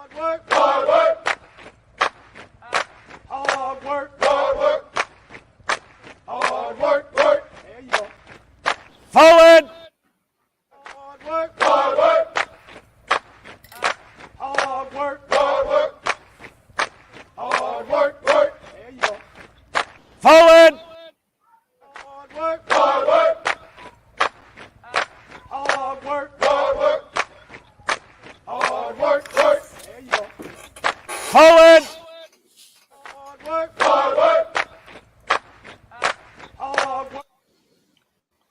Hard work. Hard work. Hard work. Hard work. Work. There you go. Forward. Hard work. Hard work. Hard work. Hard work. Hard work. Work. There you go. Forward. Hard work. Hard work. Hard work. Hard work. Hard work. Work. There you go. Forward. Hard work. Hard work. Hard work.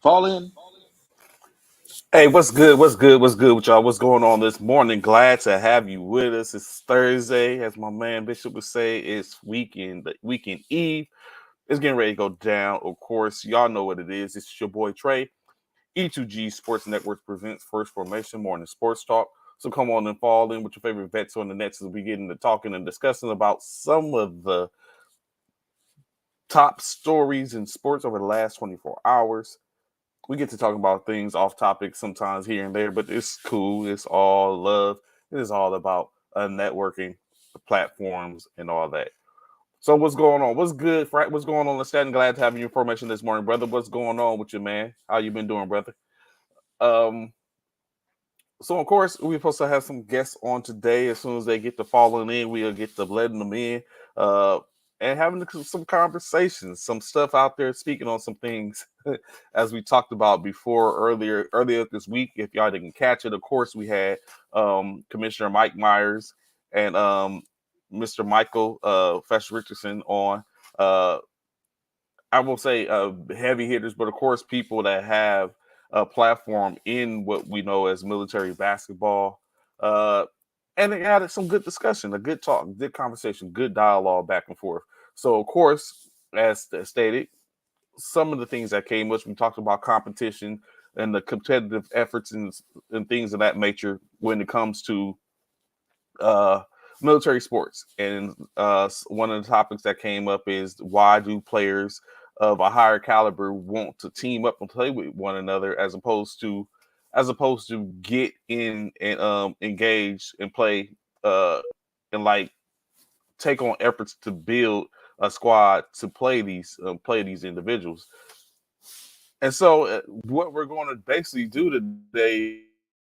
Fall in. Hey, what's good? What's good? What's good with y'all? What's going on this morning? Glad to have you with us. It's Thursday, as my man Bishop would say. It's weekend eve. It's getting ready to go down. Of course, y'all know what it is. It's your boy Trey. E2G Sports Network presents First Formation Morning Sports Talk. So come on and fall in with your favorite vets on the Nets as we get into talking and discussing about some of the top stories in sports over the last 24 hours. We get to talk about things off topic sometimes here and there, but it's cool. It's all love. It is all about networking, platforms, and all that. So what's going on? What's good, Frank? What's going on? Let's start. Glad to have your information this morning, brother. What's going on with you, man? How you been doing, brother? So, of course, we're supposed to have some guests on today. As soon as they get to falling in, we'll get to letting them in and having some conversations, some stuff out there, speaking on some things as we talked about before earlier this week. If y'all didn't catch it, of course, we had Commissioner Mike Myers and Mr. Michael Fesh Richardson on. I will say heavy hitters, but of course, people that have a platform in what we know as military basketball. And they added some good discussion, a good talk, good conversation, good dialogue back and forth. So, of course, as stated, some of the things that came up, we talked about competition and the competitive efforts and things of that nature when it comes to military sports. And one of the topics that came up is why do players of a higher caliber want to team up and play with one another as opposed to get in and engage and play and like take on efforts to build a squad to play these individuals. And so what we're going to basically do today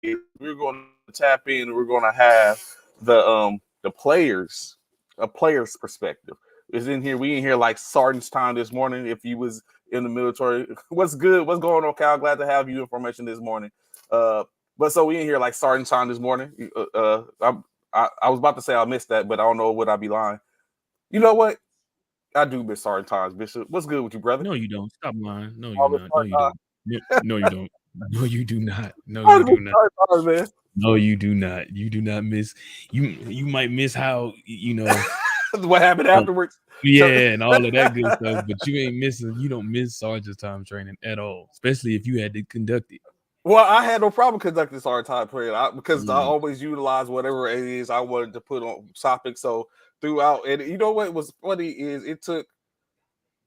is we're going to tap in and we're going to have the players, a player's perspective. Is in here. We in here like Sergeant's time this morning. If you was in the military, what's good? What's going on, Cal? Glad to have you information this morning. But so we in here like Sergeant's time this morning. I was about to say I missed that, but I don't know, would I be lying? You know what? I do miss Sergeant times, Bishop. What's good with you, brother? No, you don't. Stop lying. No, you're not. No, you don't. No, you don't. No, you do not. No, you do not. No, you do not. You do not miss. You might miss how what happened afterwards. Yeah, and all of that good stuff. But you don't miss sergeant's time training at all, especially if you had to conduct it. Well, I had no problem conducting sergeant time training because I always utilize whatever it is I wanted to put on topic. So throughout, and you know what was funny is it took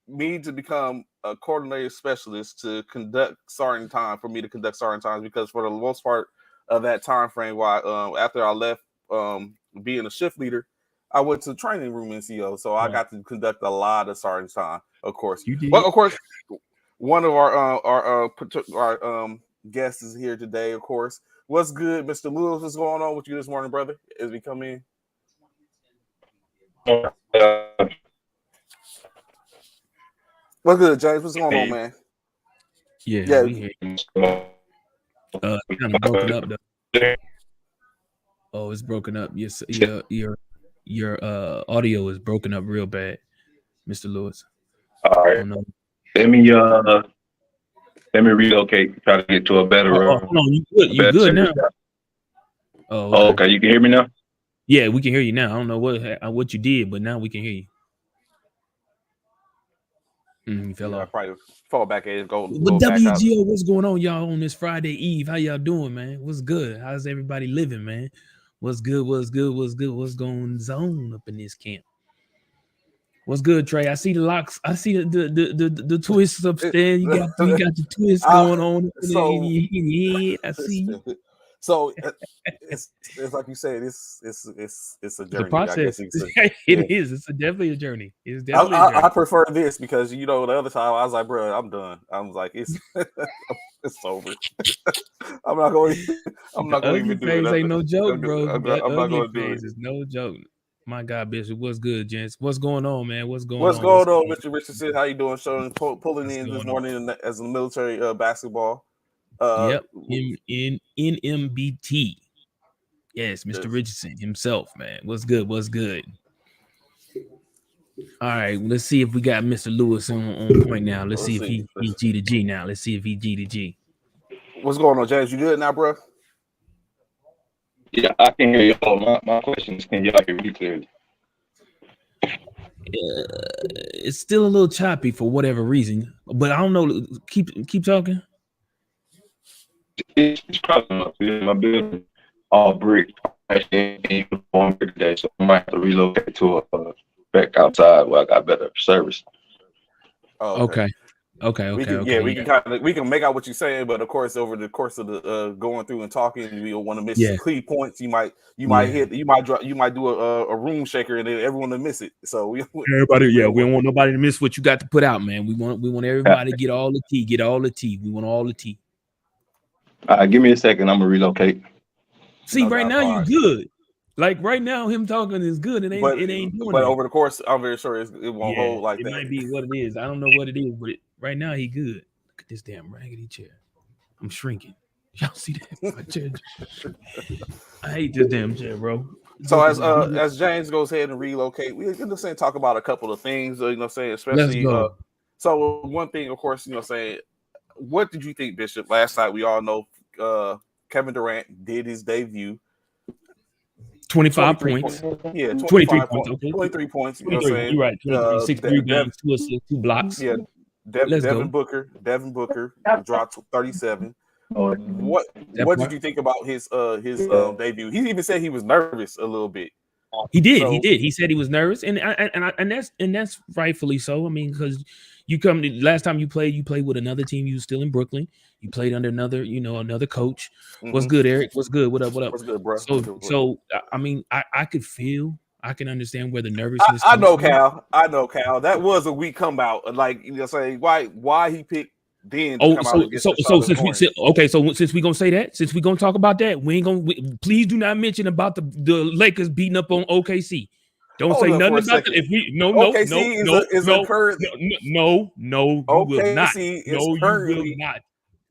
me to become a coordinator specialist to conduct sergeant time for me to conduct sergeant times because for the most part of that time frame, while after I left being a shift leader, I went to the training room in CO, so I got to conduct a lot of sergeant time, of course. You did. But of course, one of our guests is here today, of course. What's good, Mr. Lewis? What's going on with you this morning, brother? As we come in. What's good, James? What's going on, man? Yeah. We hear you. Kind of broken up though. Oh, it's broken up. Yes, your audio is broken up real bad, Mr. Lewis. All right. Let me relocate. Try to get to a better. No, you good. You good now. Oh, okay. You can hear me now. Yeah, we can hear you now. I don't know what you did, but now we can hear you. You fell off. I probably fall back and go. But WGO, what's going on, y'all, on this Friday Eve? How y'all doing, man? What's good? How's everybody living, man? What's good? What's going on up in this camp? What's good, Trey? I see the locks. I see the twists upstairs. You got the twists going on. So, yeah, I see you. So it's like you said, it's a The journey. process. I guess you could say. It is. It's definitely a journey. It's definitely a journey. I prefer this because the other time I was like, bro, I'm done. I was like, it's over. I'm not going to even do it. Ain't no joke, bro. I'm not going to do it. It's no joke. My God, Bishop, what's good, gents? What's going on, man? What's going on, Mr. Richardson? How you doing? Showing pulling in this morning as a military basketball. Yep, in NMBT. Yes, Mr. Richardson himself, man. What's good? What's good? All right, let's see if we got Mr. Lewis on point now. Let's see if he G to G now. Let's see if he G to G. What's going on, James? You good now, bro? Yeah, I can hear y'all. My question is, can y'all hear me clearly? It's still a little choppy for whatever reason, but I don't know. Keep talking. It's crossing up. My building all brick. Actually, uniform today, so I might have to relocate to a back outside where I got better service. Oh, okay. We can make out what you're saying, but of course, over the course of the going through and talking, we don't want to miss key points. You might do a room shaker and then everyone will miss it. So we don't want nobody to miss what you got to put out, man. We want everybody to get all the tea. We want all the tea. Give me a second. I'm gonna relocate. See, right now you're good. Like right now, him talking is good. It ain't doing. But over the course, I'm very sure it won't hold like that. It might be what it is. I don't know what it is, but right now he good. Look at this damn raggedy chair. I'm shrinking. Y'all see that? My chair. I hate this damn chair, bro. So as James goes ahead and relocate, we can talk about a couple of things. Especially. So one thing, of course, what did you think, Bishop? Last night, we all know Kevin Durant did his debut. 25 points. Yeah, 23 points. Okay. 23 points. You're right. 6 rebounds, 2 assists, 2 blocks. Yeah. Devin Booker dropped 37. What did you think about his debut? He even said he was nervous a little bit. He did. He said he was nervous, and that's rightfully so. I mean, because last time you played with another team. You were still in Brooklyn. You played under another coach. Mm-hmm. What's good, Eric? What's good? What up? What's good, bro? So I mean, I can understand where the nervousness. I know, Cal. That was a weak comeout. Like say why he picked then. Since we're gonna say that, since we're gonna talk about that, please do not mention about the Lakers beating up on OKC. Don't say nothing about that. If we will not.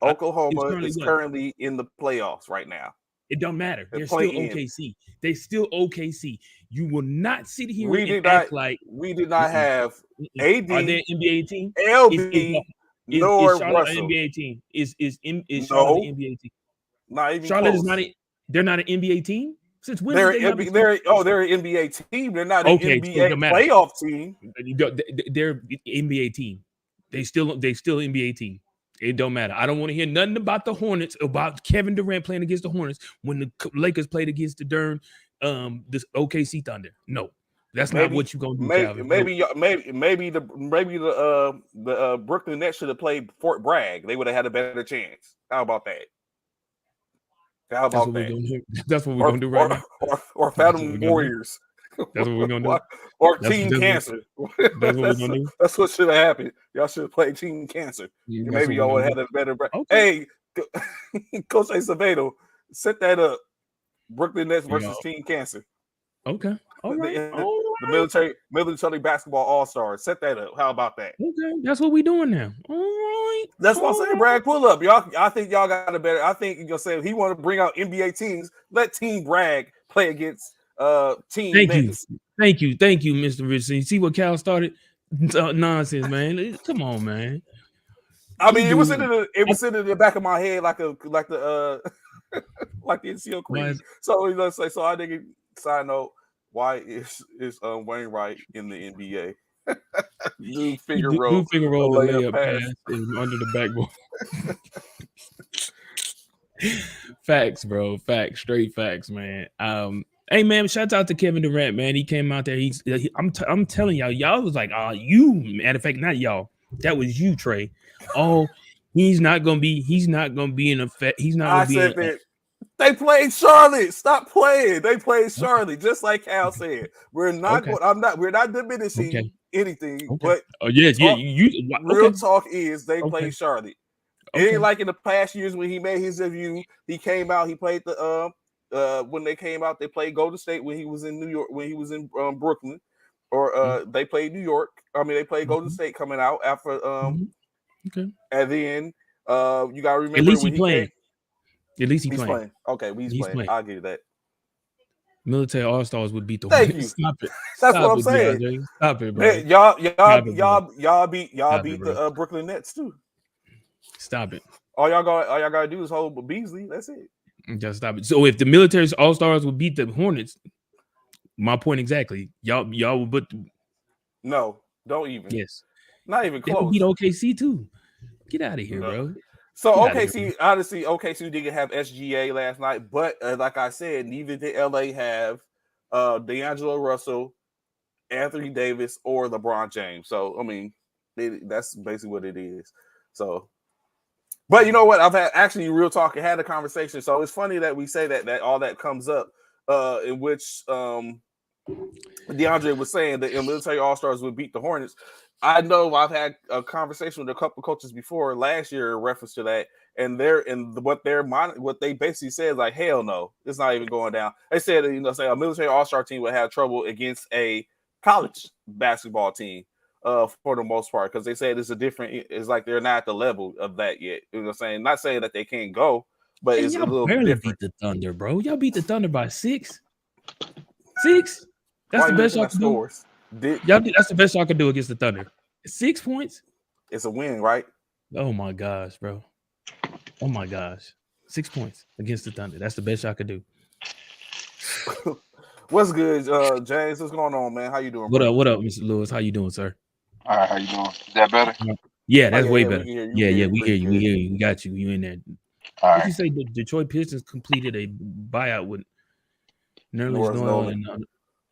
Oklahoma is currently in the playoffs right now. It don't matter. They're still OKC. They're still OKC. You will not sit here we did not have AD. Are they an NBA team? LB. Is Charlotte an NBA team? Is Charlotte an NBA team? Not even Charlotte close. is not. They're not an NBA team. Since when? They're an NBA team. They're not an NBA playoff team. They're NBA team. They still NBA team. It don't matter. I don't want to hear nothing about the Hornets, about Kevin Durant playing against the Hornets when the Lakers played against the this OKC Thunder. No, that's not what you're gonna do. Maybe the Brooklyn Nets should have played Fort Bragg. They would have had a better chance. How about that? That's what we're gonna do right now. Or Phantom Warriors. That's what we're gonna do. Or Team Cancer. That's what we're gonna do. That's what should have happened. Y'all should have played Team Cancer. Maybe y'all would have had a better. Okay. Hey, Coach Acevedo, set that up. Brooklyn Nets versus Team Cancer. Okay. All right. The military basketball all-stars. Set that up. How about that? Okay. That's what we're doing now. All right. That's what I'm saying, Bragg. Pull up. Y'all. I think y'all got a better. I think you're saying he want to bring out NBA teams. Let Team Bragg play against Team Nets. Thank you, Mr. Richardson. You see what Cal started? Nonsense, man. Come on, man. I mean, it was sitting in the back of my head like the like the NCO Queen. So let's say I think side note, why is Wainwright in the NBA? Do finger roll layup pass is under the backboard. Facts, bro. Facts, straight facts, man. Hey man, shout out to Kevin Durant, man. He came out there. I'm telling y'all was like, you. Matter of fact, not y'all. That was you, Trey. Oh, he's not gonna be in effect. He's not gonna be They played Charlotte. Stop playing. They played Charlotte, just like Cal said. We're not. Okay. We're not diminishing Okay. anything. Okay. But Oh yeah, talk, real okay. talk is they Okay. played Charlotte. It Okay. ain't like in the past years when he made his debut. He came out. He played the when they came out. They played Golden State when he was in New York. When he was in Brooklyn, or they played New York. I mean, they played Golden State coming out after. Okay. And then you gotta remember At least when he playing. came. At least He's playing. Okay, he's playing. I'll give you that. Military All-Stars would beat the Thank Hornets. you. Stop it. That's Stop what I'm it, saying. DeAndre. Stop it, bro. Man, y'all beat the Brooklyn Nets too. Stop it. All y'all gotta do is hold Beasley. That's it. Just stop it. So if the military All-Stars would beat the Hornets, my point exactly. Y'all would put. No, don't even. Yes. Not even They close. would beat OKC too. Get out of here, bro. So Get outta OKC, honestly, OKC didn't have SGA last night, but like I said, neither did LA have D'Angelo Russell, Anthony Davis, or LeBron James. So I mean, that's basically what it is. So, but you know what? I've had actually real talk and had a conversation. So it's funny that we say that all that comes up, in which DeAndre was saying that military All-Stars would beat the Hornets. I know I've had a conversation with a couple of coaches before last year in reference to that, and what they basically said is like, hell no, it's not even going down. They said say a military All-Star team would have trouble against a college basketball team for the most part, because they said it's like they're not at the level of that yet. You know what I'm saying? Not saying that they can't go, but it's a little barely different. Beat the Thunder, bro. Y'all beat the Thunder by 6. 6? That's the best y'all can do. That's the best y'all can do against the Thunder. 6 points? It's a win, right? Oh my gosh, bro. Oh my gosh. 6 points against the Thunder. That's the best y'all could do. What's good, James? What's going on, man? How you doing? What up, Mr. Lewis? How you doing, sir? All right, how you doing? Is that better? Yeah, that's way better. We hear We hear you. We got you. You in there. All Did you say the Detroit Pistons completed a buyout with Nerlens Noel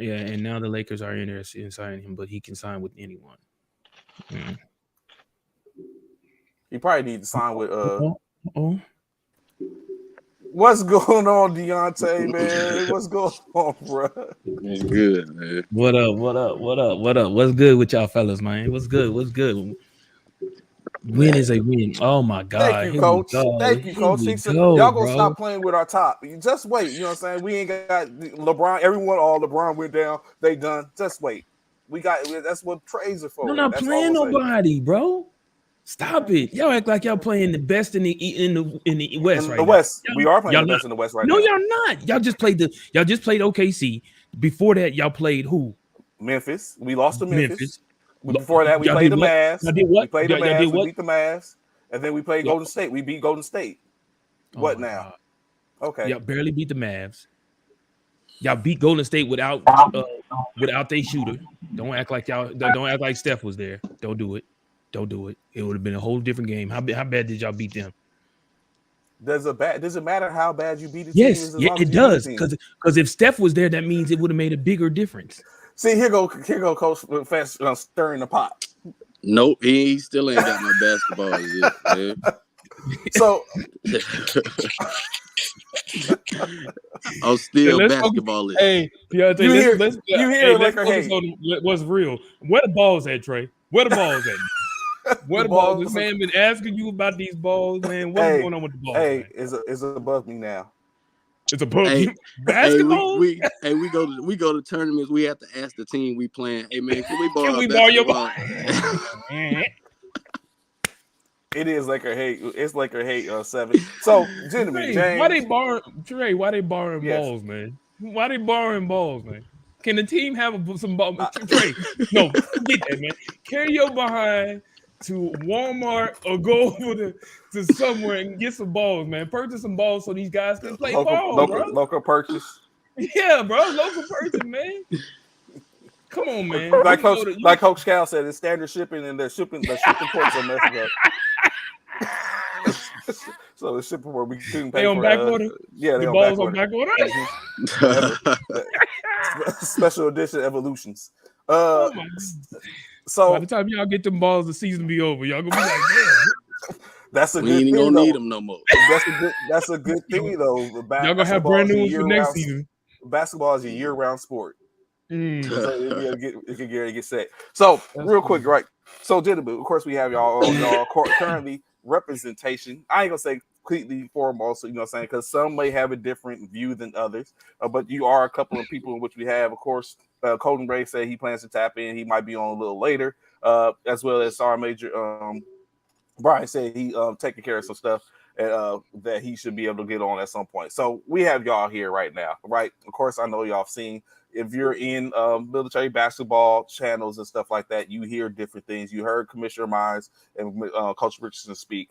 and now the Lakers are interested in signing him, but he can sign with anyone. He probably needs to sign with What's going on, Dionte, man? What's going on, bro? It's good, man. What up? What's good with y'all fellas, man? What's good? Win is a win. Oh my God. Thank you, Coach. Thank you, Coach. Y'all gonna stop playing with our top. Just wait. You know what I'm saying? We ain't got LeBron. All LeBron went down. They done. Just wait. That's what praise are for. I'm not playing nobody, bro. Stop it. Y'all act like y'all playing the best in the West right now. West. We are playing the best in the West right now. No, y'all not. Y'all just played OKC. Before that, y'all played who? Memphis. We lost to Memphis. Before that, we played the Mavs. We played the Mavs. We beat the Mavs. And then we played Golden State. We beat Golden State. What now? God. Okay. Y'all barely beat the Mavs. Y'all beat Golden State without their shooter. Don't act like Steph was there. Don't do it. It would have been a whole different game. How bad did y'all beat them? Does it matter how bad you beat the team? Yes, it does. Because if Steph was there, that means it would have made a bigger difference. See, here go Coach Fast stirring the pot. Nope, he still ain't got my basketball yet, man. So I'm still basketball. Hey, Dionte, you hear liquor hate. What's real? Where the balls at, Trey? Where the balls at? Where the balls? This man been asking you about these balls, man. What's going on with the balls? Hey, it's above me now. It's above me. Basketball. We go to tournaments. We have to ask the team we playing. Hey man, can we borrow your ball? It is Laker hate. It's Laker hate 7. So, gentlemen, James, why they borrowing balls, man? Why they borrowing balls, man? Can the team have some balls? Trey, no, forget that, man. Carry your behind to Walmart or go over to somewhere and get some balls, man. Purchase some balls so these guys can play ball, bro. Local purchase. Yeah, bro. Local purchase, man. Come on, man. Like Coach Cal said, it's standard shipping, and the shipping ports are messing up. So the shipping port, we couldn't pay for back order. Yeah, the balls on back order. Special edition evolutions. So by the time y'all get them balls, the season be over. Y'all gonna be like, damn. That's a We good ain't thing, gonna though. need them no more. That's a good thing, though. Y'all gonna have brand new ones for next season. Basketball is a year-round sport. Mm, So it can get set. So real quick, right? So, gentlemen, of course, we have y'all currently representation. I ain't gonna say completely foremost, you know what I'm saying, because some may have a different view than others. But you are a couple of people in which we have, of course. Colton Ray said he plans to tap in. He might be on a little later, as well as our major. Brian said he taking care of some stuff that he should be able to get on at some point. So we have y'all here right now, right? Of course, I know y'all have seen. If you're in military basketball channels and stuff like that, you hear different things. You heard Commissioner Mines and Coach Richardson speak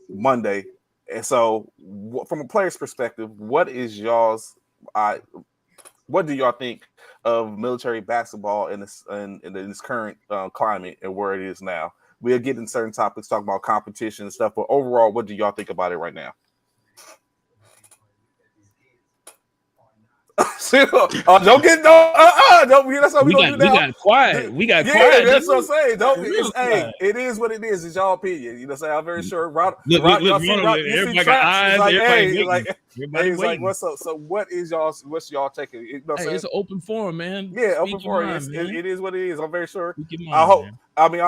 Monday. And so from a player's perspective, what do y'all think of military basketball in this current climate and where it is now? We'll get in certain topics, talk about competition and stuff, but overall, what do y'all think about it right now? Don't get don't. That's how we gonna do now. We got quiet. We got quiet. That's what I'm saying. Don't. Hey, it is what it is. It's y'all opinion. You know, what I'm saying, I'm very sure. Look, everybody got eyes. Everybody waiting. Like, what's up? So, what's y'all taking? You know, it's an open forum, man. Yeah, open forum. It is what it is. I'm very sure. I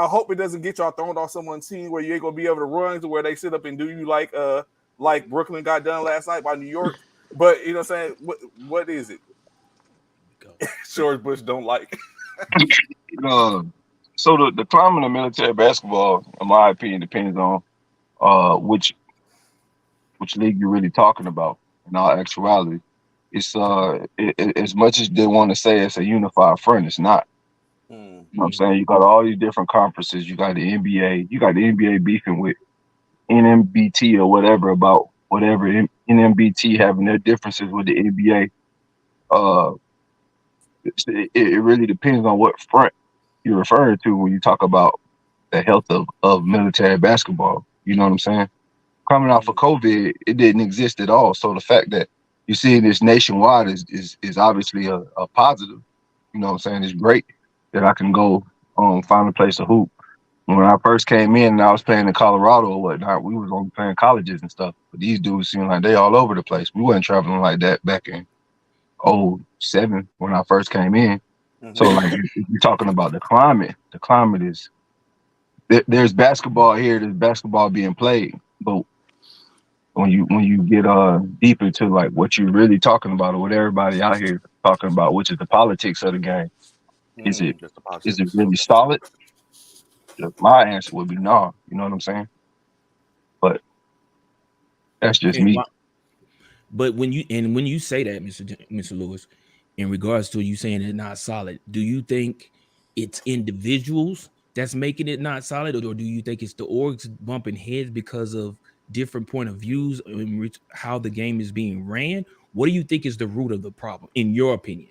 hope it doesn't get y'all thrown off someone's team where you ain't gonna be able to run to where they sit up and do you like Brooklyn got done last night by New York. But you know what I'm saying? What is it? George Bush don't like. So the climate of military basketball, in my opinion, depends on which league you're really talking about. In all actuality, it's as much as they want to say it's a unified front, it's not. You know what I'm saying? You got all these different conferences. You got the NBA. You got the NBA beefing with NMBT or whatever about whatever NMBT having their differences with the NBA. It really depends on what front you're referring to when you talk about the health of military basketball. You know what I'm saying? Coming off of COVID, it didn't exist at all. So the fact that you're seeing this nationwide is obviously a positive. You know what I'm saying? It's great that I can go find a place to hoop. When I first came in and I was playing in Colorado or whatnot, we was only playing colleges and stuff. But these dudes seem like they all over the place. We wasn't traveling like that back in 2007 when I first came in. Mm-hmm. So like if you're talking about the climate is there's basketball here, there's basketball being played. But when you get deep into like what you're really talking about or what everybody out here talking about, which is the politics of the game, is it really solid? My answer would be no. You know what I'm saying? But that's just me. But when you say that, Mr. Lewis, in regards to you saying it's not solid, do you think it's individuals that's making it not solid, or do you think it's the orgs bumping heads because of different point of views in how the game is being ran? What do you think is the root of the problem, in your opinion?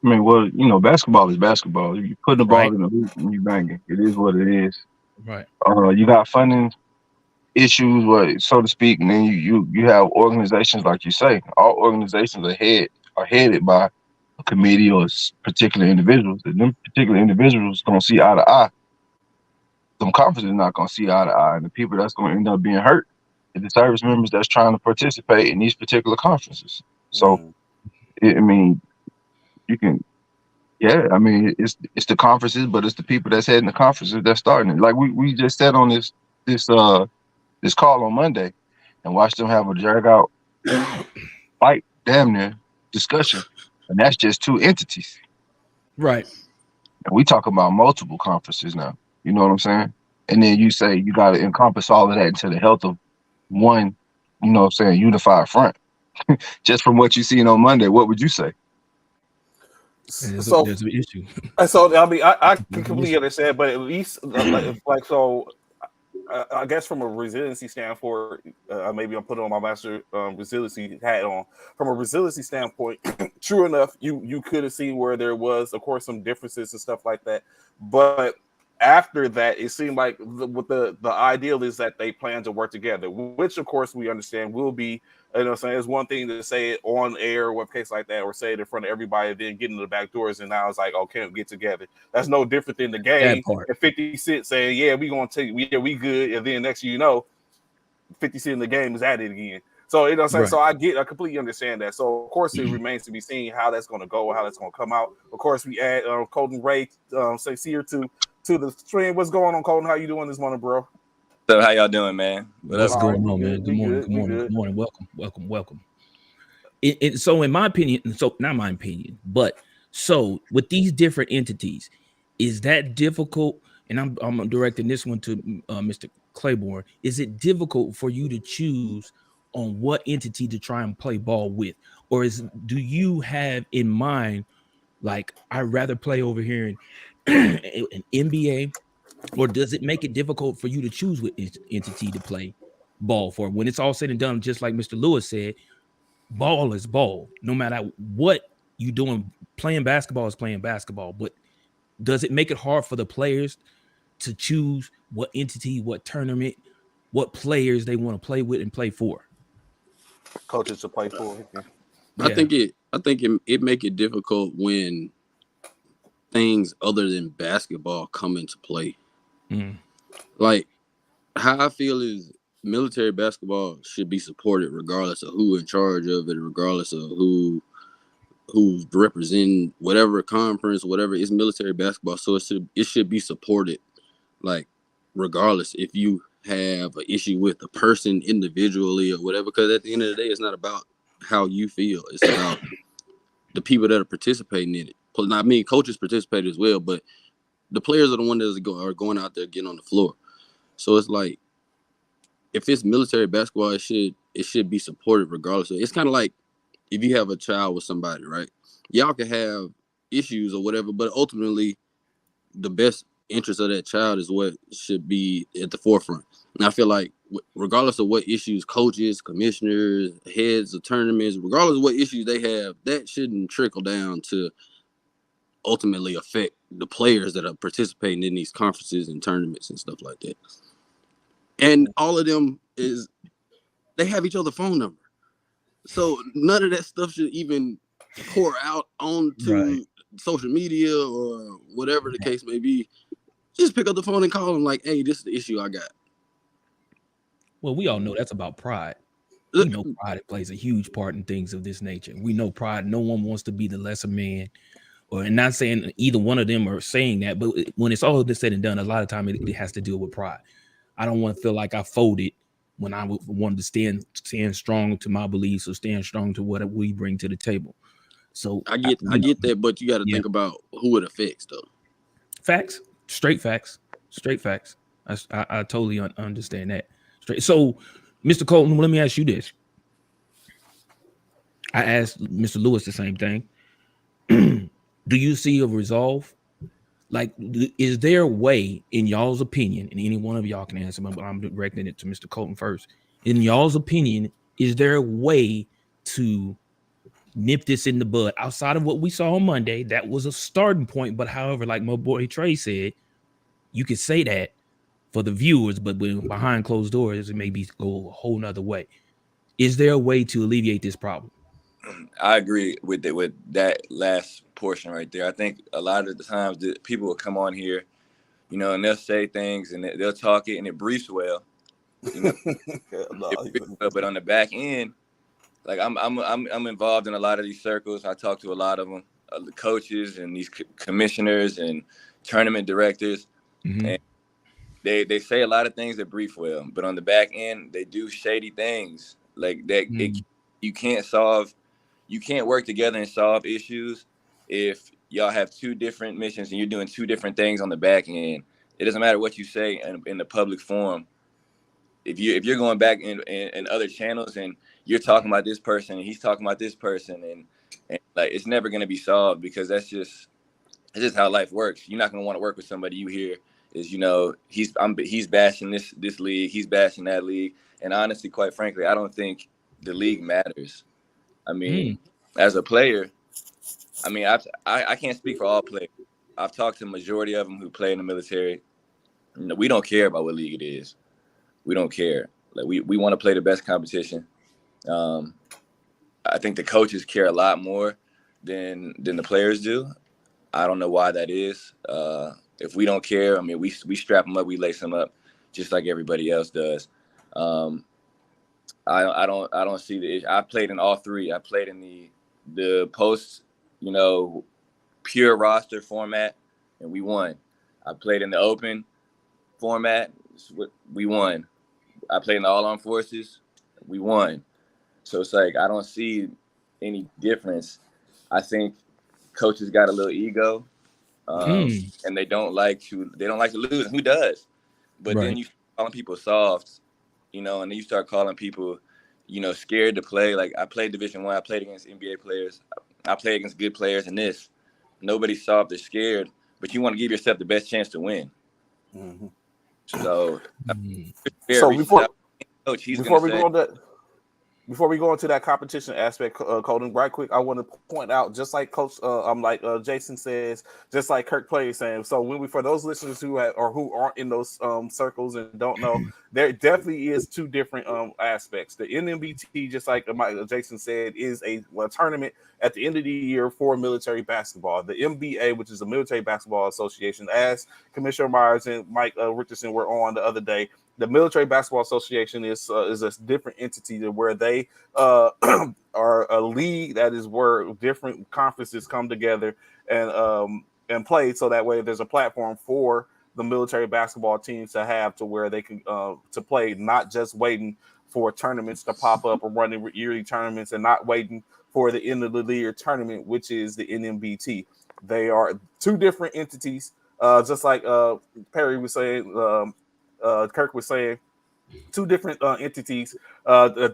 I mean, well, you know, basketball is basketball. You put the ball in the hoop and you bang it. It is what it is. Right. You got funding issues, so to speak, and then you have organizations like you say. All organizations are headed by a committee or particular individuals. And them particular individuals don't see eye to eye. Some conferences are not going to see eye to eye, and the people that's going to end up being hurt is the service members that's trying to participate in these particular conferences. So, I mean, you can. Yeah, I mean it's the conferences, but it's the people that's heading the conferences that's starting it. Like we just said on this call on Monday, and watched them have a drag out fight, damn near discussion, and that's just two entities, right? And we talk about multiple conferences now. You know what I'm saying? And then you say you got to encompass all of that into the health of one, you know what I'm saying, unified front. Just from what you seen on Monday, what would you say? There's an issue. So I mean, I can completely understand, but at least I guess from a resiliency standpoint, maybe I'm putting on my master resiliency hat on. From a resiliency standpoint, true enough, you could have seen where there was, of course, some differences and stuff like that. But after that, it seemed like the ideal is that they plan to work together, which of course we understand will be. You know what I'm saying? It's one thing to say it on air, or a case like that, or say it in front of everybody, then get into the back doors, and now it's like, oh, can't get together. That's no different than the game. And 50 Cent saying, yeah, we gonna take, we good, and then next thing you know, 50 cents in the game is at it again. So you know what I'm saying. Right. So I completely understand that. So of course it remains to be seen how that's going to go, how that's going to come out. Of course we add Colton Ray St Cyr to the stream. What's going on, Colton? How you doing this morning, bro? So how y'all doing, man? What's All going right, on, man? we good. Good morning. Welcome. So in my opinion, so not my opinion, but so with these different entities, is that difficult? And I'm directing this one to Mr. Clayborne. Is it difficult for you to choose on what entity to try and play ball with, or do you have in mind like I'd rather play over here in an NBA, or does it make it difficult for you to choose what entity to play ball for? When it's all said and done, just like Mr. Lewis said, ball is ball. No matter what you doing, playing basketball is playing basketball. But does it make it hard for the players to choose what entity, what tournament, what players they want to play with and play for? Coaches to play for. I think it make it difficult when things other than basketball come into play. Like how I feel is military basketball should be supported regardless of who in charge of it, regardless of who's representing whatever conference, whatever. It's military basketball, so it should be supported, like regardless if you have an issue with the person individually or whatever. Because at the end of the day, it's not about how you feel; it's about the people that are participating in it. I mean, coaches participate as well, but the players are the ones that are going out there getting on the floor. So it's like, if it's military basketball, it should be supported regardless. It's kind of like if you have a child with somebody, right? Y'all can have issues or whatever, but ultimately, the best interest of that child is what should be at the forefront. And I feel like regardless of what issues coaches, commissioners, heads of tournaments, regardless of what issues they have, that shouldn't trickle down to ultimately affect the players that are participating in these conferences and tournaments and stuff like that. And all of them they have each other's phone number. So none of that stuff should even pour out onto social media or whatever the case may be. Just pick up the phone and call them like, hey, this is the issue I got. Well, we all know that's about pride. We know pride plays a huge part in things of this nature. We know pride. No one wants to be the lesser man. And not saying either one of them are saying that, but when it's all said and done, a lot of time it has to deal with pride. I don't want to feel like I folded when I wanted to stand strong to my beliefs or stand strong to what we bring to the table. So I get that, but you got to think about who it affects, though. Facts, straight facts. I totally understand that. Straight. So, Mr. Colton, let me ask you this. I asked Mr. Lewis the same thing. Do you see a resolve? Like, is there a way, in y'all's opinion, and any one of y'all can answer, but I'm directing it to Mr. Colton first. In y'all's opinion, is there a way to nip this in the bud outside of what we saw on Monday? That was a starting point, but however, like my boy Trey said, you could say that for the viewers, but behind closed doors, it may be go a whole nother way. Is there a way to alleviate this problem? I agree with that last portion right there. I think a lot of the times that people will come on here, you know, and they'll say things and they'll talk it and it briefs well, you know. But on the back end, like I'm involved in a lot of these circles. I talk to a lot of them, the coaches and these commissioners and tournament directors, and they say a lot of things that brief well, but on the back end they do shady things like that. You can't work together and solve issues if y'all have two different missions and you're doing two different things on the back end. It doesn't matter what you say in the public forum. If you're going back in other channels and you're talking about this person and he's talking about this person and like it's never going to be solved, because it's just how life works. You're not going to want to work with somebody you hear is, you know, he's bashing this league, he's bashing that league, and honestly, quite frankly, I don't think the league matters. I mean, as a player, I mean, I can't speak for all players. I've talked to the majority of them who play in the military. You know, we don't care about what league it is. We don't care. Like we want to play the best competition. I think the coaches care a lot more than the players do. I don't know why that is. If we don't care, I mean, we strap them up, we lace them up, just like everybody else does. I don't see the issue. I played in all three. I played in the post, pure roster format, and we won. I played in the open format. We won. I played in the all-armed forces. We won. So it's like I don't see any difference. I think coaches got a little ego, and they don't like to lose. Who does? But then you start calling people soft, and then you start calling people, scared to play. Like I played Division I. I played against NBA players. I played against good players. And nobody's soft or scared, but you want to give yourself the best chance to win. Mm-hmm. So, before we go into that competition aspect, Colton, right quick, I want to point out, just like Coach, Jason says, just like Kirk plays saying. So for those listeners who aren't in those circles and don't know, there definitely is two different aspects. The NMBT, just like Jason said, is a tournament at the end of the year for military basketball. The MBA, which is the Military Basketball Association, as Commissioner Myers and Mike Richardson were on the other day, the Military Basketball Association is a different entity to where they are a league that is where different conferences come together and play. So that way there's a platform for the military basketball teams to have to where they can to play, not just waiting for tournaments to pop up or running yearly tournaments and not waiting for the end of the year tournament, which is the NMBT. They are two different entities, just like Perry was saying. Kirk was saying, two different entities,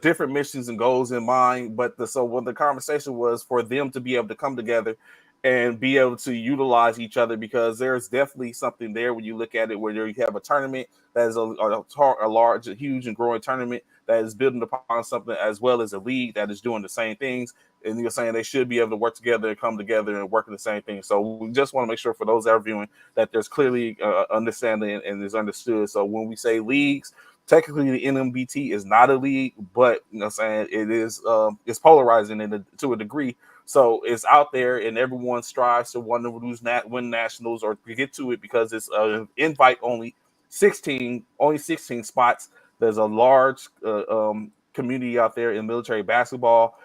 different missions and goals in mind. So when the conversation was for them to be able to come together and be able to utilize each other, because there's definitely something there when you look at it, where you have a tournament that is a large, huge, and growing tournament that is building upon something, as well as a league that is doing the same things. And you're saying they should be able to work together and come together and work in the same thing. So we just want to make sure for those that are viewing that there's clearly understanding and is understood. So when we say leagues, technically the NMBT is not a league, but it is it's polarizing to a degree. So it's out there, and everyone strives to win nationals or to get to it, because it's invite only 16 spots. There's a large community out there in military basketball,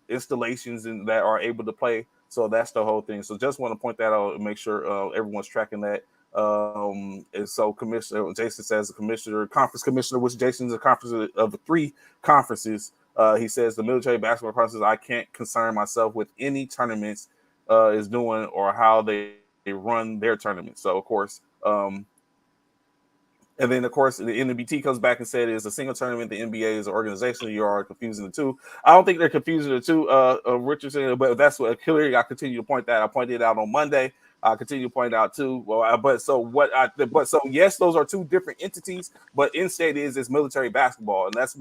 installations that are able to play. So that's the whole thing. So just want to point that out and make sure everyone's tracking that. And so Commissioner Jason says conference commissioner, which Jason's a conference of the three conferences. He says the military basketball conferences, I can't concern myself with any tournaments is doing or how they run their tournaments. So of course, and then, of course, the NBT comes back and said it's a single tournament. The NBA is an organization. You are confusing the two. I don't think they're confusing the two, Richardson, but that's what clearly I continue to point that. I pointed it out on Monday. I continue to point out too. Yes, those are two different entities, but instead it's military basketball, and that's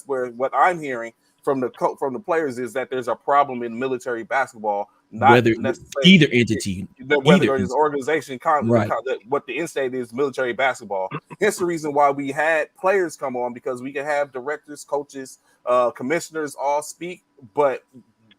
where what I'm hearing from the players is that there's a problem in military basketball. Not whether necessarily either entity, whether it's organization, right. What the end state is military basketball. Hence the reason why we had players come on, because we can have directors, coaches, commissioners all speak, but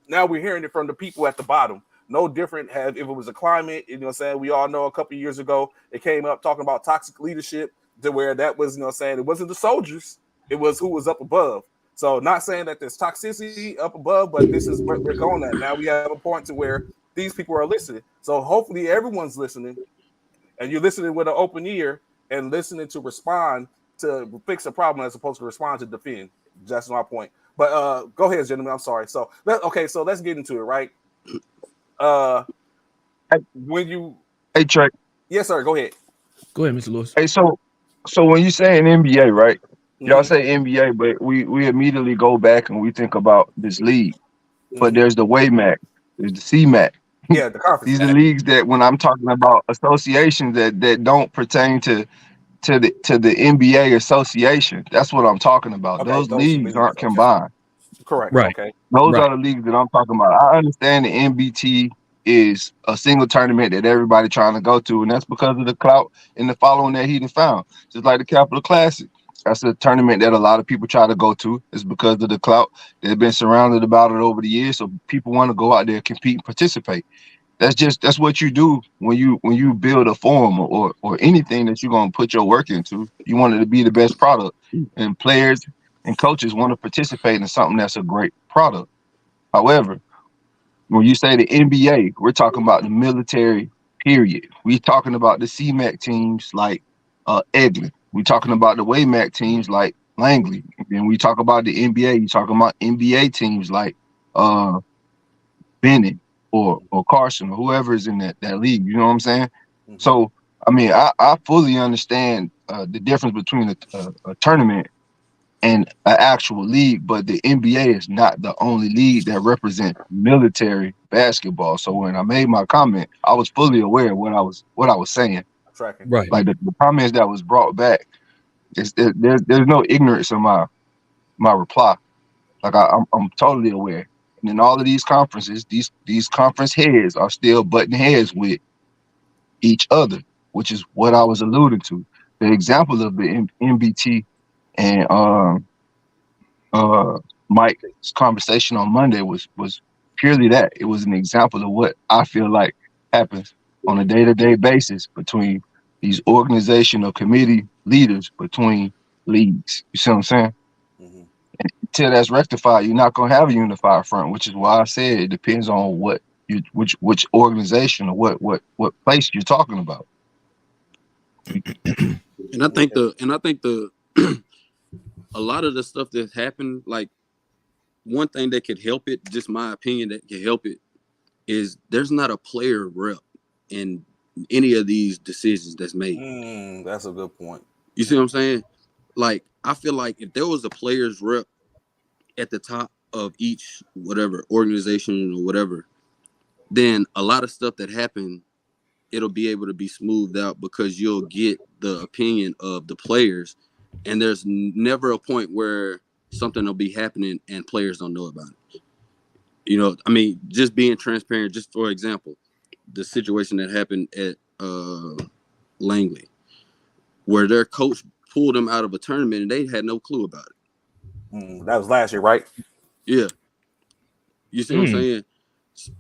now we're hearing it from the people at the bottom. No different if it was a climate, we all know a couple of years ago it came up talking about toxic leadership, to where that was, it wasn't the soldiers, it was who was up above. So not saying that there's toxicity up above, but this is where we're going at. Now we have a point to where these people are listening. So hopefully everyone's listening, and you're listening with an open ear and listening to respond to fix a problem as opposed to respond to defend. That's my point. But go ahead, gentlemen. I'm sorry. So let's get into it, right? Hey, Trey. Yes, sir. Go ahead. Go ahead, Mr. Lewis. Hey, so when you say an NBA, right? Y'all say NBA, but we immediately go back and we think about this league. But there's the WAMAC, there's the CMAC. Yeah, the conference. These are leagues that, when I'm talking about associations that don't pertain to the NBA association, that's what I'm talking about. Okay, those leagues aren't combined. Correct. Right. Okay. Those are the leagues that I'm talking about. I understand the NBT is a single tournament that everybody trying to go to, and that's because of the clout and the following that he found. Just like the Capital Classic. That's a tournament that a lot of people try to go to. It's because of the clout. They've been surrounded about it over the years, so people want to go out there, compete, and participate. That's what you do when you build a forum or anything that you're gonna put your work into. You want it to be the best product, and players and coaches want to participate in something that's a great product. However, when you say the NBA, we're talking about the military period. We're talking about the CMAC teams like Eglin. We're talking about the WAMAC teams like Langley. And we talk about the NBA, you're talking about NBA teams like Bennett or Carson or whoever is in that league. You know what I'm saying? Mm-hmm. So, I mean, I fully understand the difference between a tournament and an actual league, but the NBA is not the only league that represents military basketball. So when I made my comment, I was fully aware of what I was saying. Tracking. Right. Like the comments that was brought back, there's no ignorance in my reply. Like I'm totally aware. And in all of these conferences, these conference heads are still butting heads with each other, which is what I was alluding to. The example of the MBT and Mike's conversation on Monday was purely that. It was an example of what I feel like happens on a day-to-day basis between these organizational committee leaders between leagues. You see what I'm saying? Mm-hmm. And until that's rectified, you're not gonna have a unified front, which is why I said it depends on which organization or what place you're talking about. And I think the a lot of the stuff that happened, like one thing that could help it, just my opinion that could help it, is there's not a player rep in any of these decisions that's made. That's a good point. You see what I'm saying? Like, I feel like if there was a player's rep at the top of each whatever organization or whatever, then a lot of stuff that happened, it'll be able to be smoothed out because you'll get the opinion of the players, and there's never a point where something will be happening and players don't know about it. You know, I mean, just being transparent, just for example, the situation that happened at Langley, where their coach pulled them out of a tournament and they had no clue about it. That was last year, right? Yeah. You see what I'm saying?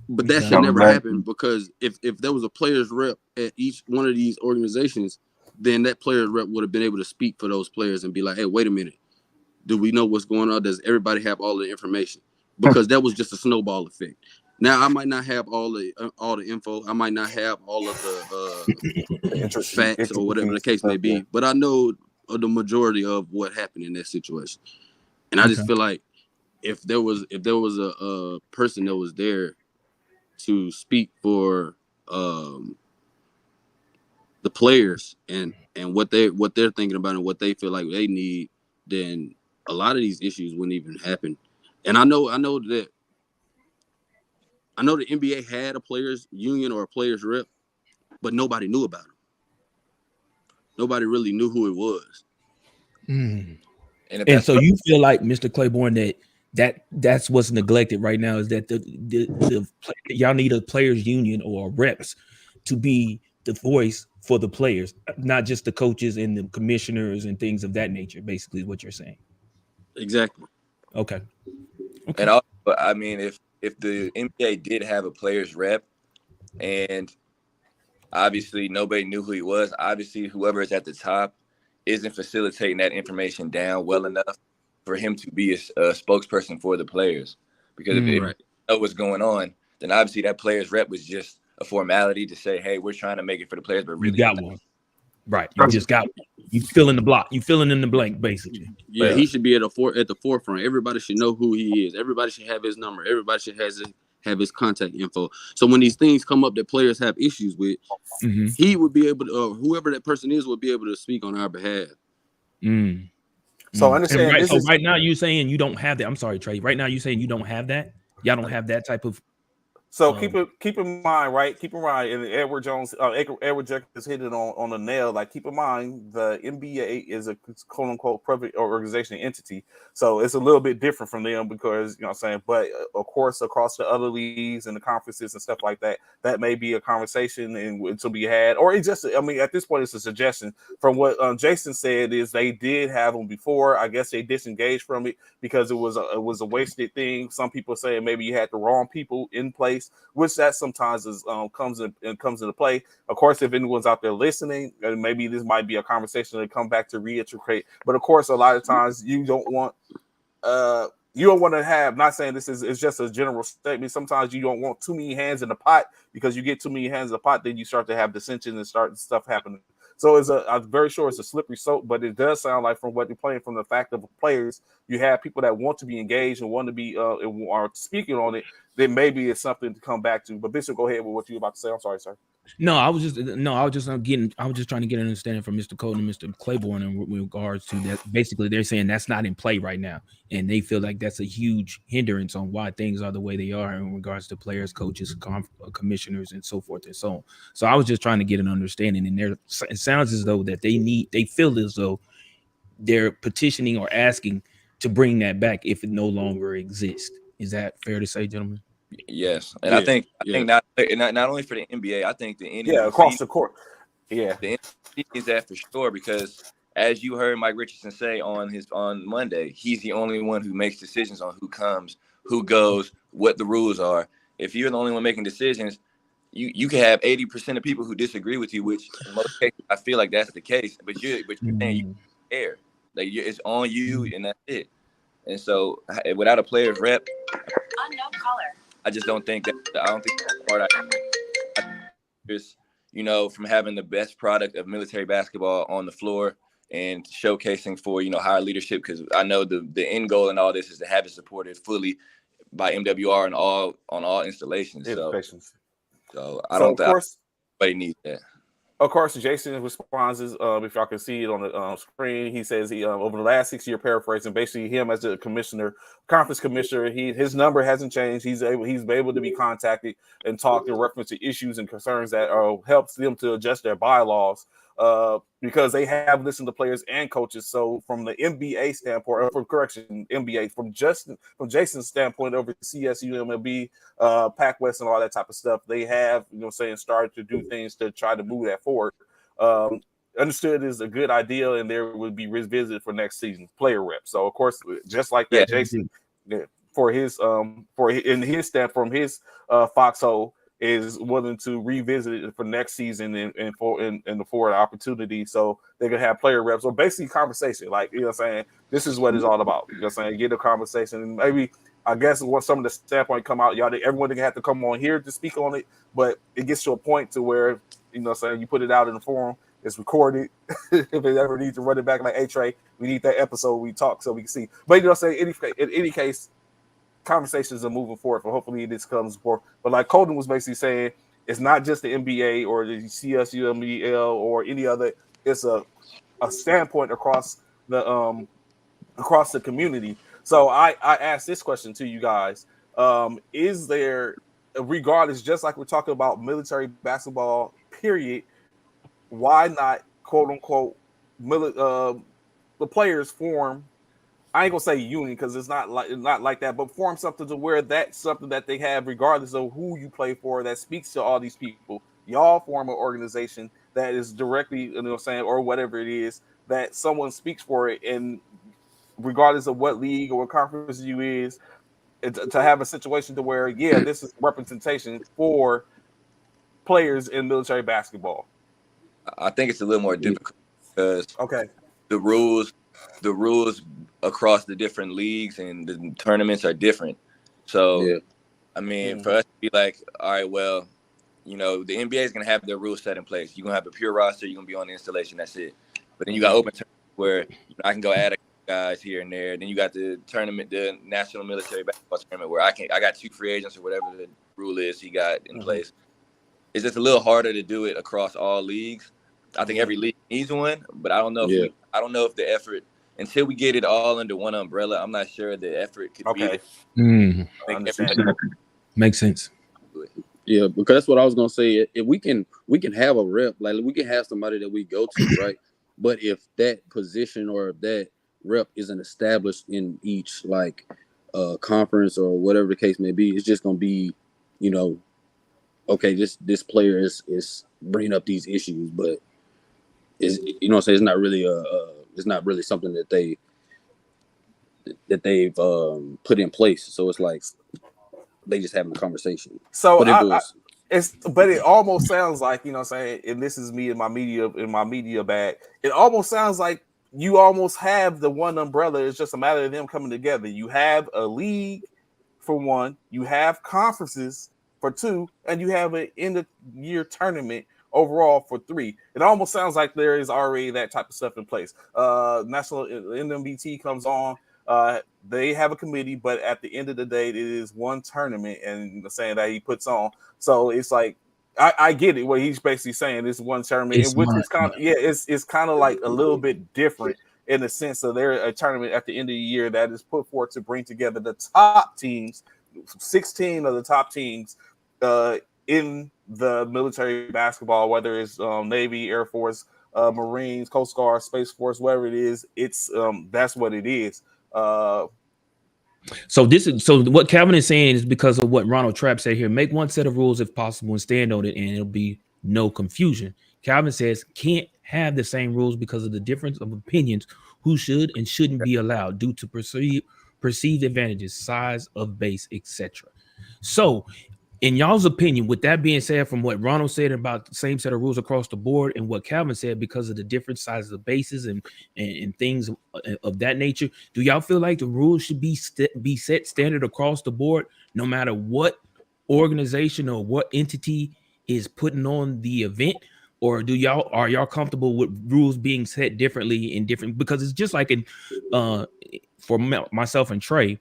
But that should never happen, because if there was a player's rep at each one of these organizations, then that player's rep would have been able to speak for those players and be like, hey, wait a minute. Do we know what's going on? Does everybody have all the information? Because that was just a snowball effect. Now, I might not have all the info. I might not have all of the facts or whatever the case may be, but I know the majority of what happened in that situation. And I just feel like if there was a person that was there to speak for the players and what they're thinking about and what they feel like they need, then a lot of these issues wouldn't even happen. And I know the NBA had a players union or a players rep, but nobody knew about them. Nobody really knew who it was. And so you feel like, Mr. Clayborne, that's what's neglected right now, is that the y'all need a players union or reps to be the voice for the players, not just the coaches and the commissioners and things of that nature, basically is what you're saying. Exactly. Okay. And also, I mean, if the NBA did have a players rep and obviously nobody knew who he was, obviously whoever is at the top isn't facilitating that information down well enough for him to be a spokesperson for the players. Because if you know what's going on, then obviously that players rep was just a formality to say, hey, we're trying to make it for the players, but really you got one. Right. You just got one. You fill in the block. You filling in the blank, basically. Yeah, he should be at the forefront. Everybody should know who he is. Everybody should have his number. Everybody should have his contact info. So when these things come up that players have issues with, he would be able to, whoever that person is, would be able to speak on our behalf. So understand. Right now you're saying you don't have that. I'm sorry, Trey. Right now you're saying you don't have that. Y'all don't have that type of. So keep in mind, right? Keep in mind, and Edward Jenkins hit it on the nail. Like, keep in mind, the NBA is a quote unquote private organization entity, so it's a little bit different from them because, you know what I'm saying. But of course, across the other leagues and the conferences and stuff like that, that may be a conversation and to be had, or it just, I mean, at this point, it's a suggestion. From what Jason said, is they did have them before. I guess they disengaged from it because it was a wasted thing. Some people say maybe you had the wrong people in place, which that sometimes is comes into play. Of course, if anyone's out there listening, maybe this might be a conversation to come back to reiterate. But of course, a lot of times you don't want you don't want to have, not saying this is it's just a general statement. Sometimes you don't want too many hands in the pot, because you get too many hands in the pot, then you start to have dissension and start stuff happening. So I'm very sure it's a slippery slope, but it does sound like from what you're playing, from the fact of the players, you have people that want to be engaged and want to be and are speaking on it. Then maybe it's something to come back to. But Bishop, go ahead with what you're about to say. I'm sorry, sir. No, I was just trying to get an understanding from Mr. Colton and Mr. Clayborne in regards to that. Basically, they're saying that's not in play right now, and they feel like that's a huge hindrance on why things are the way they are in regards to players, coaches, commissioners, and so forth and so on. So I was just trying to get an understanding, and it sounds as though that they feel as though they're petitioning or asking to bring that back if it no longer exists. Is that fair to say, gentlemen? Yes, and I think not only for the NBA, I think the NBC, across the court, the NBC is that for sure, because as you heard Mike Richardson say on Monday, he's the only one who makes decisions on who comes, who goes, what the rules are. If you're the only one making decisions, you can have 80% of people who disagree with you, which in most cases I feel like that's the case. But you're saying you care, like it's on you, and that's it. And so without a player's rep, unknown caller. I just don't think that's the part is, from having the best product of military basketball on the floor and showcasing for, higher leadership, because I know the end goal in all this is to have it supported fully by MWR on all installations. So I don't think anybody needs that. Of course, Jason responds, if y'all can see it on the screen, he says he over the last 6 year, paraphrasing, basically him as the conference commissioner, his number hasn't changed. He's able to be contacted and talk in reference to issues and concerns that helps them to adjust their bylaws, because they have listened to players and coaches. So from the NBA standpoint, from Jason's standpoint over CSU, MLB, Pac West, and all that type of stuff, they have started to do things to try to move that forward. Understood is a good idea, and there would be revisited for next season player rep. So of course, just like that, Jason, from his foxhole, is willing to revisit it for next season and for the forward opportunity, so they can have player reps or basically conversation. Like, this is what it's all about. Get a conversation, and maybe I guess what some of the standpoint come out, everyone didn't have to come on here to speak on it, but it gets to a point to where you put it out in the forum, it's recorded. If it ever needs to run it back, like, hey Trey, we need that episode we talk so we can see. But in any case, conversations are moving forward, but hopefully this comes forth. But like Colton was basically saying, it's not just the NBA or the CSU, MBL, or any other. It's a standpoint across the community. So I asked this question to you guys: is there, regardless, just like we're talking about military basketball, period, why not, quote unquote, the players form? I ain't gonna say union, because it's not like that, but form something to where that's something that they have, regardless of who you play for, that speaks to all these people. Y'all form an organization that is directly, or whatever it is, that someone speaks for it, and regardless of what league or what conference you is, to have a situation to where, this is representation for players in military basketball. I think it's a little more difficult because the rules across the different leagues and the tournaments are different. So, I mean, for us to be like, all right, well, the NBA is going to have their rules set in place. You're going to have a pure roster. You're going to be on the installation. That's it. But then you got open tournaments where I can go add guys here and there. Then you got the tournament, the National Military Basketball Tournament, where I got 2 free agents or whatever the rule is he got in place. It's just a little harder to do it across all leagues. I think every league needs one, but I don't know if the effort, until we get it all under one umbrella, I'm not sure the effort could be there. Makes sense. Yeah, because that's what I was gonna say. If we can have a rep, like we can have somebody that we go to, right? But if that position or if that rep isn't established in each conference or whatever the case may be, it's just gonna be, okay, this player is bringing up these issues, but is it's not really it's not really something that they've put in place. So it's like they just having a conversation. So but it almost sounds like, and this is me in my media bag. It almost sounds like you almost have the one umbrella. It's just a matter of them coming together. You have a league for one, you have conferences for two, and you have an end of year tournament overall for three. It almost sounds like there is already that type of stuff in place. National NMBT comes on. They have a committee, but at the end of the day, it is one tournament and saying that he puts on. So it's like I get it. What he's basically saying is one tournament, It's and which mine. is kind of it's kind of like a little bit different in the sense of they're a tournament at the end of the year that is put forth to bring together the top teams, 16 of the top teams in the military basketball, whether it's Navy, Air Force, Marines, Coast Guard, Space Force, whatever it is. It's that's what it is. So what Calvin is saying is because of what Ronald Trapp said here. Make one set of rules if possible and stand on it, and it'll be no confusion. Calvin says can't have the same rules because of the difference of opinions who should and shouldn't be allowed due to perceived advantages, size of base, etc. So, in y'all's opinion, with that being said, from what Ronald said about the same set of rules across the board, and what Calvin said because of the different sizes of bases and things of that nature, do y'all feel like the rules should be set standard across the board, no matter what organization or what entity is putting on the event? Or are y'all comfortable with rules being set differently in different? Because it's just like in for myself and Trey,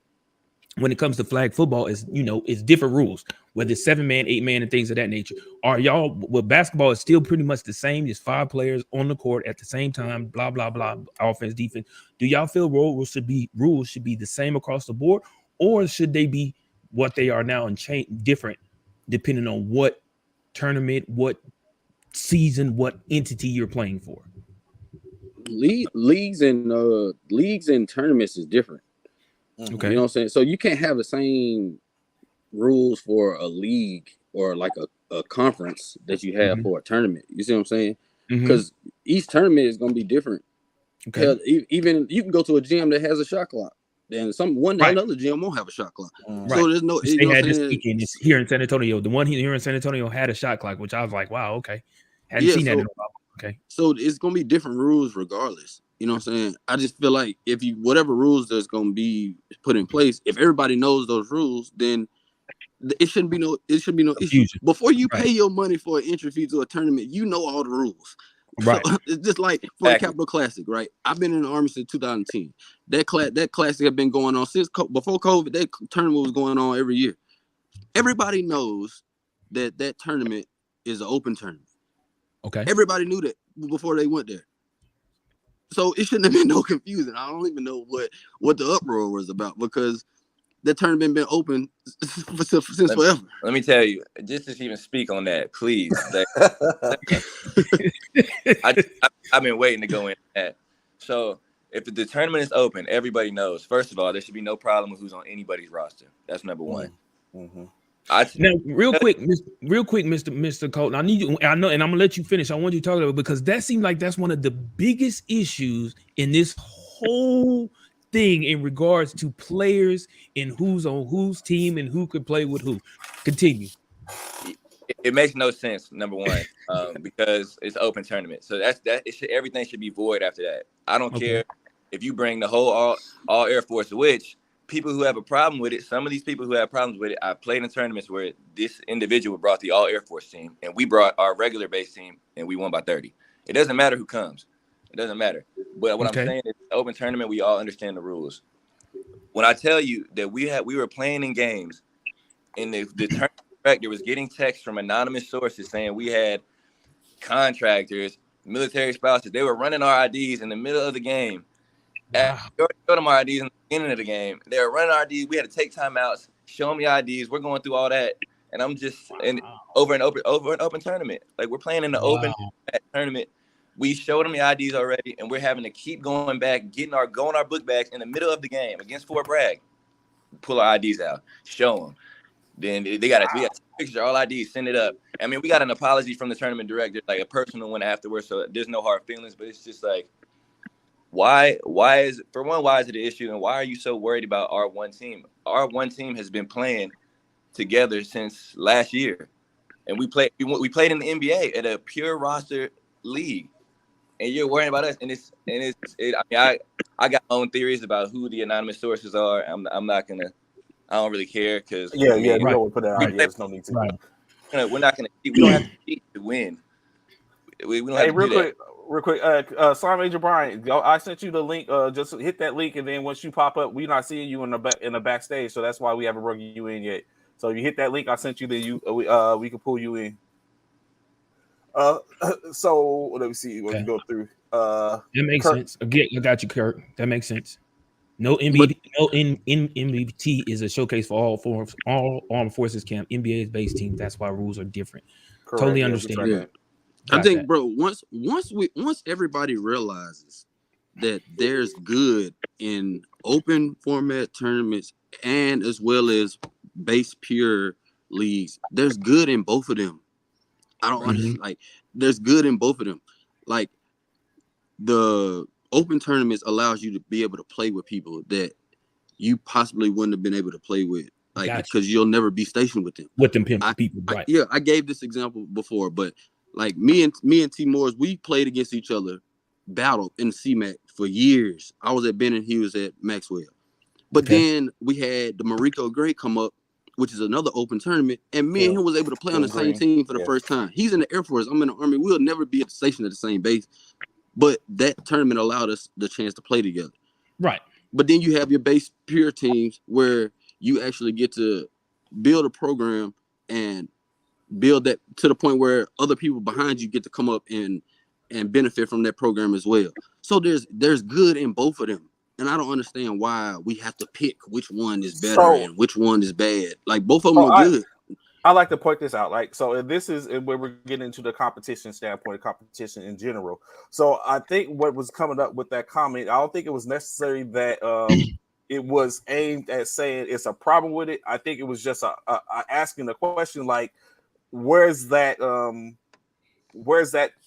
when it comes to flag football, is it's different rules, whether it's 7-man, 8-man, and things of that nature. Are y'all with basketball is still pretty much the same, just 5 players on the court at the same time, blah blah blah, offense, defense. Do y'all feel rules should be the same across the board, or should they be what they are now and change different depending on what tournament, what season, what entity you're playing for? Leagues and tournaments is different. Okay. You know what I'm saying? So you can't have the same rules for a league or like a conference that you have for a tournament. You see what I'm saying? Because each tournament is going to be different. Okay. Hell, even you can go to a gym that has a shot clock, and another gym won't have a shot clock. So there's no. They had this weekend here in San Antonio. The one here in San Antonio had a shot clock, which I was like, wow, okay. Hadn't seen that in a while. Okay. So it's gonna be different rules regardless. You know what I'm saying? I just feel like if you whatever rules that's gonna be put in place, if everybody knows those rules, then it shouldn't be no issue. Before you pay your money for an entry fee to a tournament, you know all the rules. Right. So it's just like for the Capital Classic, right? I've been in the Army since 2010. That classic had been going on since before COVID. That tournament was going on every year. Everybody knows that tournament is an open tournament. Okay. Everybody knew that before they went there. So it shouldn't have been no confusion. I don't even know what the uproar was about because that tournament been open since forever. Let me tell you, just to even speak on that, please. I've been waiting to go in that. So if the tournament is open, everybody knows. First of all, there should be no problem with who's on anybody's roster. That's number one. Now, real quick, Mr. Colton, I need you. I know, and I'm gonna let you finish. I want you to talk about it because that seems like that's one of the biggest issues in this whole thing in regards to players and who's on whose team and who could play with who. Continue. It makes no sense. Number one, because it's open tournament, so everything should be void after that. I don't care if you bring the whole all Air Force, which. People who have a problem with it, some of these people who have problems with it, I played in tournaments where this individual brought the all Air Force team and we brought our regular base team and we won by 30. It doesn't matter who comes. It doesn't matter. But what I'm saying is open tournament, we all understand the rules. When I tell you that we were playing in games and the tournament director was getting texts from anonymous sources saying we had contractors, military spouses, they were running our IDs in the middle of the game. Wow. Showed them our IDs in the beginning of the game. They were running our IDs. We had to take timeouts, show them your IDs. We're going through all that, and I'm just over an open tournament. Like we're playing in the open tournament. We showed them the IDs already, and we're having to keep going back, going our book bags in the middle of the game against Fort Bragg. Pull our IDs out, show them. Then we got to take pictures, all IDs, send it up. I mean, we got an apology from the tournament director, like a personal one afterwards. So there's no hard feelings, but it's just like. Why is it an issue, and why are you so worried about our one team? Our one team has been playing together since last year, and we played in the NBA at a pure roster league. and you're worrying about us, and I got my own theories about who the anonymous sources are. I'm not gonna. I don't really care because Yeah, I mean, we don't put that we out. Yeah, play, there's no need to. Right. we're not gonna. We don't have to cheat to win. We don't have Hey, to do that. real quick. Sergeant Major Bryant, I sent you the link. Just hit that link, and then once you pop up, we're not seeing you in the backstage, so that's why we haven't brought you in yet. So you hit that link I sent you, then we can pull you in. So let me see what you go through. That makes Kurt, sense. Again, I got you, Kurt. That makes sense. No But MBT, no MBT is a showcase for all armed forces camp. NBA is base team. That's why rules are different. correct. Totally Yeah, understand. yeah, I think, bro, once everybody realizes that there's good in open format tournaments and as well as base pure leagues, there's good in both of them. I don't understand. Like, there's good in both of them. Like, the open tournaments allows you to be able to play with people that you possibly wouldn't have been able to play with, like, because you'll never be stationed with them. With them people, right? I gave this example before, but like me and T Morris, we played against each other, battled in CMAC for years. I was at Ben and he was at Maxwell. But then we had the Mariko Gray come up, which is another open tournament, and me and him was able to play on the same team for the first time. He's in the Air Force, I'm in the Army. We'll never be at the station at the same base, but that tournament allowed us the chance to play together. Right. But then you have your base pure teams where you actually get to build a program and build that to the point where other people behind you get to come up and benefit from that program as well. So there's good in both of them. And I don't understand why we have to pick which one is better and which one is bad. Like, both of them are good. I like to point this out. Like, so this is where we're getting into the competition standpoint, competition in general. So I think what was coming up with that comment, I don't think it was necessary that it was aimed at saying it's a problem with it. I think it was just a asking the question, like, where's that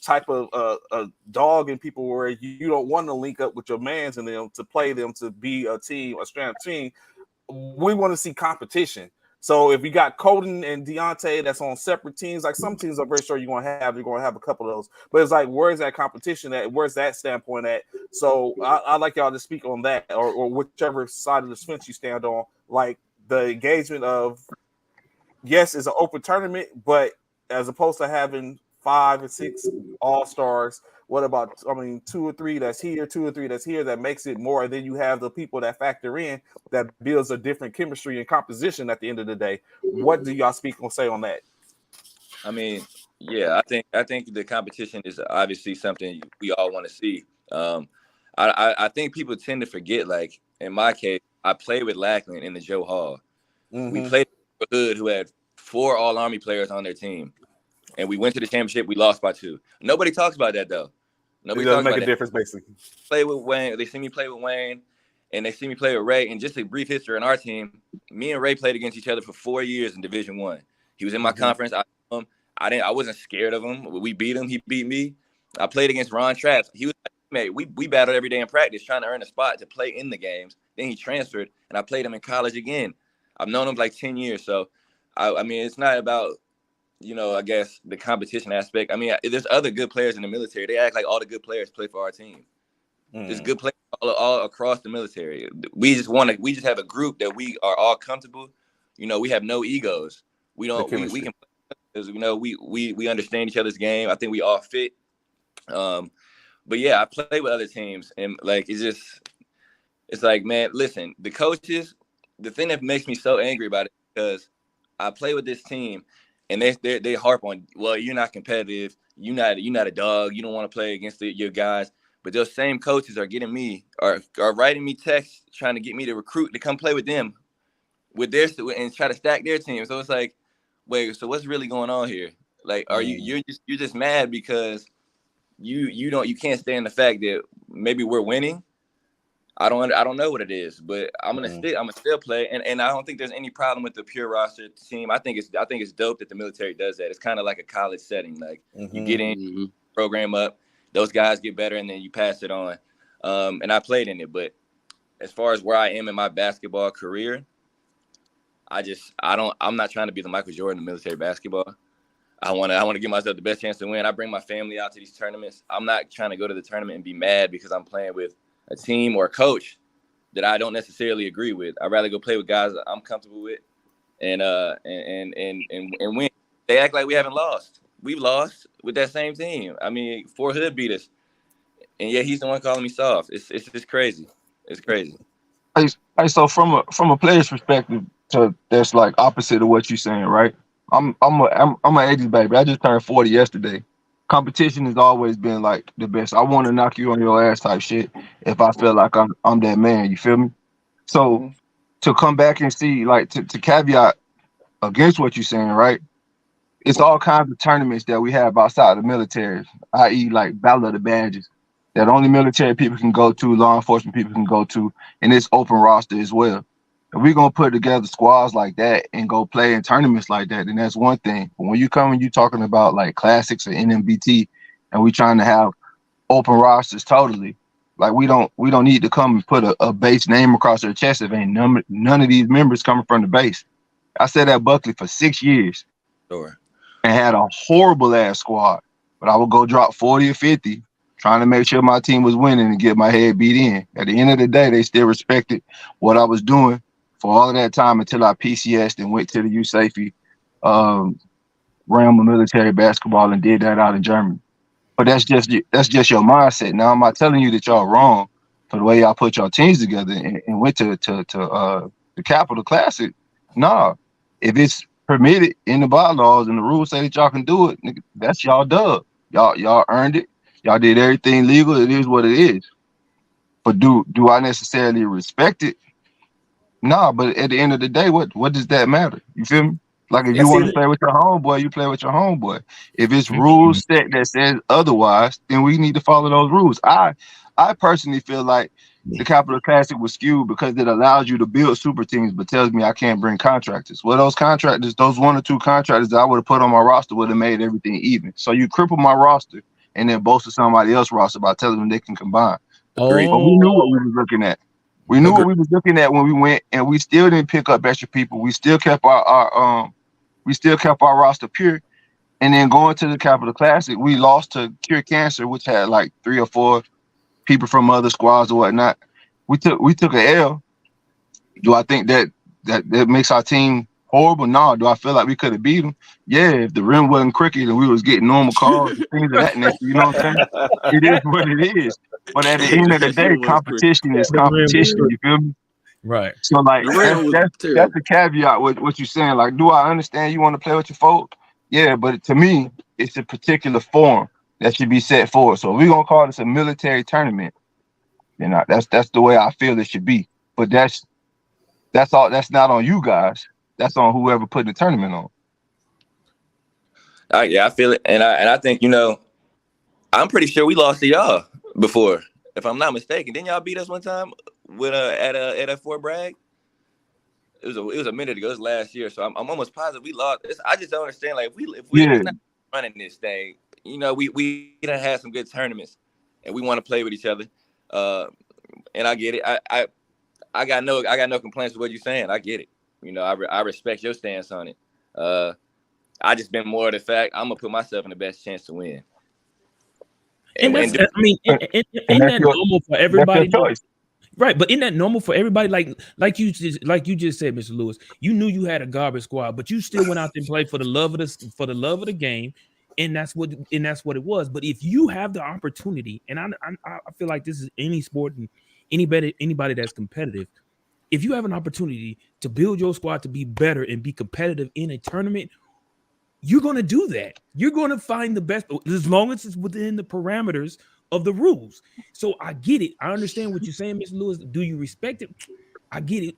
type of a dog in people where you don't want to link up with your mans and them to play them to be a team, a strand team. We want to see competition. So if you got Colton and Dionte that's on separate teams, like some teams I'm very sure you're going to have a couple of those. But it's like, where's that competition at? Where's that standpoint at? So I'd like y'all to speak on that, or whichever side of the fence you stand on. Like, the engagement of, yes, it's an open tournament, but as opposed to having 5 or 6 all-stars, what about, 2 or 3 that's here, 2 or 3 that's here, that makes it more. And then you have the people that factor in that builds a different chemistry and composition at the end of the day. What do y'all say on that? I mean, yeah, I think the competition is obviously something we all want to see. I think people tend to forget, like, in my case, I played with Lackland in the Joe Hall. Mm-hmm. We played with Hood, who had 4 All-Army players on their team. And we went to the championship. We lost by 2. Nobody talks about that, though. Nobody talks about that. It doesn't make a difference, basically. Play with Wayne. They see me play with Wayne, and they see me play with Ray. And just a brief history on our team, me and Ray played against each other for 4 years in Division I. He was in my conference. I wasn't scared of him. We beat him. He beat me. I played against Ron Traps. He was my teammate. We battled every day in practice trying to earn a spot to play in the games. Then he transferred, and I played him in college again. I've known him like 10 years. So, I mean, it's not about, I guess the competition aspect. I mean, there's other good players in the military. They act like all the good players play for our team. There's good players all across the military. We just have a group that we are all comfortable. We have no egos. We don't. We can. We understand each other's game. I think we all fit. But yeah, I play with other teams, and like it's like, man, listen, the coaches. The thing that makes me so angry about it is because I play with this team. And they harp on, well, you're not competitive. You're not a dog. You don't want to play against your guys. But those same coaches are getting me, are writing me texts trying to get me to recruit to come play with them, with their and try to stack their team. So it's like, wait, so what's really going on here? Like, are you're just mad because you can't stand the fact that maybe we're winning? I don't know what it is, but I'm gonna still play, and I don't think there's any problem with the pure roster team. I think it's dope that the military does that. It's kind of like a college setting. Like, you get in, program up, those guys get better, and then you pass it on. And I played in it, but as far as where I am in my basketball career, I'm not trying to be the Michael Jordan of military basketball. I want to give myself the best chance to win. I bring my family out to these tournaments. I'm not trying to go to the tournament and be mad because I'm playing with a team or a coach that I don't necessarily agree with. I'd rather go play with guys that I'm comfortable with and win. They act like we haven't lost. We've lost with that same team. I mean, Fort Hood beat us, and yet he's the one calling me soft. It's just crazy. It's crazy. Hey, so from a player's perspective, that's like opposite of what you're saying, right? I'm an 80s baby. I just turned 40 yesterday. Competition has always been like the best. I want to knock you on your ass type shit if I feel like I'm that man. You feel me? So to come back and see, like, to caveat against what you're saying, right? It's all kinds of tournaments that we have outside the military, i.e., like Battle of the Badges, that only military people can go to, law enforcement people can go to, and it's open roster as well. If we're gonna put together squads like that and go play in tournaments like that, then that's one thing. But when you come and you talking about like classics or NMBT, and we trying to have open rosters totally, like we don't need to come and put a base name across their chest if ain't none of these members coming from the base. I said at Buckley for 6 years. Sure. And had a horrible ass squad, but I would go drop 40 or 50, trying to make sure my team was winning and get my head beat in. At the end of the day, they still respected what I was doing for all of that time until I PCS'd and went to the USAFE realm of military basketball and did that out in Germany. But that's just your mindset. Now, I'm not telling you that y'all wrong for the way y'all put your teams together and went to the Capital Classic. Nah, if it's permitted in the bylaws and the rules say that y'all can do it, nigga, that's y'all dub. Y'all earned it. Y'all did everything legal. It is what it is. But do I necessarily respect it? Nah, but at the end of the day, what does that matter? You feel me? Like if you want to play with your homeboy, you play with your homeboy. If it's rules set that says otherwise, then we need to follow those rules. I personally feel like the Capital Classic was skewed because it allows you to build super teams, but tells me I can't bring contractors. Well, those contractors, those 1 or 2 contractors that I would have put on my roster would have made everything even. So you cripple my roster and then bolster somebody else's roster by telling them they can combine. But we knew what we were looking at. We knew what we was looking at when we went, and we still didn't pick up extra people. We still kept our roster pure. And then going to the Capital Classic, we lost to Cure Cancer, which had like 3 or 4 people from other squads or whatnot. We took an L. Do I think that makes our team horrible? No. Do I feel like we could have beat them? Yeah, if the rim wasn't crooked and we was getting normal calls and things of that nature, you know what I'm saying? It is what it is. But at the end of the day, competition is competition. You feel me? Right. So like that's the caveat with what you're saying. Like, do I understand you want to play with your folks? Yeah, but to me, it's a particular form that should be set forward. So if we're gonna call this a military tournament, then that's the way I feel it should be. But that's all. That's not on you guys. That's on whoever put the tournament on. Yeah, I feel it, and I think, you know, I'm pretty sure we lost to y'all before, if I'm not mistaken. Didn't y'all beat us one time with at Fort Bragg? It was a minute ago. It was last year, so I'm almost positive we lost. I just don't understand. Like, if we're not running this thing, you know, we done had some good tournaments, and we want to play with each other. And I get it. I got no complaints with what you're saying. I get it. You know, I respect your stance on it. I just been more of the fact I'm gonna put myself in the best chance to win. And that's, I mean, isn't that normal for everybody? Right, but isn't that normal for everybody? Like you just said, Mr. Lewis, you knew you had a garbage squad, but you still went out there and played for the love of the game, and that's what it was. But if you have the opportunity, and I feel like this is any sport and anybody that's competitive, if you have an opportunity to build your squad to be better and be competitive in a tournament, you're going to do that. You're going to find the best, as long as it's within the parameters of the rules. So I get it. I understand what you're saying, Mr. Lewis. Do you respect it? I get it.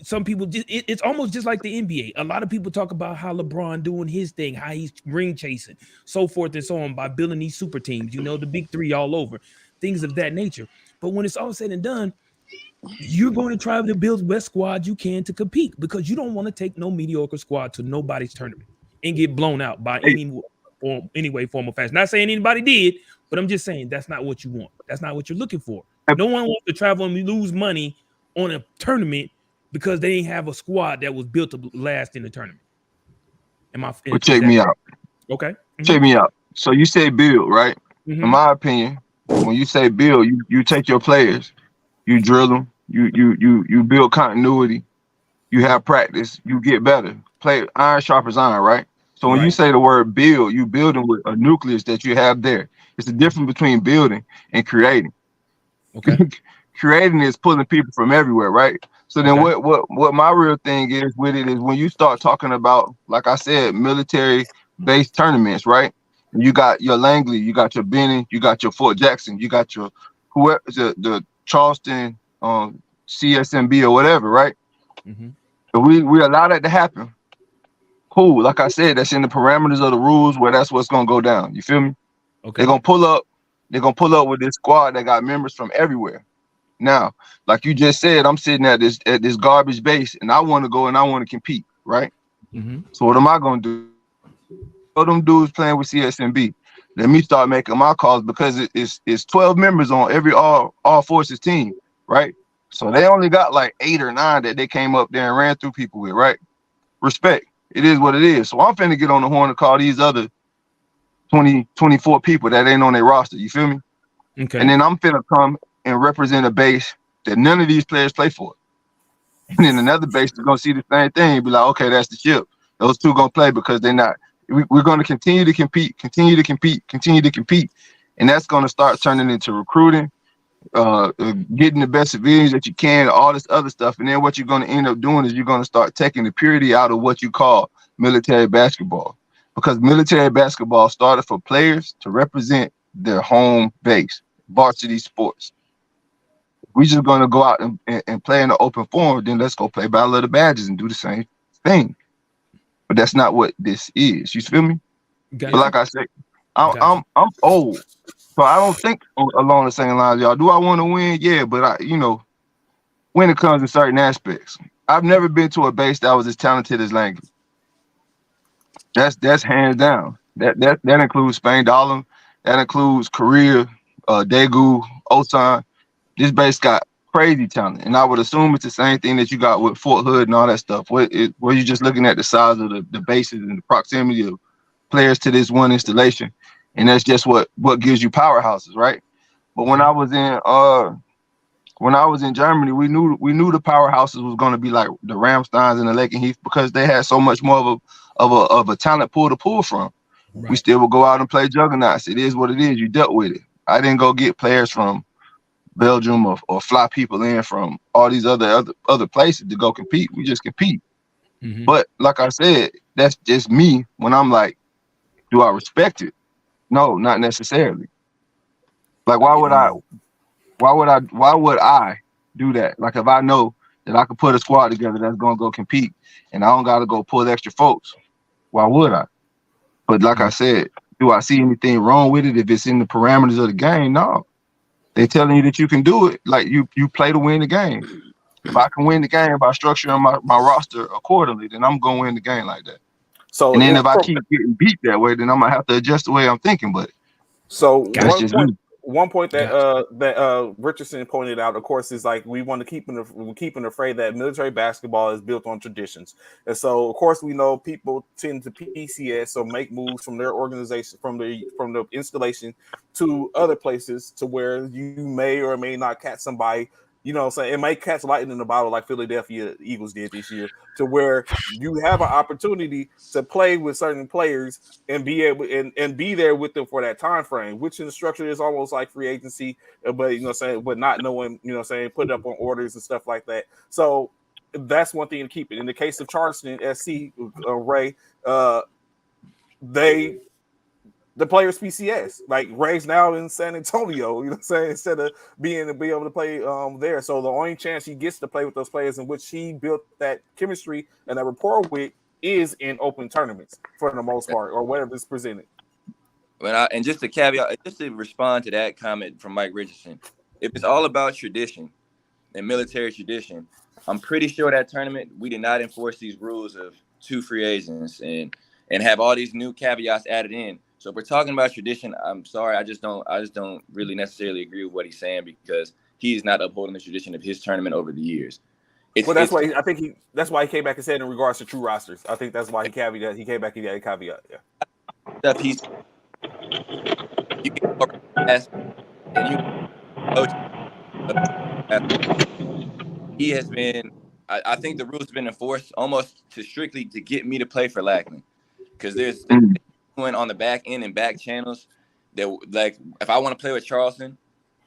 Some people it's almost just like the NBA. A lot of people talk about how LeBron doing his thing, how he's ring chasing, so forth and so on, by building these super teams, you know, the big 3 all over, things of that nature. But when it's all said and done, you're going to try to build the best squad you can to compete, because you don't want to take no mediocre squad to nobody's tournament and get blown out by any way, form, or fashion. Not saying anybody did, but I'm just saying that's not what you want. That's not what you're looking for. No one wants to travel and lose money on a tournament because they didn't have a squad that was built to last in the tournament. Check me out. Okay. Check me out. So you say build, right? Mm-hmm. In my opinion, when you say build, you take your players, you drill them, you build continuity, you have practice, you get better. Play iron sharpens iron, right? So when you Right. say the word build, you building with a nucleus that you have there. It's the difference between building and creating. Okay. Creating is pulling people from everywhere, right? So then Okay. what my real thing is with it is when you start talking about, like I said, military based tournaments, right? You got your Langley, you got your Benning, you got your Fort Jackson, you got your whoever the Charleston CSMB or whatever, right? Mm-hmm. So we allow that to happen. Cool. Like I said, that's in the parameters of the rules where that's what's gonna go down. You feel me? Okay. They're gonna pull up with this squad that got members from everywhere. Now, like you just said, I'm sitting at this garbage base and I want to go and I want to compete, right? Mm-hmm. So what am I gonna do? All them dudes playing with CSMB. Let me start making my calls because it's 12 members on every all forces team, right? So they only got like 8 or 9 that they came up there and ran through people with, right? Respect. It is what it is. So I'm finna get on the horn and call these other 24 people that ain't on their roster. You feel me? Okay. And then I'm finna come and represent a base that none of these players play for. And then another base is gonna see the same thing and be like, okay, that's the ship. Those two gonna play because they're not. We're gonna continue to compete, and that's gonna start turning into recruiting, getting the best civilians that you can, all this other stuff. And then what you're gonna end up doing is you're gonna start taking the purity out of what you call military basketball, because military basketball started for players to represent their home base, varsity sports. We're just going to go out and play in the open forum, then let's go play Battle of the Badges and do the same thing. But that's not what this is. You feel me? Gotcha. But like I said, Gotcha. I'm old, so I don't think along the same lines, y'all. Do I want to win? Yeah, but when it comes to certain aspects, I've never been to a base that was as talented as Langley. That's hands down. That includes Spain Dollar, that includes Korea, Daegu, Osan. This base got crazy talent, and I would assume it's the same thing that you got with Fort Hood and all that stuff. Where you're just looking at the size of the bases and the proximity of players to this one installation, and that's just what gives you powerhouses, right? But when I was in Germany, we knew the powerhouses was going to be like the Ramsteins and the Lake and Heath because they had so much more of a talent pool to pull from. Right. We still would go out and play juggernauts. It is what it is. You dealt with it. I didn't go get players from Belgium or fly people in from all these other places to go compete. We just compete. Mm-hmm. But like I said, that's just me when I'm like, do I respect it? No, not necessarily. Like why would I do that? Like if I know that I could put a squad together that's gonna go compete and I don't gotta go pull extra folks, why would I? But like I said, do I see anything wrong with it if it's in the parameters of the game? No. They're telling you that you can do it. Like you play to win the game. If I can win the game by structuring my roster accordingly, then I'm gonna win the game like that. So And then if I keep getting beat that way, then I'm gonna have to adjust the way I'm thinking. But that's just me. One point that Richardson pointed out, of course, is like we want to keep in the fray that military basketball is built on traditions, and so of course we know people tend to PCS or make moves from their organization from the installation to other places to where you may or may not catch somebody. You know what I'm saying? It may catch lightning in the bottle like Philadelphia Eagles did this year, to where you have an opportunity to play with certain players and be able and be there with them for that time frame, which in the structure is almost like free agency, but you know what I'm saying, but not knowing, you know what I'm saying, put up on orders and stuff like that. So that's one thing to keep it. In the case of Charleston SC, Ray, the players PCS. Like Ray's now in San Antonio, you know what I'm saying, instead of be able to play there. So the only chance he gets to play with those players in which he built that chemistry and that rapport with is in open tournaments for the most part, or whatever is presented. And just to caveat, just to respond to that comment from Mike Richardson, if it's all about tradition and military tradition, I'm pretty sure that tournament we did not enforce these rules of 2 free agents and have all these new caveats added in. So if we're talking about tradition, I'm sorry, I just don't really necessarily agree with what he's saying because he's not upholding the tradition of his tournament over the years. That's why he came back and said in regards to true rosters. I think that's why he caveat. He came back and had a caveat. Yeah. stuff you can more pass and you coach. He has been. I think the rules have been enforced almost to strictly to get me to play for Lackland, because there's going on the back end and back channels that, like, if I want to play with Charleston,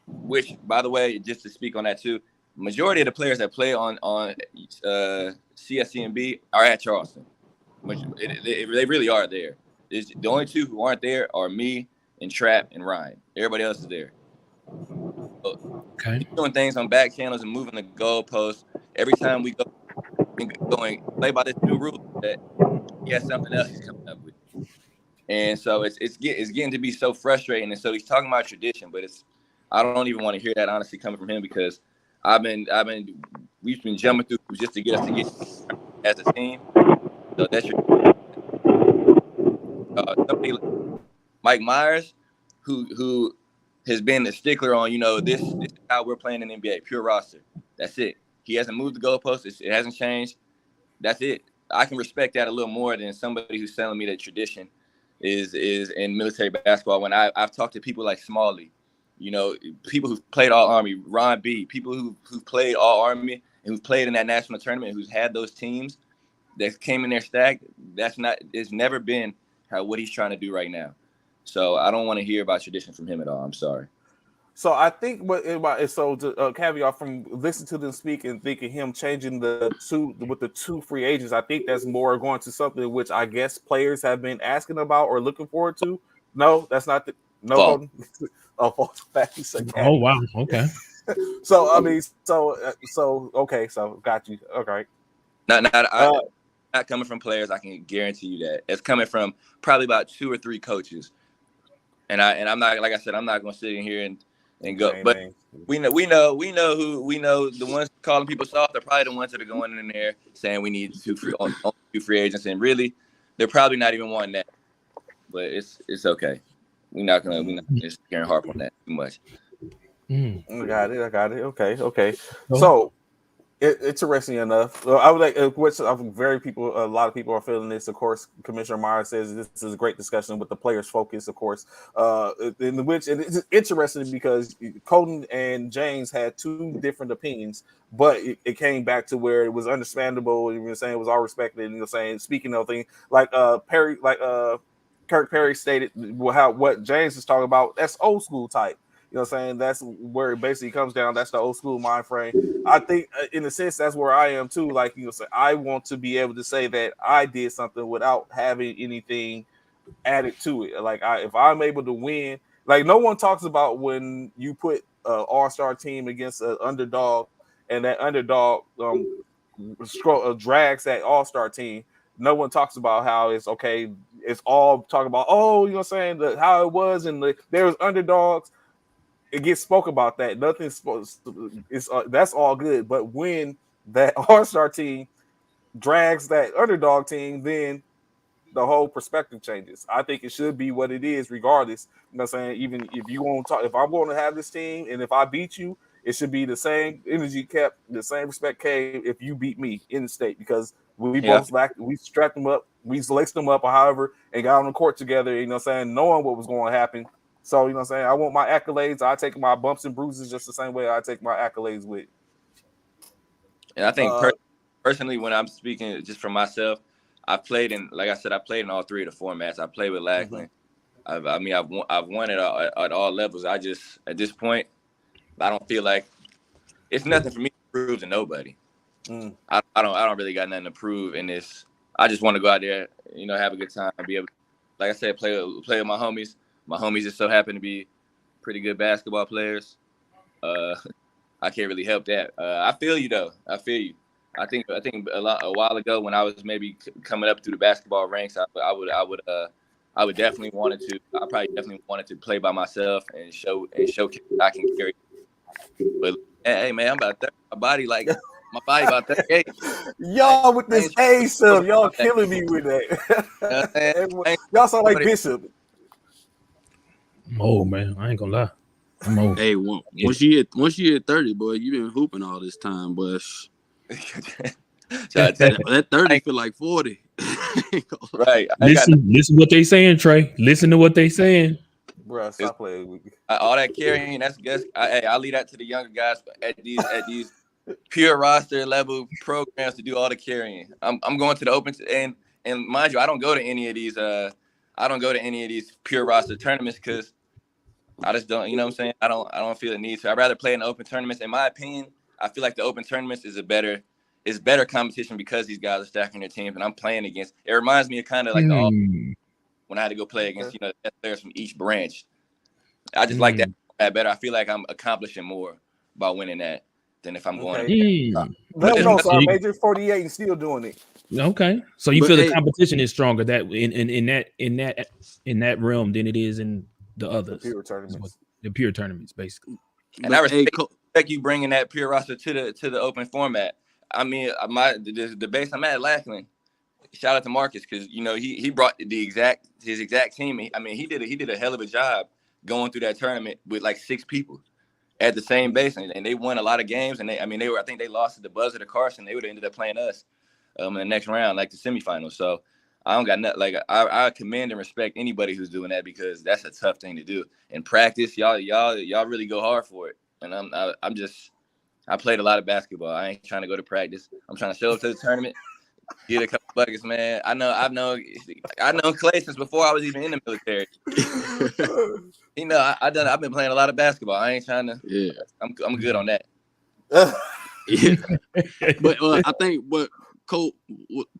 which, by the way, just to speak on that too, majority of the players that play on CSCNB are at Charleston. They really are there. The only two who aren't there are me and Trap and Ryan. Everybody else is there. Okay. He's doing things on back channels and moving the goalposts. Every time we go and going play by this new rule that he has something else he's coming up with. And so it's getting to be so frustrating. And so he's talking about tradition, but I don't even want to hear that honestly coming from him, because we've been jumping through just to get us to get as a team. So that's somebody like Mike Myers, who has been a stickler on, this is how we're playing in the NBA, pure roster. That's it. He hasn't moved the goalposts. It hasn't changed. That's it. I can respect that a little more than somebody who's telling me that tradition is in military basketball. When I've talked to people like Smalley, people who've played all Army, Ron B, people who've played all Army and who've played in that national tournament, who's had those teams that came in there stacked. It's never been what he's trying to do right now. So I don't want to hear about tradition from him at all. I'm sorry. So I think to caveat from listening to them speak and thinking him changing the two free agents, I think that's more going to something which I guess players have been asking about or looking forward to. No, that's not no. False facts. Oh wow. Okay. So I mean, okay. So got you. Okay. Not coming from players. I can guarantee you that it's coming from probably about 2 or 3 coaches. And I'm not, like I said, I'm not going to sit in here and go. But we know the ones calling people soft are probably the ones that are going in there saying we need 2 free agents, and really they're probably not even wanting that. But it's okay. We're not gonna just harp on that too much. I got it. Okay. So interesting enough, I would like, which a lot of people are feeling this. Of course, Commissioner Myers says this is a great discussion with the players' focus. Of course, in which it's interesting because Colton and James had 2 different opinions, but it came back to where it was understandable. You were saying it was all respected. And saying, speaking of things like Perry, Kirk Perry stated, what James is talking about, that's old school type. You know what I'm saying? That's where it basically comes down. That's the old school mind frame. I think, in a sense, that's where I am too. Like, I want to be able to say that I did something without having anything added to it. Like, if I'm able to win, like, no one talks about when you put an all-star team against an underdog, and that underdog drags that all-star team. No one talks about how it's okay. It's all talking about, you know what I'm saying, how it was, and there was underdogs. It gets spoke about that. Nothing's supposed to, that's all good. But when that all-star team drags that underdog team, then the whole perspective changes. I think it should be what it is, regardless. You know what I'm saying? Even if you want to talk, if I'm going to have this team and if I beat you, it should be the same energy kept, the same respect came if you beat me in the state, because we strapped them up, we laced them up or however, and got on the court together, you know what I'm saying, knowing what was going to happen. So, you know what I'm saying, I want my accolades. I take my bumps and bruises just the same way I take my accolades with. And I think personally, when I'm speaking just for myself, I've played in, like I said, I played in all 3 of the formats. I played with Lackland. Mm-hmm. I've won it at all levels. I just, at this point, I don't feel like it's nothing for me to prove to nobody. I don't really got nothing to prove in this. I just want to go out there, have a good time, be able, like I said, play with my homies. My homies just so happen to be pretty good basketball players. I can't really help that. I feel you though. I feel you. I think a while ago when I was maybe coming up through the basketball ranks, I would definitely wanted to. I probably definitely wanted to play by myself and showcase I can carry. But hey man, I'm about 30. My body about 38. Y'all with this age stuff, y'all killing me with that. Y'all sound like Bishop. I'm old, man. I ain't gonna lie. I'm old. Hey, once you hit 30, boy, you been hooping all this time, boy. That 30 feel like 40. Right. I ain't got Listen what they saying, Trey. Listen to what they saying. Bruh, stop playing with me. all that carrying. I'll leave that to the younger guys at these pure roster level programs to do all the carrying. I'm going to the open and mind you, I don't go to any of these pure roster tournaments because I just don't, you know what I'm saying? I don't feel the need to. I'd rather play in the open tournaments. In my opinion, I feel like the open tournaments is better competition because these guys are stacking their teams and I'm playing against. It reminds me of kind of like the all when I had to go play against, the best players from each branch. I just like that better. I feel like I'm accomplishing more by winning that than if I'm going. Let them know, so I made you 48 and still doing it. Okay, so you feel the competition is stronger that in that realm than it is in the others, the pure tournaments, basically. And I respect you bringing that pure roster to the open format. I mean, the base I'm at Lackland. Shout out to Marcus because he brought his exact team. I mean, he did a hell of a job going through that tournament with like 6 people at the same base, and they won a lot of games. And I think they lost at the buzzer to Carson. They would have ended up playing us in the next round, like the semifinals. So I don't got nothing. Like I commend and respect anybody who's doing that because that's a tough thing to do. In practice, y'all really go hard for it. And I played a lot of basketball. I ain't trying to go to practice. I'm trying to show up to the tournament, get a couple buckets, man. I've known Clay since before I was even in the military. I've been playing a lot of basketball. I ain't trying to. Yeah, I'm good on that. Yeah, but I think Colt,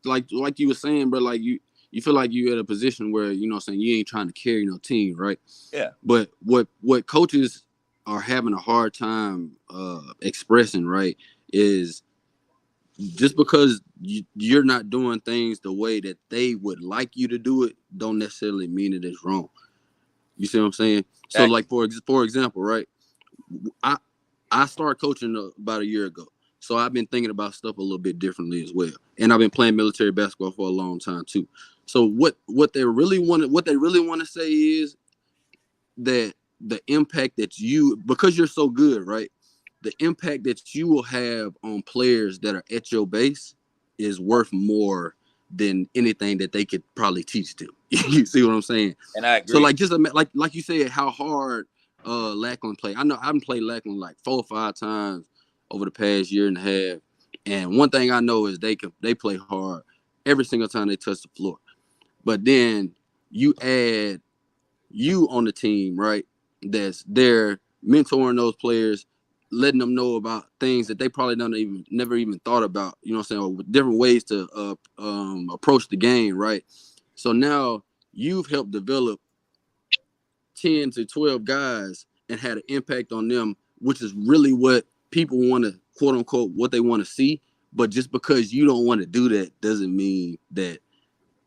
like you were saying, bro, like you feel like you're at a position where you ain't trying to carry no team, right? Yeah. But what coaches are having a hard time expressing, right, is just because you're not doing things the way that they would like you to do it, don't necessarily mean it is wrong. You see what I'm saying? So, like for example, right, I started coaching about a year ago, so I've been thinking about stuff a little bit differently as well, and I've been playing military basketball for a long time too. So what they really want to say is that the impact that because you're so good, right? The impact that you will have on players that are at your base is worth more than anything that they could probably teach them. You see what I'm saying? And I agree. So like just like you said, how hard Lackland play. I know I haven't played Lackland like 4 or 5 times over the past year and a half. And one thing I know is they play hard every single time they touch the floor. But then you add you on the team, right? That's there mentoring those players, letting them know about things that they probably never even thought about, you know what I'm saying, or different ways to approach the game, right? So now you've helped develop 10 to 12 guys and had an impact on them, which is really what people want to, quote unquote, what they want to see. But just because you don't want to do that doesn't mean that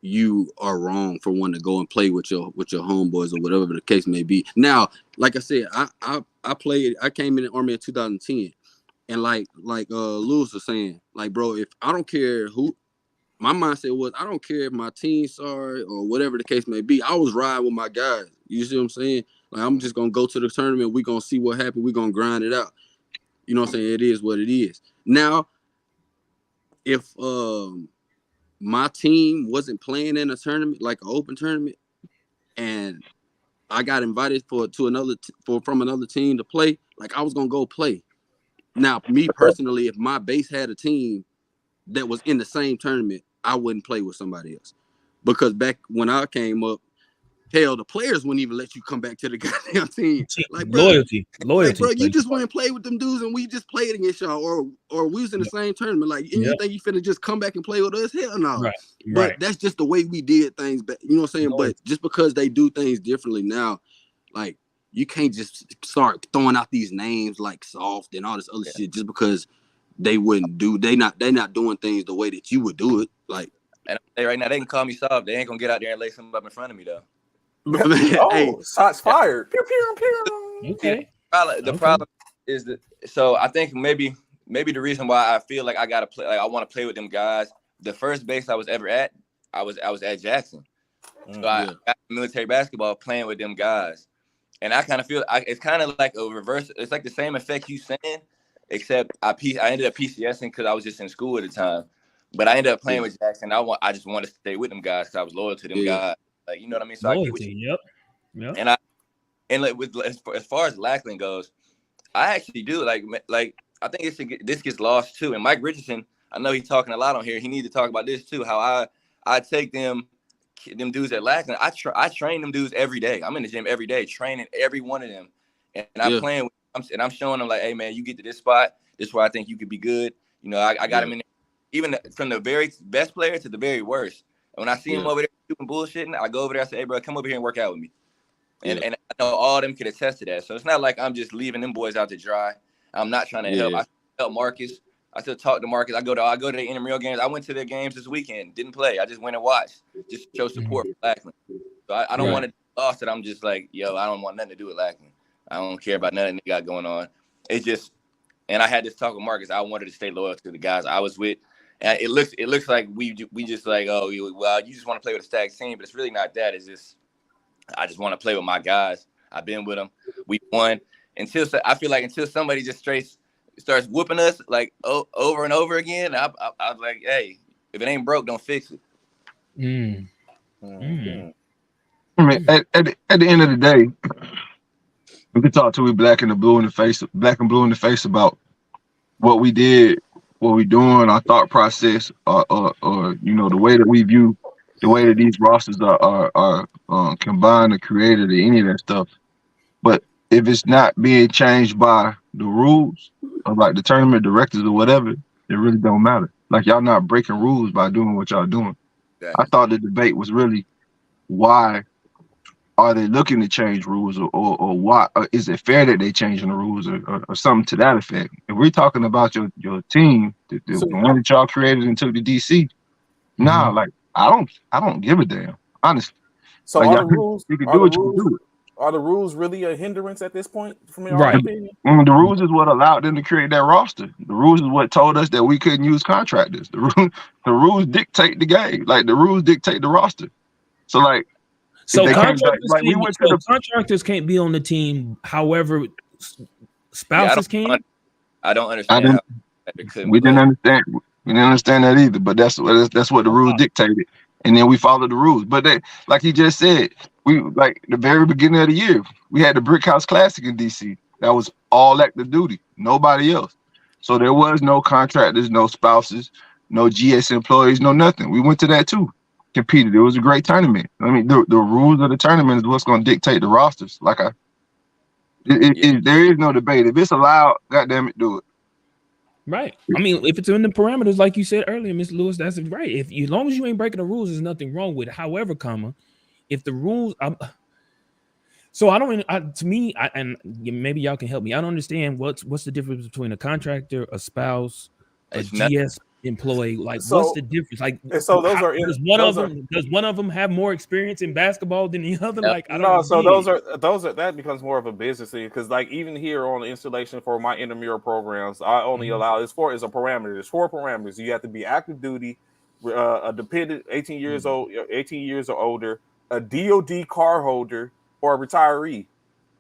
you are wrong for wanting to go and play with your homeboys or whatever the case may be. Now, like I said, I came in the Army in 2010, and like Lewis was saying, like, bro, if I don't care who, my mindset was I don't care if my team sorry or whatever the case may be. I was riding with my guys. You see what I'm saying? Like, I'm just gonna go to the tournament. We're gonna see what happens. We're gonna grind it out. You know what I'm saying? It is what it is. Now, if my team wasn't playing in a tournament, like an open tournament, and I got invited from another team to play, like I was gonna go play. Now, me personally, if my base had a team that was in the same tournament, I wouldn't play with somebody else. Because back when I came up, hell, the players wouldn't even let you come back to the goddamn team. Like, bro, loyalty. Like, bro, you just went and played with them dudes, and we just played against y'all, or we was in the same tournament. Like, and you think you finna just come back and play with us? Hell no. Right. But that's just the way we did things. You know what I'm saying? But just because they do things differently now, like, you can't just start throwing out these names like soft and all this other shit just because they wouldn't do. They not doing things the way that you would do it. Like, and right now they can call me soft. They ain't gonna get out there and lay something up in front of me though. Oh, shots fired. Pew, pew, pew. Okay. The problem is that, so I think maybe the reason why I feel like I gotta play, like I want to play with them guys. The first base I was ever at, I was at Jackson. So I got military basketball playing with them guys, and I kind of feel it's kind of like a reverse. It's like the same effect you saying, except I ended up PCSing because I was just in school at the time. But I ended up playing with Jackson. I just wanted to stay with them guys because I was loyal to them guys. Like, you know what I mean? So Loyalty, I get what you, yep. and like as far as Lackland goes, I actually do like I think this gets lost too. And Mike Richardson, I know he's talking a lot on here. He needs to talk about this too. How I take them dudes at Lackland. I train them dudes every day. I'm in the gym every day, training every one of them, and I'm playing with them, and I'm showing them like, hey man, you get to this spot, this is where I think you could be good. You know, I got them in there, even from the very best player to the very worst. And when I see him over there doing bullshitting, I go over there. I say, hey bro, come over here and work out with me. And I know all of them could attest to that. So it's not like I'm just leaving them boys out to dry. I'm not trying to help. I help Marcus. I still talk to Marcus. I go to the intramural games. I went to their games this weekend. Didn't play. I just went and watched. Just show support for Lackland. So I don't want to lost it. I'm just like, yo, I don't want nothing to do with Lackland. I don't care about nothing they got going on. It's just, and I had this talk with Marcus. I wanted to stay loyal to the guys I was with. And it looks like we just like, oh, well, you just want to play with a stacked team, but it's really not that. It's just, I just want to play with my guys. I've been with them. We won. I feel like until somebody just starts whooping us like over and over again, I was like, hey, if it ain't broke, don't fix it. I mean, at the end of the day, we can talk till we black and blue in the face about what we did, what we doing, our thought process, or the way that we view the way that these rosters are combined or created or any of that stuff. But if it's not being changed by the rules or like the tournament directors or whatever, it really don't matter. Like y'all not breaking rules by doing what y'all doing. Exactly. I thought the debate was really why are they looking to change rules or why is it fair that they changing the rules or something to that effect? If we're talking about your team, the one that y'all created and took to DC, like I don't give a damn, honestly. So like, are the rules? You can do what you can do. Are the rules really a hindrance at this point, from your opinion? The rules is what allowed them to create that roster. The rules is what told us that we couldn't use contractors. The rules dictate the game. Like the rules dictate the roster. So like, so contractors can't be on the team. However, spouses can. I don't understand. We didn't understand. We didn't understand that either. But that's what the rules dictated, and then we followed the rules. But like he just said, we like the very beginning of the year, we had the Brick House Classic in DC. That was all active duty, nobody else. So there was no contractors, no spouses, no GS employees, no nothing. We went to that too, competed. It was a great tournament. I mean, the rules of the tournament is what's going to dictate the rosters. Like there is no debate. If it's allowed, goddamn it, do it. Right. I mean, if it's in the parameters, like you said earlier, Mr. Lewis, that's right. As long as you ain't breaking the rules, there's nothing wrong with it. However, if the rules, so I don't. To me, and maybe y'all can help me. I don't understand what's the difference between a contractor, a spouse, a GS employee. Like, what's the difference? Like, so does one of them have more experience in basketball than the other? Like, I don't know. So those are that becomes more of a business thing, because like even here on the installation for my intramural programs, I only allow it's a parameter. There's 4 parameters. You have to be active duty, a dependent, 18 years old, 18 years or older, a DOD card holder, or a retiree.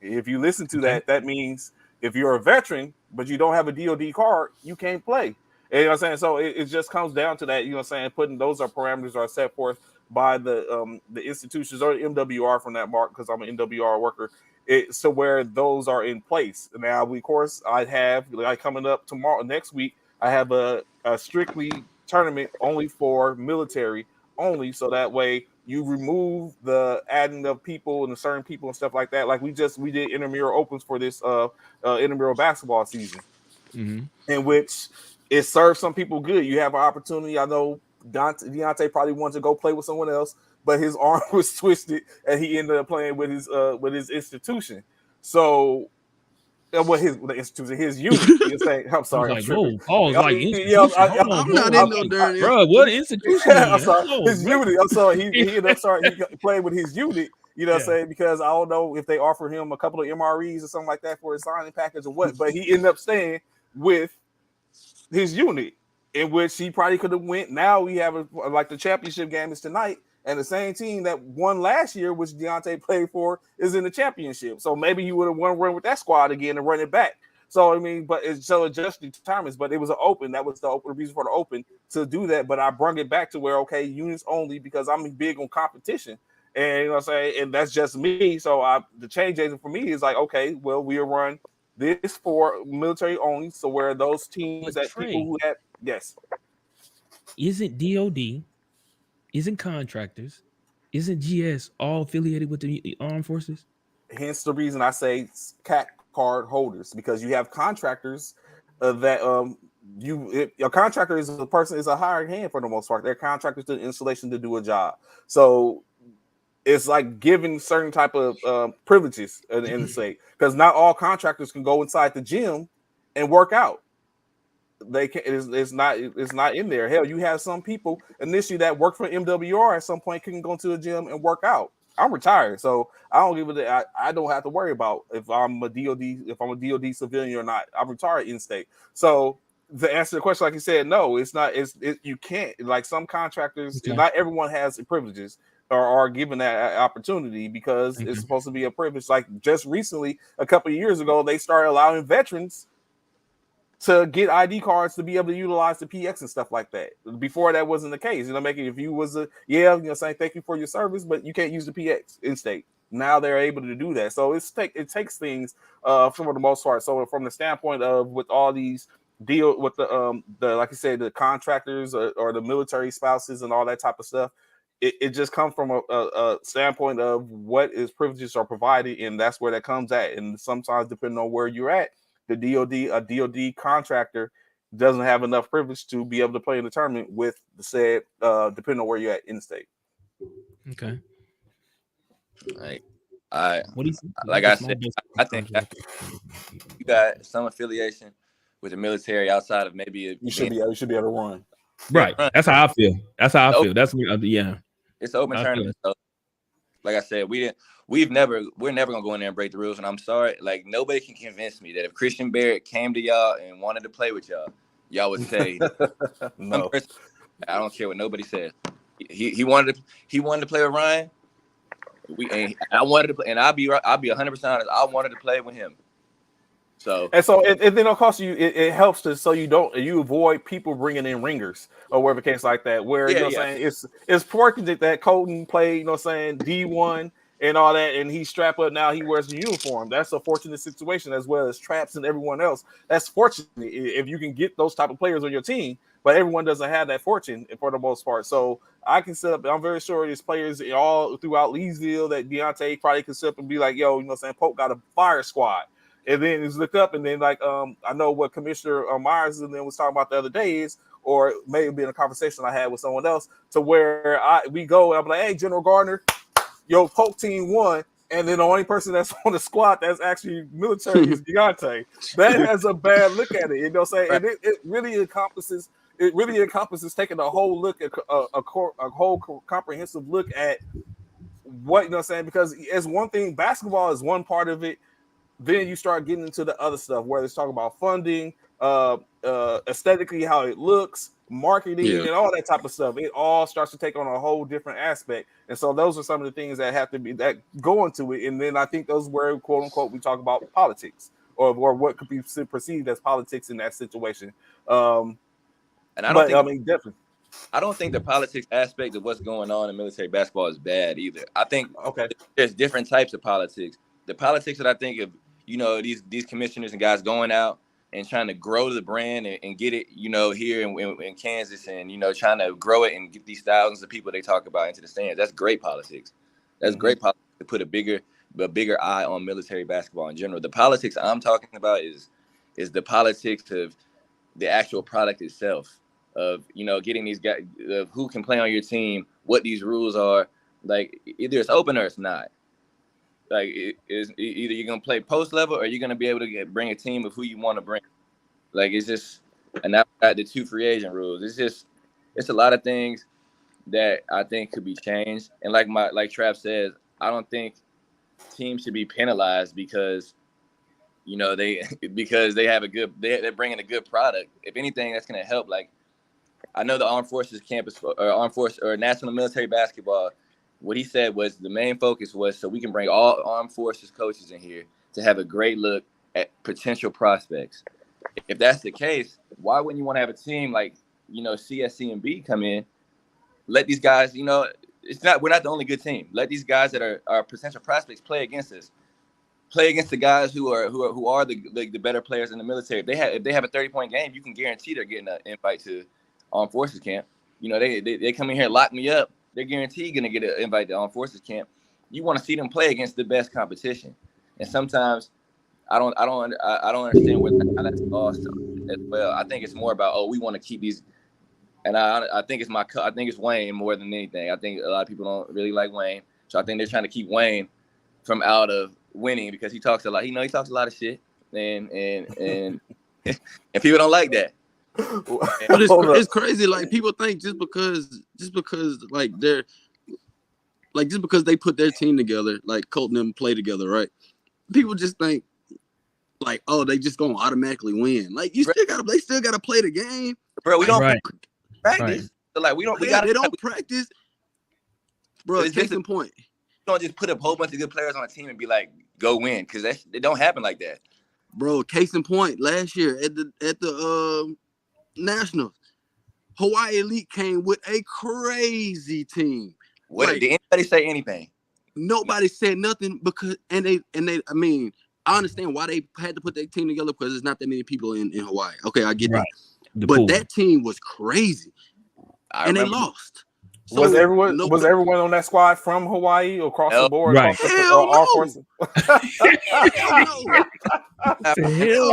If you listen to that means if you're a veteran but you don't have a DOD card, you can't play. You know what I'm saying? So it just comes down to that. You know what I'm saying? Putting those parameters are set forth by the institutions or the MWR from that mark, because I'm an MWR worker. So where those are in place. Now, of course, I have coming up next week. I have a strictly tournament only for military only, so that way you remove the adding of people and certain people and stuff like that. Like we did intramural opens for this intramural basketball season, in which it serves some people good. You have an opportunity. I know Dionte probably wanted to go play with someone else, but his arm was twisted and he ended up playing with his institution. So his unit. You're saying, I'm sorry. I'm like, pause. Like, I'm not in no dirty. Bro, what institution? I'm sorry. His unit. I'm sorry. He ended up he played with his unit. You know what I'm saying? Because I don't know if they offered him a couple of MREs or something like that for his signing package or what, but he ended up staying with his unit, in which he probably could have went. Now we have the championship game is tonight. And the same team that won last year, which Dionte played for, is in the championship. So maybe he would have run with that squad again and run it back. So I mean, but it just determines. But it was an open. That was the reason for the open to do that. But I brung it back to where units only because I'm big on competition. And you know what I'm saying, and that's just me. So the change agent for me is like, okay, well, we'll run this for military only. So where those teams But people who have isn't DOD, isn't contractors, isn't GS all affiliated with the armed forces? Hence the reason I say CAC card holders, because you have contractors that your contractor is a hired hand for the most part. They're contractors to the installation to do a job. So it's like giving certain type of privileges in the state, because not all contractors can go inside the gym and work out. They can. It's not in there. Hell, you have some people initially that work for MWR at some point can go to the gym and work out. I'm retired, so I don't give a. I don't have to worry about if I'm a DOD civilian or not. I'm retired in state. So to answer the question, like you said, no, it's not. You can't. Like some contractors, not everyone has privileges or are given that opportunity because it's supposed to be a privilege. Like just recently, a couple of years ago, they started allowing veterans to get ID cards to be able to utilize the PX and stuff like that. Before that wasn't the case. Making if you was saying thank you for your service, but you can't use the PX in state. Now they're able to do that. So it takes things for the most part. So from the standpoint of with all these deal with the like you said, the contractors or the military spouses and all that type of stuff, it just comes from a standpoint of what is privileges are provided, and that's where that comes at. And sometimes depending on where you're at, a DOD contractor doesn't have enough privilege to be able to play in the tournament with the said, depending on where you're at in state. Okay. I said, I think that you got some affiliation with the military outside of maybe you should be able to run. Right. That's how I feel. That's That's yeah. It's open tournament. So, like I said, we're never gonna go in there and break the rules. And I'm sorry, like nobody can convince me that if Christian Barrett came to y'all and wanted to play with y'all would say no. I don't care what nobody says. He wanted to play with Ryan. I wanted to play, and I'll be 100% honest. I wanted to play with him. So and then of course it helps to so you avoid people bringing in ringers or whatever case like that. Where saying it's fortunate that Colton played D1 and all that, and he's strapped up now. He wears the uniform. That's a fortunate situation, as well as Traps and everyone else. That's fortunate if you can get those type of players on your team. But everyone doesn't have that fortune for the most part. So I can set up. I'm very sure there's players all throughout Leesville that Dionte probably can set up and be like, yo, Pope got a fire squad. And then he's looked up, and then I know what Commissioner Myers and then was talking about the other day is, or maybe in a conversation I had with someone else, to where we go and I'm like, hey, General Gardner, your Pope team won, and then the only person that's on the squad that's actually military is Dionte. That has a bad look at it, you know what I'm saying? And it really encompasses taking a whole look at a whole comprehensive look at what, you know what I'm saying? Because it's one thing, basketball is one part of it. Then you start getting into the other stuff where it's talking about funding, aesthetically, how it looks, marketing, and all that type of stuff. It all starts to take on a whole different aspect. And so those are some of the things that have to be that go into it. And then I think those where, quote unquote, we talk about politics or what could be perceived as politics in that situation. And I don't think the politics aspect of what's going on in military basketball is bad either. I think there's different types of politics. The politics that I think of, these commissioners and guys going out and trying to grow the brand and get it, here in Kansas and, trying to grow it and get these thousands of people they talk about into the stands. That's great politics. That's great politics to put a bigger eye on military basketball in general. The politics I'm talking about is the politics of the actual product itself, of, getting these guys, of who can play on your team, what these rules are. Like, either it's open or it's not. Like, either you're gonna play post level or you're gonna be able to bring a team of who you want to bring. Like, it's just, and now we got the 2 free agent rules. It's a lot of things that I think could be changed. And like Trav says, I don't think teams should be penalized because they have they're bringing a good product. If anything, that's gonna help. Like, I know the Armed Forces campus or Armed Force or National Military Basketball. What he said was the main focus was so we can bring all Armed Forces coaches in here to have a great look at potential prospects. If that's the case, why wouldn't you want to have a team like, CSC and B come in, let these guys, we're not the only good team. Let these guys that are potential prospects play against us. Play against the guys who are the better players in the military. If they have a 30-point game, you can guarantee they're getting an invite to Armed Forces Camp. They come in here and lock me up. They're guaranteed going to get an invite to Armed Forces Camp. You want to see them play against the best competition. And sometimes I don't understand how that's lost as well. I think it's more about we want to keep these. And I think it's Wayne more than anything. I think a lot of people don't really like Wayne, so I think they're trying to keep Wayne from out of winning because he talks a lot. He talks a lot of shit, and and people don't like that. But it's crazy. Like people think just because like they're like just because they put their team together, like Colton and them play together, right? People just think like, they just gonna automatically win. Like they still gotta play the game, bro. We don't practice. Right. So like they don't practice, bro. Case in point. Don't just put a whole bunch of good players on a team and be like, go win, because it don't happen like that. Bro, case in point, last year at the Nationals, Hawaii Elite came with a crazy team. Did anybody say anything? Nobody said nothing because they I mean, I understand why they had to put their team together because there's not that many people in Hawaii. Okay, I get that. But that team was crazy. And they lost. So was everyone on that squad from Hawaii or across the board? Right. Hell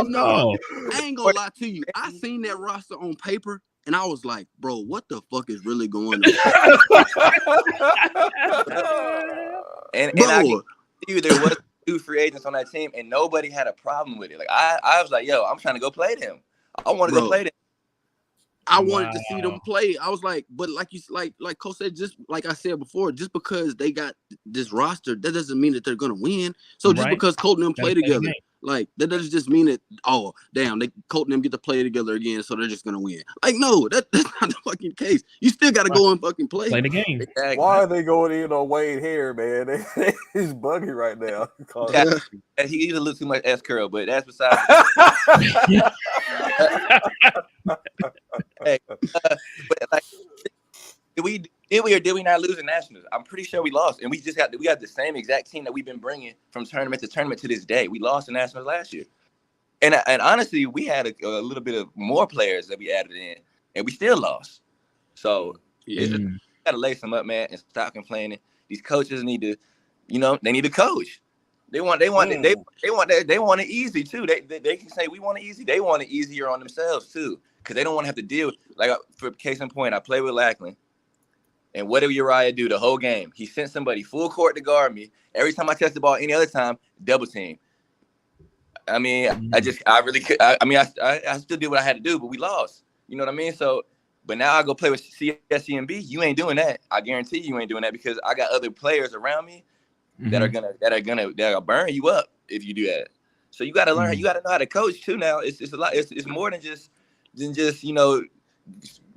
no. I ain't gonna lie to you. I seen that roster on paper and I was like, bro, what the fuck is really going on? and I can see there was 2 free agents on that team and nobody had a problem with it. Like I was like, yo, I'm trying to go play them. I want to go play them. I wanted to see them play. I was like, but like Coach said, just like I said before, just because they got this roster, that doesn't mean that they're gonna win. So just because Colton and them play together, like that doesn't just mean that Colton and them get to play together again, so they're just gonna win. Like no, that's not the fucking case. You still got to go and fucking play the game. Exactly. Why are they going in on Wade hair, man? He's bugging right now. He either looks too much S curl, but that's beside. Hey, but like, did we not lose the Nationals? I'm pretty sure we lost, and we got the same exact team that we've been bringing from tournament to tournament to this day. We lost the Nationals last year, and honestly, we had a little bit of more players that we added in, and we still lost. So you gotta lace them up, man, and stop complaining. These coaches need to, they need to coach. They want it easy too. They can say we want it easy. They want it easier on themselves too, because they don't want to have to deal. Like for case in point, I play with Lackland, and what did Uriah do the whole game? He sent somebody full court to guard me. Every time I touch the ball, any other time, double team. I mean, I still did what I had to do, but we lost. You know what I mean? So, but now I go play with CSC and B. You ain't doing that. I guarantee you ain't doing that because I got other players around me that are gonna burn you up if you do that. So you gotta learn. You gotta know how to coach too. Now it's a lot. It's more than just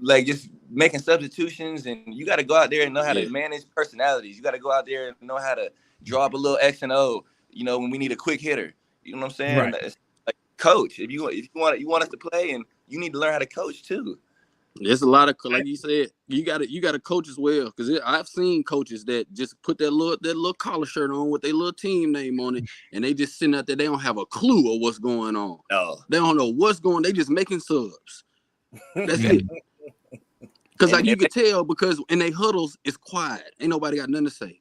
like just making substitutions, and you gotta go out there and know how to manage personalities. You gotta go out there and know how to draw up a little X and O. When we need a quick hitter. You know what I'm saying? Right. It's like coach. If you want us to play, and you need to learn how to coach too. There's a lot of, like you said, you got to coach as well, because I've seen coaches that just put that little collar shirt on with their little team name on it, and they just sitting out there. They don't have a clue of what's going on. No, they don't know what's going. They just making subs. That's it. Because like you could tell, because in they huddles, it's quiet. Ain't nobody got nothing to say.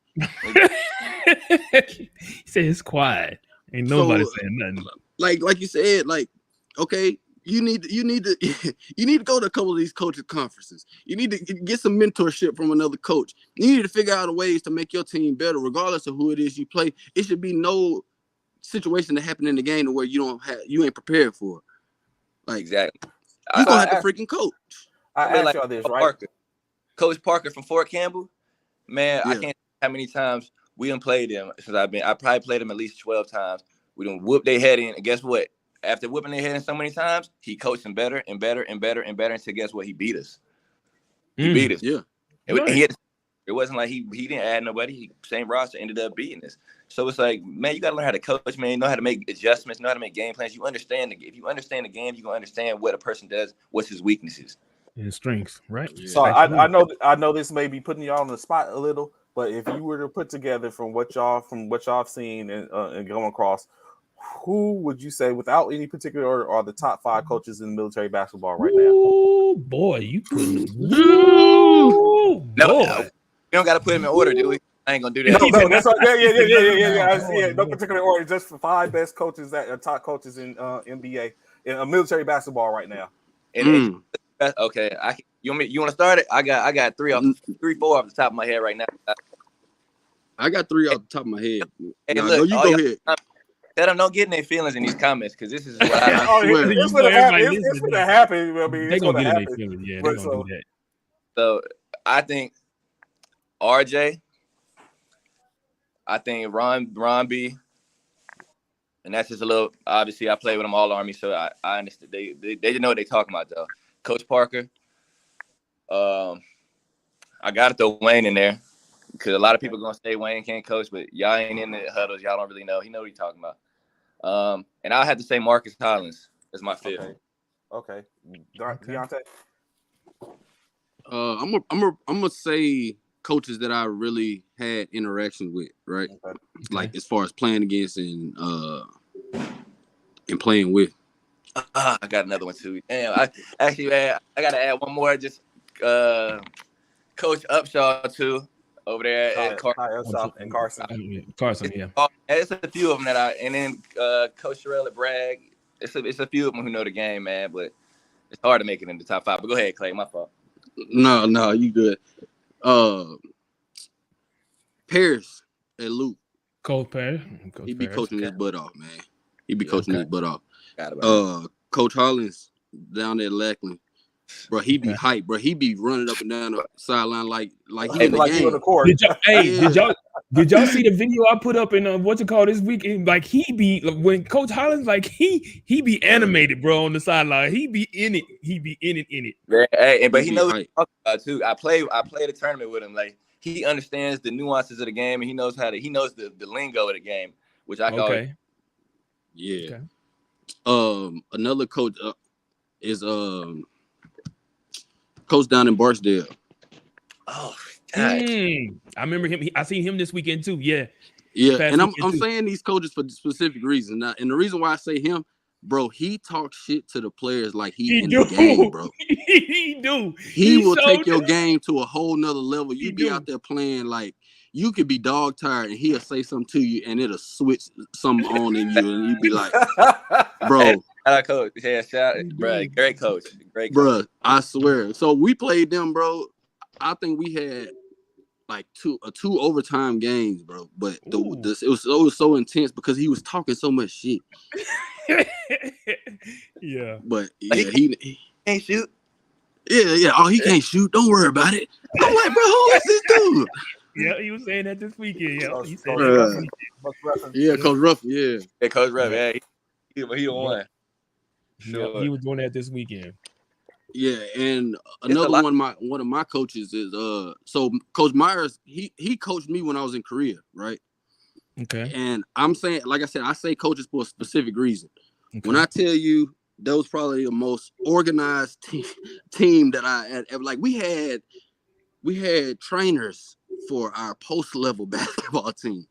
He said it's quiet. Ain't nobody saying nothing. Like you said, like okay. You need to go to a couple of these coaches conferences. You need to get some mentorship from another coach. You need to figure out ways to make your team better, regardless of who it is you play. It should be no situation that happen in the game where you ain't prepared for. Like exactly, you gonna have to freaking coach. I asked y'all this, right? Coach Parker from Fort Campbell, man. I can't tell how many times we done played him since I probably played him at least 12 times. We done whooped their head in, and guess what? After whipping their head in so many times, he coached them better and better and better and better until guess what? He beat us. He beat us. Yeah. And he It wasn't like he didn't add nobody. Same roster ended up beating us. So it's like, man, you got to learn how to coach, man. You know how to make adjustments, know how to make game plans. If you understand the game, you're going to understand what a person does, what's his weaknesses. And strengths, right? Yeah. So I know this may be putting y'all on the spot a little, but if you were to put together from what y'all seen and going across, who would you say, without any particular order, are the top 5 coaches in military basketball right now? Oh boy, you putting Ooh, No, boy. we don't got to put him in order, do we? I ain't gonna do that. No, that's right. Yeah. I see No, it. No particular order, just for 5 best coaches that are top coaches in NBA in military basketball right now. And okay, you want to start it? I got 4 off the top of my head right now. I got 3 off the top of my head. Hey, Nah, look, go ahead. Tell them don't get in their feelings in these comments, because this is what It's gonna happen. It's gonna happen. I mean, They it's gonna gonna get in happen. their feelings. Yeah, But they gonna do that. So I think RJ, I think Ron B, and that's just a little. Obviously, I play with them all Army, so I understand. They didn't know what they talking about though. Coach Parker, I got to throw Wayne in there because a lot of people gonna say Wayne can't coach, but y'all ain't in the huddles. Y'all don't really know. He know what he's talking about. And I'll have to say Marcus Hollins is my fifth. Okay. Dionte. I'm gonna say coaches that I really had interactions with, right? Okay. Like as far as playing against and playing with. I got another one too. Damn, I gotta add one more. Just Coach Upshaw too over there at Carson. And Carson. Carson, yeah. It's a few of them and then Coach Sherrill at Bragg. It's a few of them who know the game, man. But it's hard to make it in the top 5. But go ahead, Clay. My fault. No, you good. Paris at Luke. Coach Perry. He be coaching his butt off, man. He be coaching his butt off. Coach Hollins down there at Lackland. Bro, he be hyped, bro. He be running up and down the sideline like he in the game. The court. Did y'all see the video I put up in this weekend? Like he be when Coach Hollins, like he be animated, bro, on the sideline. He be in it. Yeah, hey, but he knows what he's talking about too. I play the tournament with him. Like he understands the nuances of the game, and he knows the lingo of the game, which I call it. Yeah. Okay. Another coach is coach down in Barksdale. Oh, God. I remember him. I seen him this weekend too. Yeah. And I'm saying these coaches for specific reasons. Now, and the reason why I say him, bro, he talks shit to the players like he in the game, bro. He do. He will take your game to a whole nother level. You be out there playing like you could be dog tired, and he'll say something to you, and it'll switch something on in you, and you be like, bro. Coach. Yeah, bro. Great coach. Bro, I swear. So we played them, bro. I think we had like two overtime games, bro. But it was so intense because he was talking so much shit. Yeah. But yeah, he can't shoot. Yeah. Oh, he can't shoot. Don't worry about it. I'm like, bro, who is this dude? Yeah, he was saying that this weekend. Yeah, he said Coach Ruffin. Yeah, Coach Ruffin. Yeah, he won. Sure. Yeah, he was doing that this weekend. Yeah, and another one of my coaches is so Coach Myers, he coached me when I was in Korea, right? Okay. And I'm saying, like I said, I say coaches for a specific reason. Okay. When I tell you that was probably the most organized team that I had ever, like we had trainers for our post-level basketball team.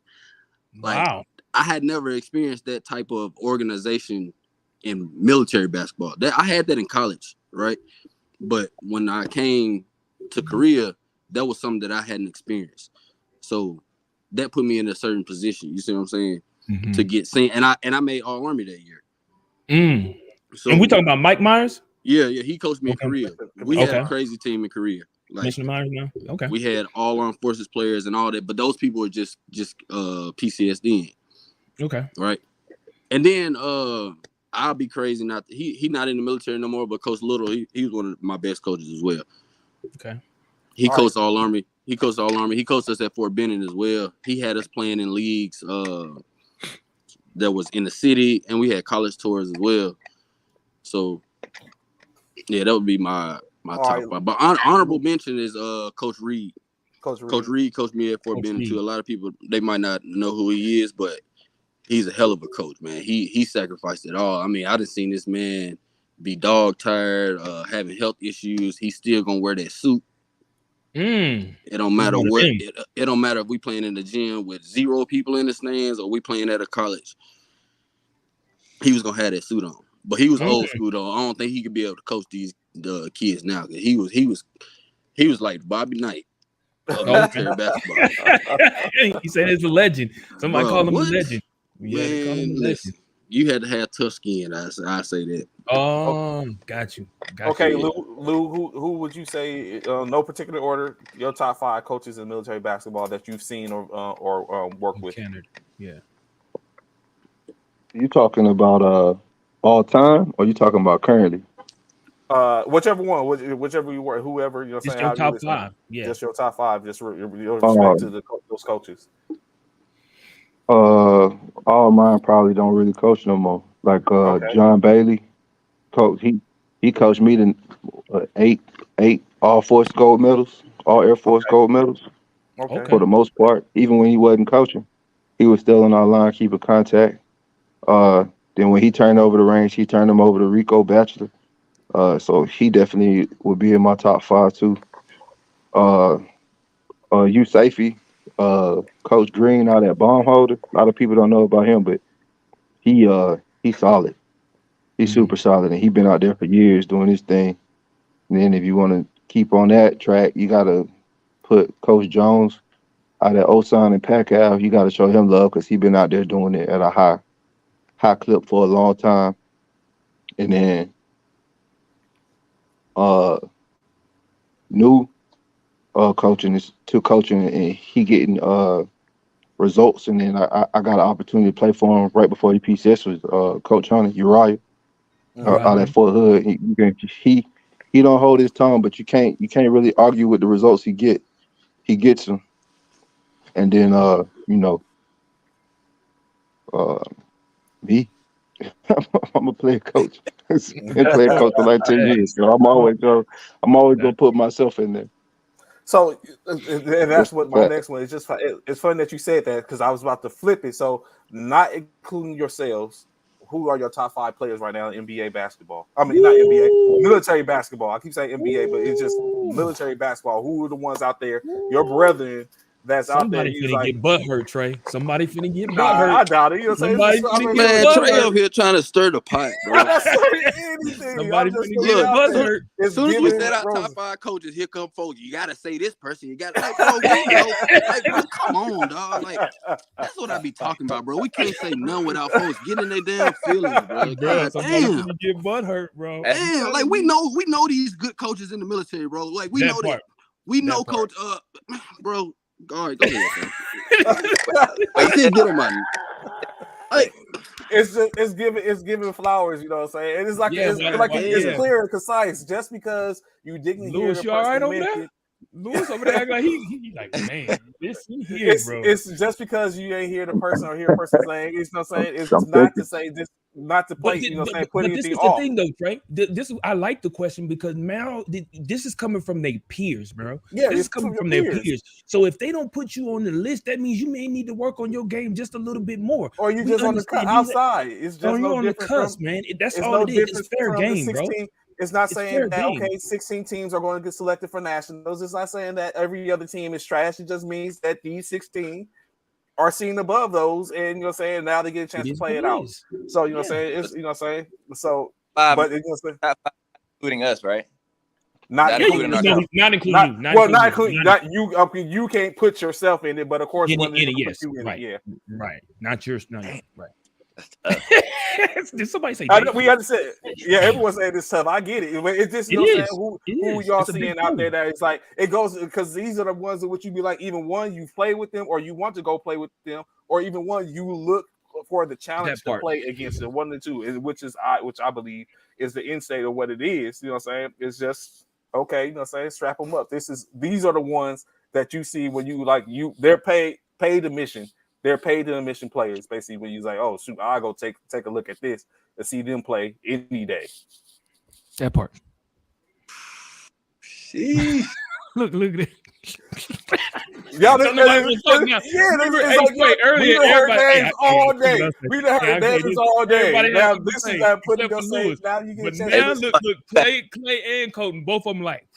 Like, wow. I had never experienced that type of organization in military basketball. I had that in college, right? But when I came to Korea, that was something that I hadn't experienced. So that put me in a certain position. You see what I'm saying? Mm-hmm. To get seen, and I made All Army that year. So, and we talking about Mike Myers? Yeah, he coached me in Korea. We had a crazy team in Korea. Like, Commissioner Myers now? Okay. We had all armed forces players and all that, but those people were just PCSD. Okay. Right. And then I'll be crazy not he not in the military no more, but Coach Little, he was one of my best coaches as well. Okay. He coached All Army. He coached All Army. He coached us at Fort Benning as well. He had us playing in leagues that was in the city, and we had college tours as well. So yeah, that would be my top five. But honorable mention is Coach Reed. Coach Reed coached me at Fort Benning too. A lot of people, they might not know who he is, but he's a hell of a coach, man. He sacrificed it all. I mean, I just seen this man be dog tired, having health issues. He's still gonna wear that suit. It don't matter what. It don't matter if we playing in the gym with 0 people in the stands or we playing at a college. He was gonna have that suit on, but he was old school though. I don't think he could be able to coach the kids now. He was like Bobby Knight of military basketball. He said it's a legend. Somebody call him what? a legend. Yeah, Man, listen, you had to have tough skin. I say that. Got you. Okay, Lou, who would you say, no particular order, your top 5 coaches in military basketball that you've seen or worked with? Yeah. You talking about all time, or you talking about currently? Whichever one, whichever you were, whoever, you know, just your top 5. Yeah, just your top 5. Just your respect to those coaches. All mine probably don't really coach no more. Like John Bailey, coach. He coached me to 8 All Force gold medals, all Air Force gold medals. Okay. For the most part, even when he wasn't coaching, he was still in our line, keeping contact. Then when he turned over the reins, he turned him over to Rico Batchelor. So he definitely would be in my top 5 too. Safety, Coach Green out at bomb holder. A lot of people don't know about him, but he's solid. He's super solid, and he's been out there for years doing his thing. And then if you want to keep on that track, you got to put Coach Jones out at Osan and Pacquiao. You got to show him love because he's been out there doing it at a high clip for a long time. And then new coaching is to coaching, and he getting results. And then I got an opportunity to play for him right before the PCS was Coach Hunter Uriah out at Fort Hood. He don't hold his tongue, but you can't really argue with the results he gets them. And then me. I'm a player coach. Been player coach for like 10 years, so I'm always gonna put myself in there. So, and that's what my next one is. Just it's funny that you said that because I was about to flip it. So, not including yourselves, who are your top 5 players right now in NBA basketball? I mean, not NBA, military basketball. I keep saying NBA, but it's just military basketball. Who are the ones out there, your brethren, that's Somebody out there? Somebody finna get butt hurt, Trey. Somebody finna get butt Nah, hurt. I doubt it. You know what I'm saying? Man, Trey up here trying to stir the pot, bro. I'm not stirring anything. Somebody finna get butt hurt. As soon as we said our top 5 coaches, here come folks. You gotta say this person. You gotta bro, come on, dog. Like that's what I be talking about, bro. We can't say none without folks getting their damn feelings, bro. God, damn, get butt hurt, bro. Damn, like we know these good coaches in the military, bro. Like we know that. We know Coach. Bro. All right, go ahead. I can't get him on. Like it's giving flowers, you know what I'm saying? And it's like it's clear and concise. Just because you didn't Lewis, hear the you all right person over there? Lewis over there, like he like, man, this here, bro. It's just because you ain't hear the person or hear a person's name. It's not saying it's not to say this, not to play. You know, what I'm saying put anything off. This is the thing, though, Trey. This I like the question because now this is coming from their peers, bro. Yeah, this is coming from their peers. So if they don't put you on the list, that means you may need to work on your game just a little bit more. Or you just on the outside. It's just no on the cusp, man. That's all it is. It's fair game, bro. It's not saying that, okay, 16 teams are going to get selected for nationals. It's not saying that every other team is trash. It just means that these 16 are seen above those, and you know what I'm saying, now they get a chance to play it out. So, you know what I'm saying? It's, you know what I'm saying? So, but it's just including us, right? Not including you. Not you. You can't put yourself in it, but of course, right. Not yours. No, right. Did somebody say we understand? Yeah, everyone's saying this stuff. I get it. It's just who y'all seeing out there that it's like it goes because these are the ones in which you be like, even one you play with them or you want to go play with them, or even one you look for the challenge to play against them. One of the two, which I believe is the end state of what it is. You know what I'm saying? It's just okay. You know what I'm saying? Strap them up. These are the ones that you see when you like they're paid the mission. They're paid to the mission players, basically, when you're like, oh, shoot, I'll go take a look at this and see them play any day. That part. See? Look at it. Y'all Don't nobody wanna talk now. Remember, hey, wait, earlier, we done heard everybody- names hey, all hey, day. listen, We done yeah, heard okay, names this- all day. everybody has Now something to this say, is that putting except your for Lewis. say. Now you get a But chance. now look, Clay and Colton, both of them like.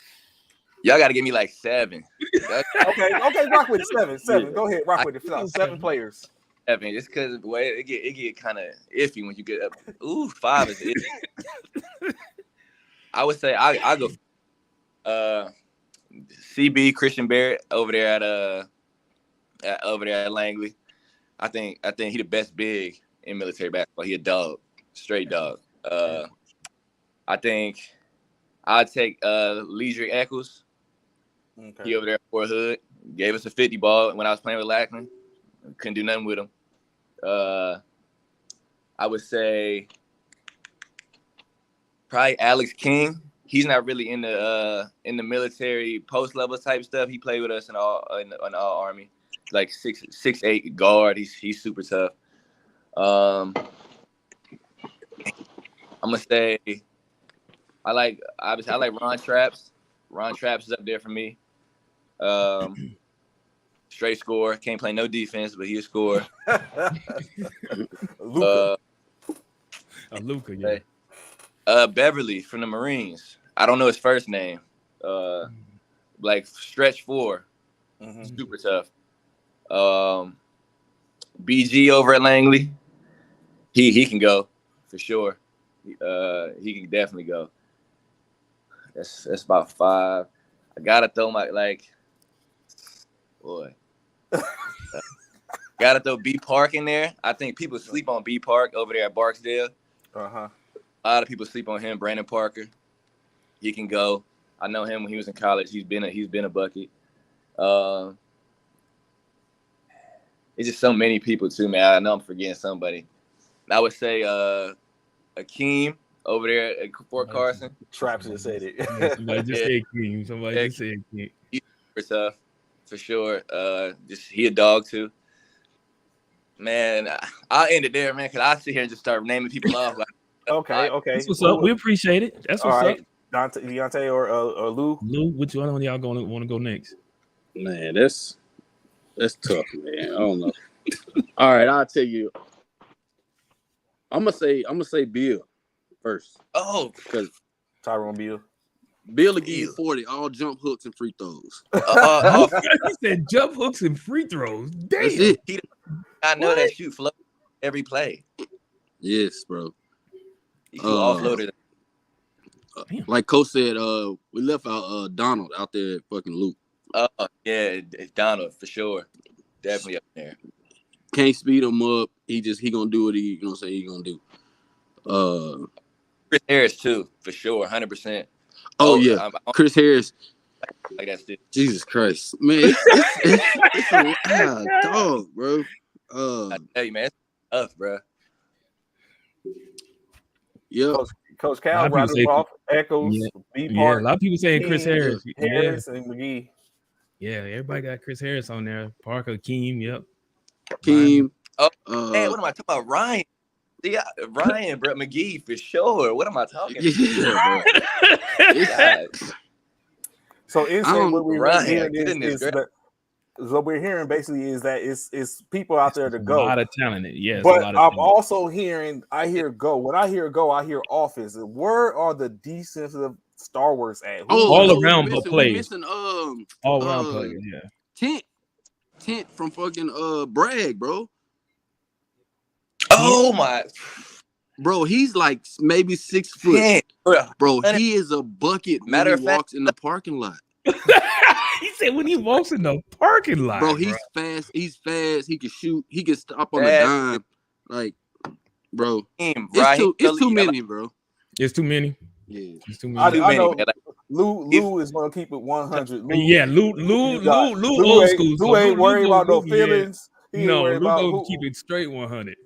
Y'all got to give me like 7. Okay, rock with it. Seven. Go ahead, rock with it. 7 players. 7, just because the way it get kind of iffy when you get up. 5 is iffy. I would say I go CB Christian Barrett over there at Langley. I think he the best big in military basketball. He a dog, straight dog. I think I'd take Ledrick Eccles. Okay. He over there at Fort Hood gave us a 50 ball when I was playing with Lackland. Couldn't do nothing with him. I would say probably Alex King. He's not really in the military post level type stuff. He played with us in all Army, like 6'8" guard. He's super tough. I'm gonna say I like Ron Traps. Ron Traps is up there for me. Straight score. Can't play no defense, but he'll score. Luka. Luka, yeah. Beverly from the Marines. I don't know his first name. Like stretch 4. Super tough. BG over at Langley. He can go for sure. He can definitely go. That's about 5. I gotta throw gotta throw B Park in there. I think people sleep on B Park over there at Barksdale. A lot of people sleep on him. Brandon Parker, he can go. I know him when he was in college. He's been a bucket. It's just so many people too, man. I know I'm forgetting somebody. I would say Akeem over there at Fort Carson. Traps just said it. Somebody just said King. Somebody just said King. He's super tough, for sure. He a dog too. Man, I'll end it there, man, because I sit here and just start naming people off. Okay. That's what's up. We appreciate it. That's what's up. Dionte or Lou? Lou, which one of y'all want to go next? Man, that's tough, man. I don't know. All right, I'll tell you. I'm gonna say Bill first. Oh, because Tyrone Bill. Bill will give you 40, all jump hooks and free throws. He said jump hooks and free throws. Damn. That's it. I know that shoot flow every play. Yes, bro. He offloaded. Like Coach said, we left out Donald out there at fucking Luke. Yeah, Donald for sure. Definitely up there. Can't speed him up. He gonna do what he gonna do. Chris Harris too, for sure, 100%. Oh yeah, Chris Harris. Like that still. Jesus Christ, man, it's a dog, bro. I tell you, man, it's tough, bro. Yeah, Coach Cal, Rodolph, Echoes, B Park. A lot of people saying Chris Harris. Harris and McGee. Yeah, everybody got Chris Harris on there. Parker, Keem, yep. Keem. Man, what am I talking about? Ryan. Yeah, Ryan, bro, McGee for sure. What am I talking about? Yeah, So insane what we're hearing what we're hearing basically is that it's people out there to go. A lot of talent, yes. But I'm also hearing, I hear go. When I hear go, I hear offense. Where are the defensive stalwarts at? All around players. All around players, yeah. Tent from fucking Bragg, bro. Oh my, bro, he's like maybe 6 foot, bro. He is a bucket. Matter of fact, walks in the parking lot. He said when he walks in the parking lot, bro. He's fast. He's fast. He can shoot. He can stop on a dime. Like, bro, it's too many, bro. It's too many. Yeah, it's too many. I know. Lou is gonna keep it 100. Lou old school. Lou ain't worried about no feelings. No, Lou gonna keep it straight 100.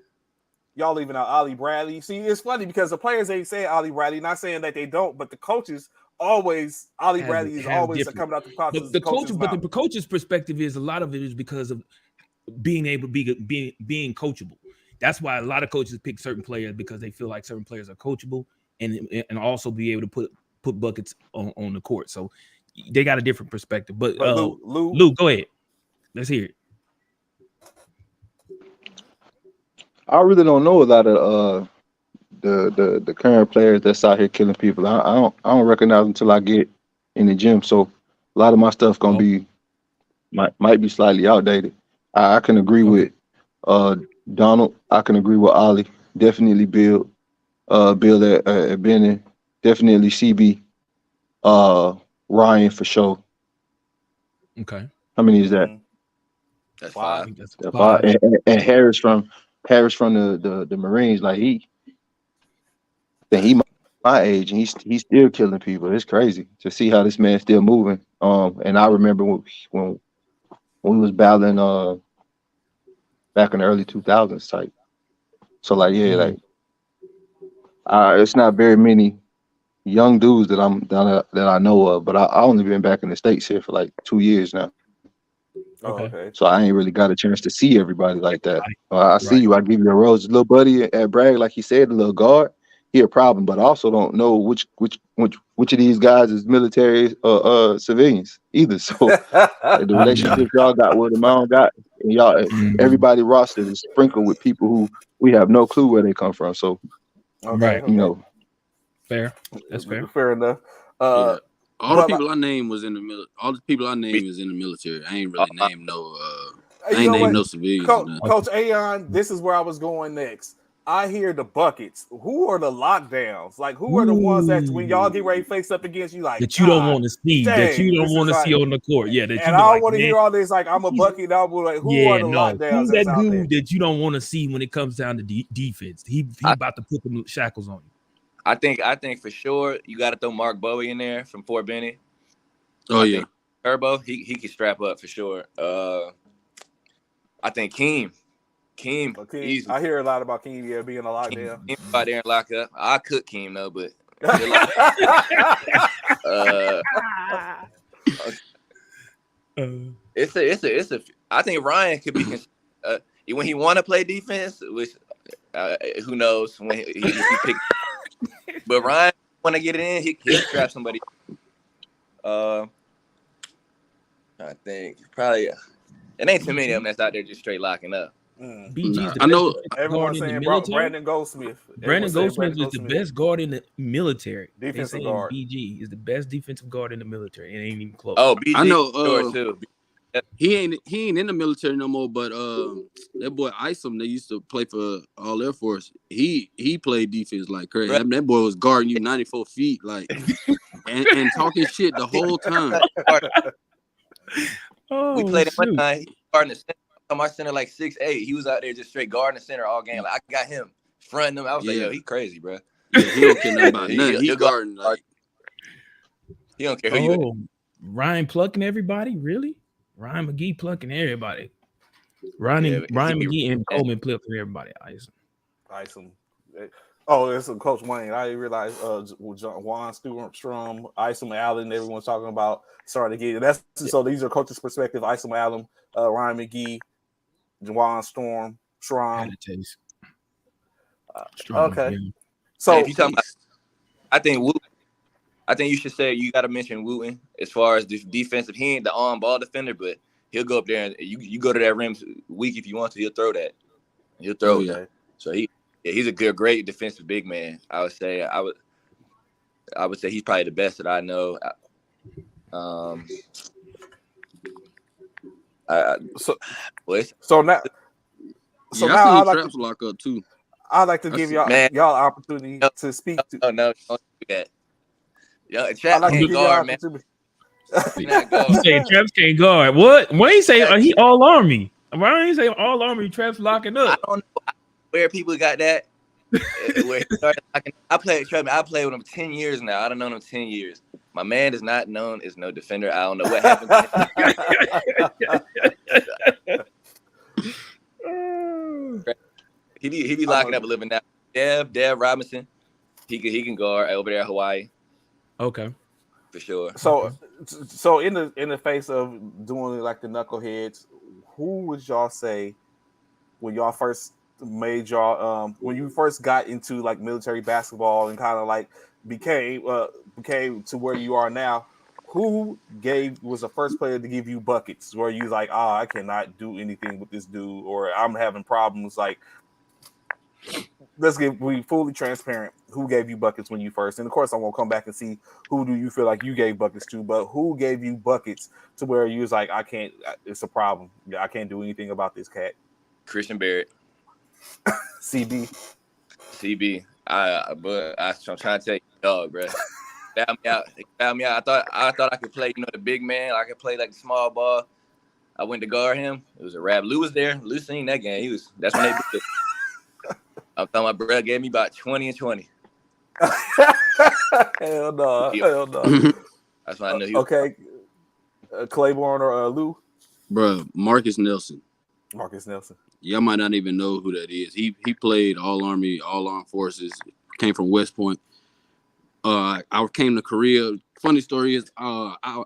Y'all leaving out Ollie Bradley. See, it's funny because the players ain't saying Ollie Bradley, not saying that they don't, but the coaches always Ollie Bradley is always coming out the process. But the coach's perspective is a lot of it is because of being able to being coachable. That's why a lot of coaches pick certain players because they feel like certain players are coachable and also be able to put buckets on the court. So they got a different perspective. But Lou, go ahead. Let's hear it. I really don't know a lot of the current players that's out here killing people. I don't recognize them until I get in the gym. So a lot of my stuff gonna be might be slightly outdated. I can agree with Donald. I can agree with Ollie. Definitely Bill. Bill at Benning. Definitely CB. Ryan for sure. Okay. How many is that? That's 5. That's Five. And Harris from the Marines. Like he my age and he's still killing people. It's crazy to see how this man's still moving. And I remember when we was battling back in the early 2000s type. So like it's not very many young dudes that I know of, but I only been back in the States here for like 2 years now. Okay. So I ain't really got a chance to see everybody like that. I see you. I give you a rose, little buddy at Bragg, like he said, the little guard. He a problem, but I also don't know which of these guys is military civilians either. So like, the relationship y'all got with them, I don't got. And y'all, everybody roster is sprinkled with people who we have no clue where they come from. So okay. you know, fair. That's fair. Fair enough. All the people I named was in the military. All the people I named is in the military. I ain't really named no. I ain't named no civilians. Coach Aon, this is where I was going next. I hear the buckets. Who are the lockdowns? Like, who are the ones that when y'all get ready to face up against you, like that you don't want to see, that you don't want to see on the court? Yeah, that and I don't want to hear all this. Like, I'm a bucket. I'm like, who are the lockdowns? Who's that dude that you don't want to see when it comes down to defense? He about to put the shackles on you. I think for sure you got to throw Mark Bowie in there from Fort Benning. Oh yeah, Turbo. He can strap up for sure. I think Keem. I hear a lot about Keem, being a lockdown. Keem out there and lock up. I cook Keem though, but it's a. I think Ryan could be when he want to play defense, which who knows when he pick. But Ryan want to get it in, he'll strap somebody. I think probably it ain't too many of them that's out there just straight locking up. BG's I know everyone's saying Brandon Goldsmith. Brandon Goldsmith is the best guard in the military. Defensive guard. BG is the best defensive guard in the military. It ain't even close. Oh, BG, I know. Too. He ain't in the military no more. But that boy Isom, they used to play for All Air Force. He played defense like crazy. Right. That boy was guarding you 94 feet, like and talking shit the whole time. We played him one time. He guarding the center. My center like 6'8". He was out there just straight guarding the center all game. Like, I got him fronting him. I was like, yo, he crazy, bro. Yeah, he don't care nothing about nothing. He guarding like he don't care who you. Ryan plucking everybody, really? Ryan McGee plucking everybody. Ryan McGee and Coleman plucking everybody. Isom. Oh, it's a Coach Wayne. I didn't realize Juan Strom, Isom Allen, everyone's talking about starting to get it. So these are coaches' perspective. Isom Allen, Ryan McGee, Juwan Strom. Okay. So if you talking about, I think you should say you got to mention Wooten as far as the defensive. He ain't the on-ball defender, but he'll go up there and you go to that rim weak if you want to. He'll throw that. He'll throw that. So he's a great defensive big man. I would say he's probably the best that I know. Now I like to lock up too. I'd like to give y'all opportunity to speak to. Oh no, don't do that. Yo, Traps can't guard, man. You say Traps can't guard. What? Wayne say he all army. Why say all army? Traps locking up. I don't know where people got that. I played with him 10 years now. I don't know him 10 years. My man is not known as no defender. I don't know what happened to him. He be locking up a living now. Dev Robinson, he can guard over there in Hawaii. Okay, for sure. So in the face of doing like the knuckleheads, who would y'all say when y'all first made y'all when you first got into like military basketball and kind of like became to where you are now? who was the first player to give you buckets where you like, I cannot do anything with this dude, or I'm having problems? Like, we fully transparent. Who gave you buckets when you first? And of course, I won't come back and see who do you feel like you gave buckets to, but who gave you buckets to where you was like, I can't. It's a problem. Yeah, I can't do anything about this cat. Christian Barrett. CB. I'm trying to tell you, dog, bro. Found me out. I thought I could play, the big man. I could play like the small ball. I went to guard him. It was a wrap. Lou was there. Lou seen that game. That's when they did it. I thought my brother gave me about 20 and 20. Hell no. That's why I knew he was. Okay. Clayborne or Lou? Bro, Marcus Nelson. Y'all might not even know who that is. He played all Army, all Armed Forces, came from West Point. I came to Korea. Funny story is I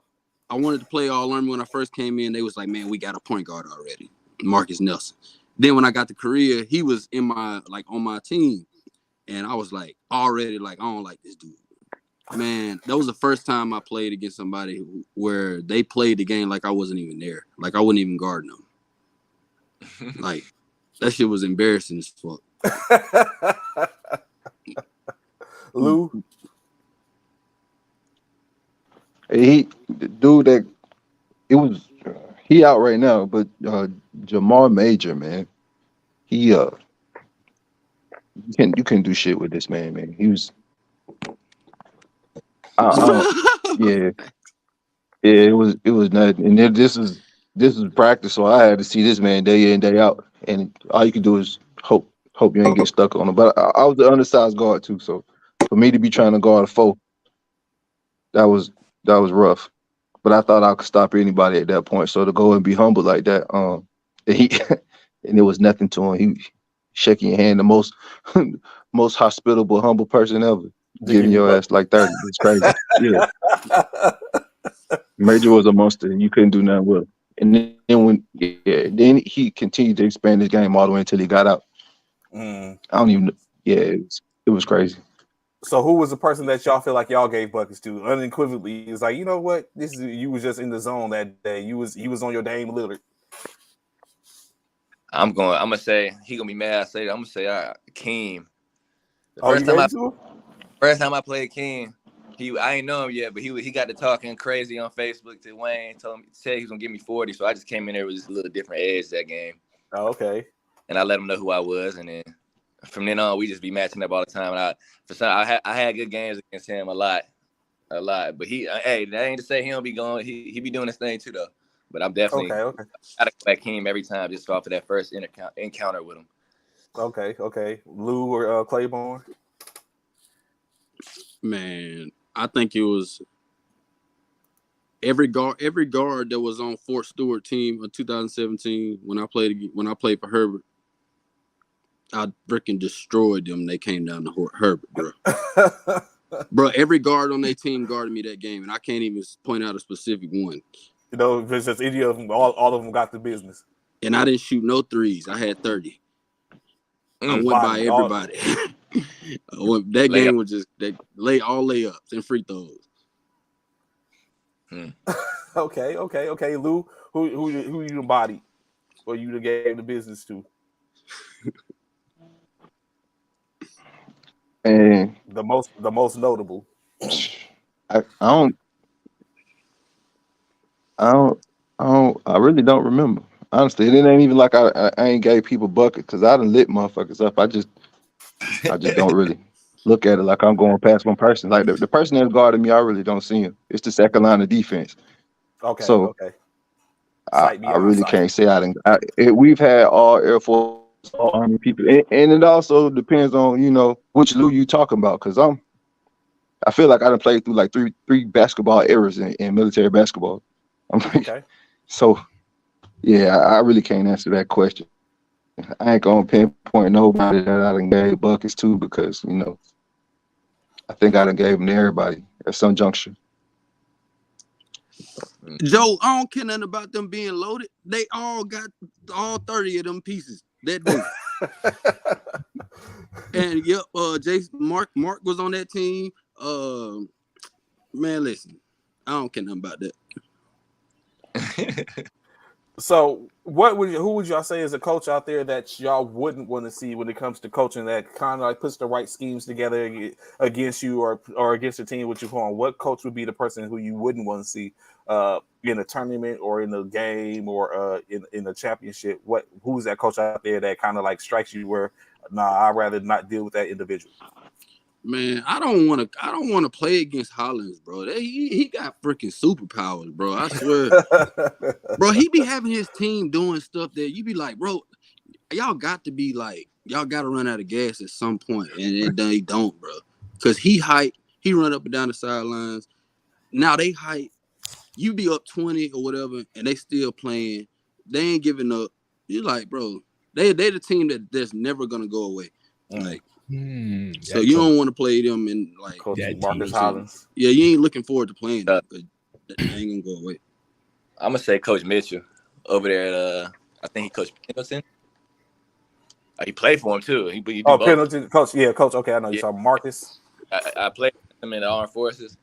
wanted to play all Army when I first came in. They was like, man, we got a point guard already, Marcus Nelson. Then when I got to Korea, he was on my team. And I was like, already like, I don't like this dude. Man, that was the first time I played against somebody where they played the game like I wasn't even there. Like I wasn't even guarding them. Like that shit was embarrassing as fuck. Lou? The dude that it was he out right now, but Jamar Major, man, he you couldn't do shit with this man. He was yeah, it was nothing. And then this is practice, so I had to see this man day in, day out, and all you can do is hope you ain't get stuck on him. But I was the undersized guard too, so for me to be trying to guard a foe, that was rough. But I thought I could stop anybody at that point. So to go and be humble like that, and it was nothing to him. He shaking your hand, the most hospitable, humble person ever. Giving your ass like 30. It's crazy. Yeah. Major was a monster. You couldn't do nothing with him. And then he continued to expand his game all the way until he got out. I don't even know. Yeah, it was crazy. So who was the person that y'all feel like y'all gave buckets to unequivocally? It's like, you know what? You was just in the zone that day. He was on your Dame Lillard. I'm gonna say he gonna be mad. I'm gonna say Keem. First time I played Keem, I ain't know him yet, but he got to talking crazy on Facebook to Wayne. Said he was gonna give me 40, so I just came in there with just a little different edge that game. Oh, okay. And I let him know who I was, and then from then on we just be matching up all the time. And I had good games against him a lot. But that ain't to say he don't be going. He be doing his thing too though. But I'm definitely okay. I gotta back him every time just off of that first encounter with him. Okay. Lou or Clayborne? Man, I think it was every guard that was on Fort Stewart team in 2017 when I played for Herbert. I freaking destroyed them. They came down to Herbert, bro. Bro, every guard on their team guarded me that game, and I can't even point out a specific one. If it's just any of them, all of them got the business. And I didn't shoot no threes. I had 30. I went by everybody. That game was just all layups and free throws. Okay. Lou, who you bodied or you gave the business to? And the most notable. I really don't remember. Honestly, it ain't even like I ain't gave people buckets because I done lit motherfuckers up. I just don't really look at it like I'm going past one person. Like the person that's guarding me, I really don't see him. It's the second line of defense. Okay. I really can't say we've had all Air Force, all Army people, and it also depends on which Lou you talking about. Because I feel like I done played through like three basketball eras in military basketball. Okay. So yeah, I really can't answer that question. I ain't gonna pinpoint nobody that I done gave buckets to because I think I done gave them to everybody at some juncture. Joe, I don't care nothing about them being loaded. They all got all 30 of them pieces that day. And Jason Mark was on that team. Man, listen, I don't care nothing about that. So, who would y'all say is a coach out there that y'all wouldn't want to see when it comes to coaching that kind of like puts the right schemes together against you or against the team with you on? What coach would be the person who you wouldn't want to see in a tournament or in a game or in a championship? Who's that coach out there that kind of like strikes you where, nah, I'd rather not deal with that individual? Man, I don't want to play against Hollins, bro. He got freaking superpowers, bro. I swear, bro. He be having his team doing stuff that you be like, bro, y'all got to run out of gas at some point, and they don't, bro. Because he run up and down the sidelines. Now they hype. You be up 20 or whatever, and they still playing. They ain't giving up. You're like, bro, they the team that's never gonna go away. Like. So you don't want to play them in like Marcus Hollins. Yeah, you ain't looking forward to playing them because they ain't gonna go away. I'm gonna say Coach Mitchell over there at I think he coached Pendleton. He played for him too. He do both. Pendleton coach. Yeah, coach. Okay, I know you saw Marcus. I played with him in the Armed Forces.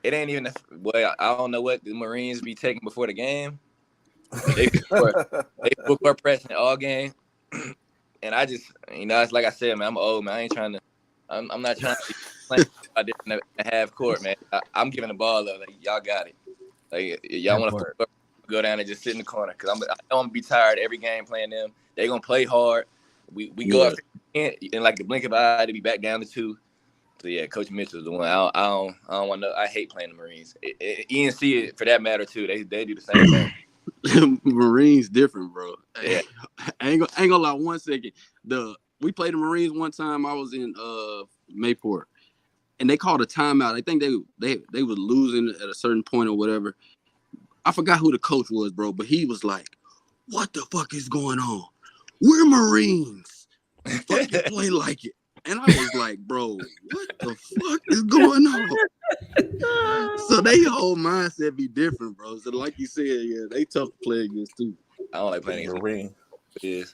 It ain't even I don't know what the Marines be taking before the game. They full court pressing all game. And I just, it's like I said, man, I'm old, man. I ain't trying to, I'm not trying to be playing out there in the half court, man. I'm giving the ball up. Like, y'all got it. Like, y'all want to go down and just sit in the corner. Because I don't want to be tired every game playing them. They going to play hard. We go up in like the blink of an eye to be back down to 2. So, yeah, Coach Mitchell's the one. I don't want to, I hate playing the Marines. ENC, for that matter, too. They do the same thing. Marines different, bro. Yeah. I ain't gonna lie. 1 second. We played the Marines one time. I was in Mayport, and they called a timeout. I think they were losing at a certain point or whatever. I forgot who the coach was, bro, but he was like, "What the fuck is going on? We're Marines. Fucking play like it." And I was like, "Bro, what the fuck is going on?" So they whole mindset be different, bro. So like you said, yeah, they tough to play against too. I don't like playing against Marine. It is.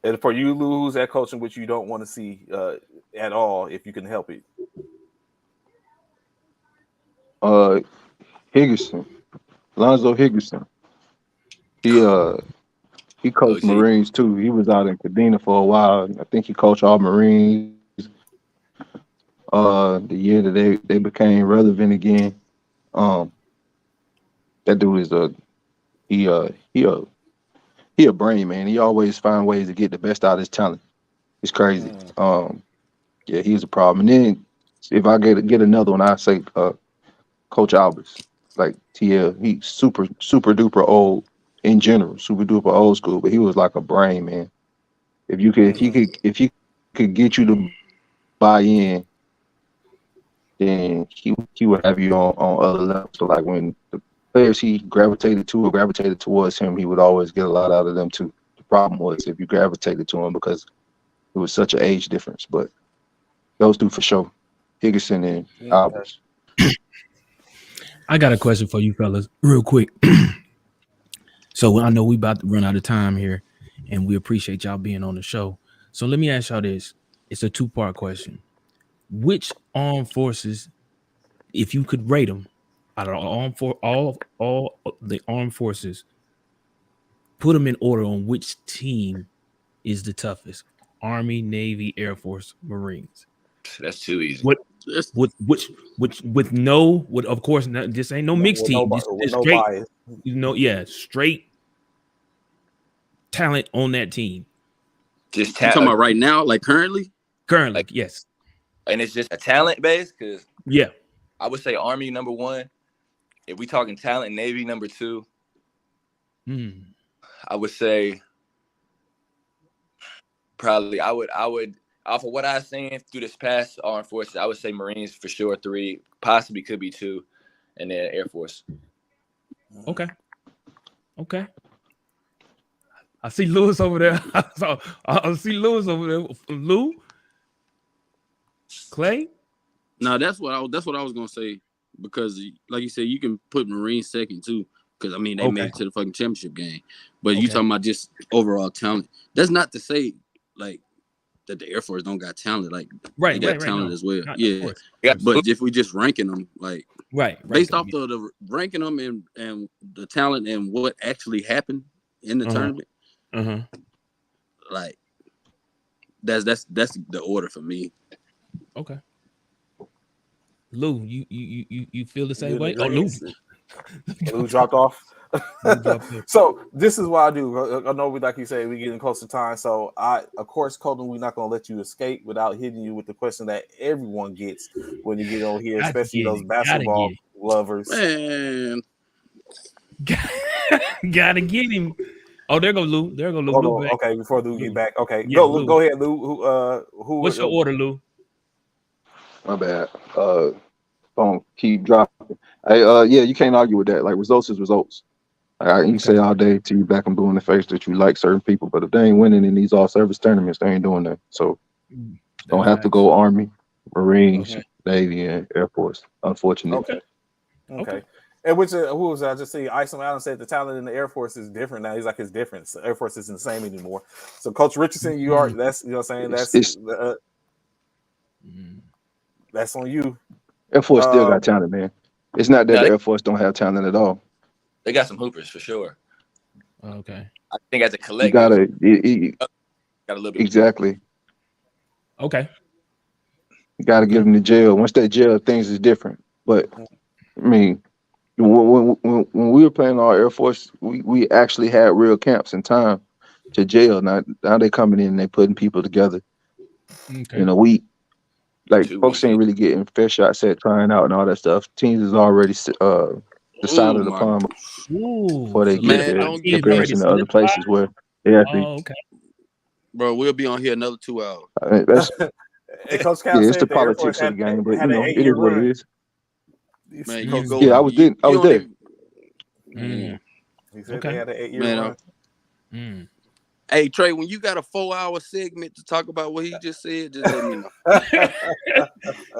And for you, Lou, who's that coaching which you don't want to see at all if you can help it? Higginson, Lonzo Higginson. He coached Marines too. He was out in Kadena for a while. I think he coached all Marines. The year that they became relevant again. That dude is he a brain, man. He always find ways to get the best out of his talent. It's crazy. Yeah, he's a problem. And then if I get another one, I say Coach Alberts, like TL. He's super duper old in general, super duper old school, but he was like a brain, man. If he could get you to buy in, then he would have you on other levels. So like when the players he gravitated towards him, he would always get a lot out of them too. The problem was if you gravitated to him because it was such an age difference. But those two for sure, Higginson and Alberts. I got a question for you fellas real quick. So I know we about to run out of time here, and we appreciate y'all being on the show. So let me ask y'all this. It's a 2-part question. Which armed forces, if you could rate them out of all the armed forces, put them in order on which team is the toughest? Army, Navy, Air Force, Marines. That's too easy. Of course, this ain't no mixed team. Just straight, bias. Straight talent on that team. Just talent. Talking about right now, like currently? Currently, like, yes. And it's just a talent base? Because yeah. I would say Army number 1. If we talking talent, Navy number 2. I would say probably I would off of what I've seen through this past armed forces, I would say Marines for sure 3, possibly could be 2, and then Air Force. Okay. I see Lewis over there. I see Lewis over there. Lou? Clay? No, that's what I was gonna say, because like you said, you can put Marines second too, because I mean they made it to the fucking championship game. But you talking about just overall talent. That's not to say like that the Air Force don't got talent. Like Right, they got talent as well. Of Yeah, course. but if we just ranking them, like Right. based off the ranking them and the talent and what actually happened in the tournament, like that's the order for me. Okay. Lou, you feel the same way? Oh, Lou. Lou dropped off. So this is what I do. I know we, like you say, we getting close to time. So of course, Colton, we're not gonna let you escape without hitting you with the question that everyone gets when you get on here, especially those basketball lovers. Man, gotta get him. Oh, there go Lou. There go Lou. Hold Lou on. back. Okay, before Lou get back. Okay, Yeah, go Lou. go ahead, Lou. Who? What's your order, Lou? My bad. Phone keep dropping. Hey, yeah, you can't argue with that. Like results is results. You can say all day till you back and blue in the face that you like certain people, but if they ain't winning in these all-service tournaments, they ain't doing that. So don't have to go Army, Marines, Navy, and Air Force. Unfortunately. Okay. And which who was I just see? Isom Allen said the talent in the Air Force is different now. He's like, it's different. So Air Force isn't the same anymore. So Coach Richardson, you are that's you know what I'm saying that's on you. Air Force still got talent, man. It's not that the Air Force don't have talent at all. They got some hoopers for sure. Okay. I think as a collective, got a little bit. Exactly. Okay. You got to give them the jail. Once that jail, things is different. But I mean, when we were playing our Air Force, we actually had real camps in time to jail. Now they coming in and they putting people together. Okay. You know, folks ain't really getting fair shots at trying out and all that stuff. Teams is already decided upon before they get there. Comparison to other places where they actually. Oh, okay. Bro, we'll be on here another 2 hours. That's Coach Cal it's the politics of the game, but you know, it is what it is. Man, I was there. He said they had an 8-year run. Hey Trey, when you got a 4-hour segment to talk about what he just said, just let me know.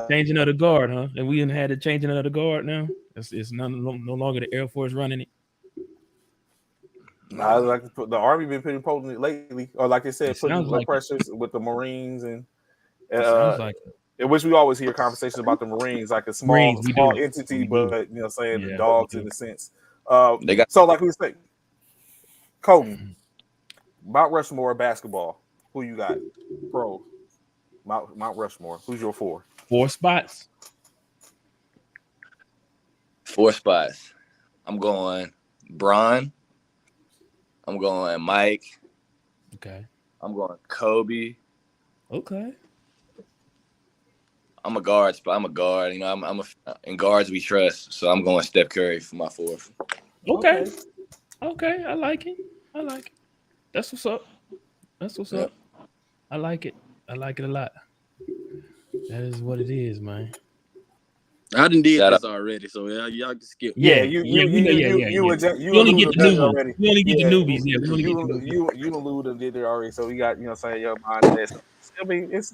Changing of the guard, huh? And we had the changing of the guard now. It's no longer the Air Force running it. I like the Army been pretty potent lately, or like they said, putting pressures with the Marines and which we always hear conversations about the Marines, like a small entity, but you know, saying the dogs in a sense. So like we said, Colton, Mount Rushmore basketball. Who you got? Pro Mount Rushmore. Who's your 4? 4 spots. 4 spots. I'm going Bron. I'm going Mike. Okay. I'm going Kobe. Okay. I'm a guard, but I'm a guard. You know, in guards we trust. So I'm going Steph Curry for my 4th. Okay. I like it. That's what's up. Up. I like it. I like it a lot. That is what it is, man. I done did this already, so y'all can skip. You only get the newbies. You alluded and did it already, so we got saying your mind this. I mean, it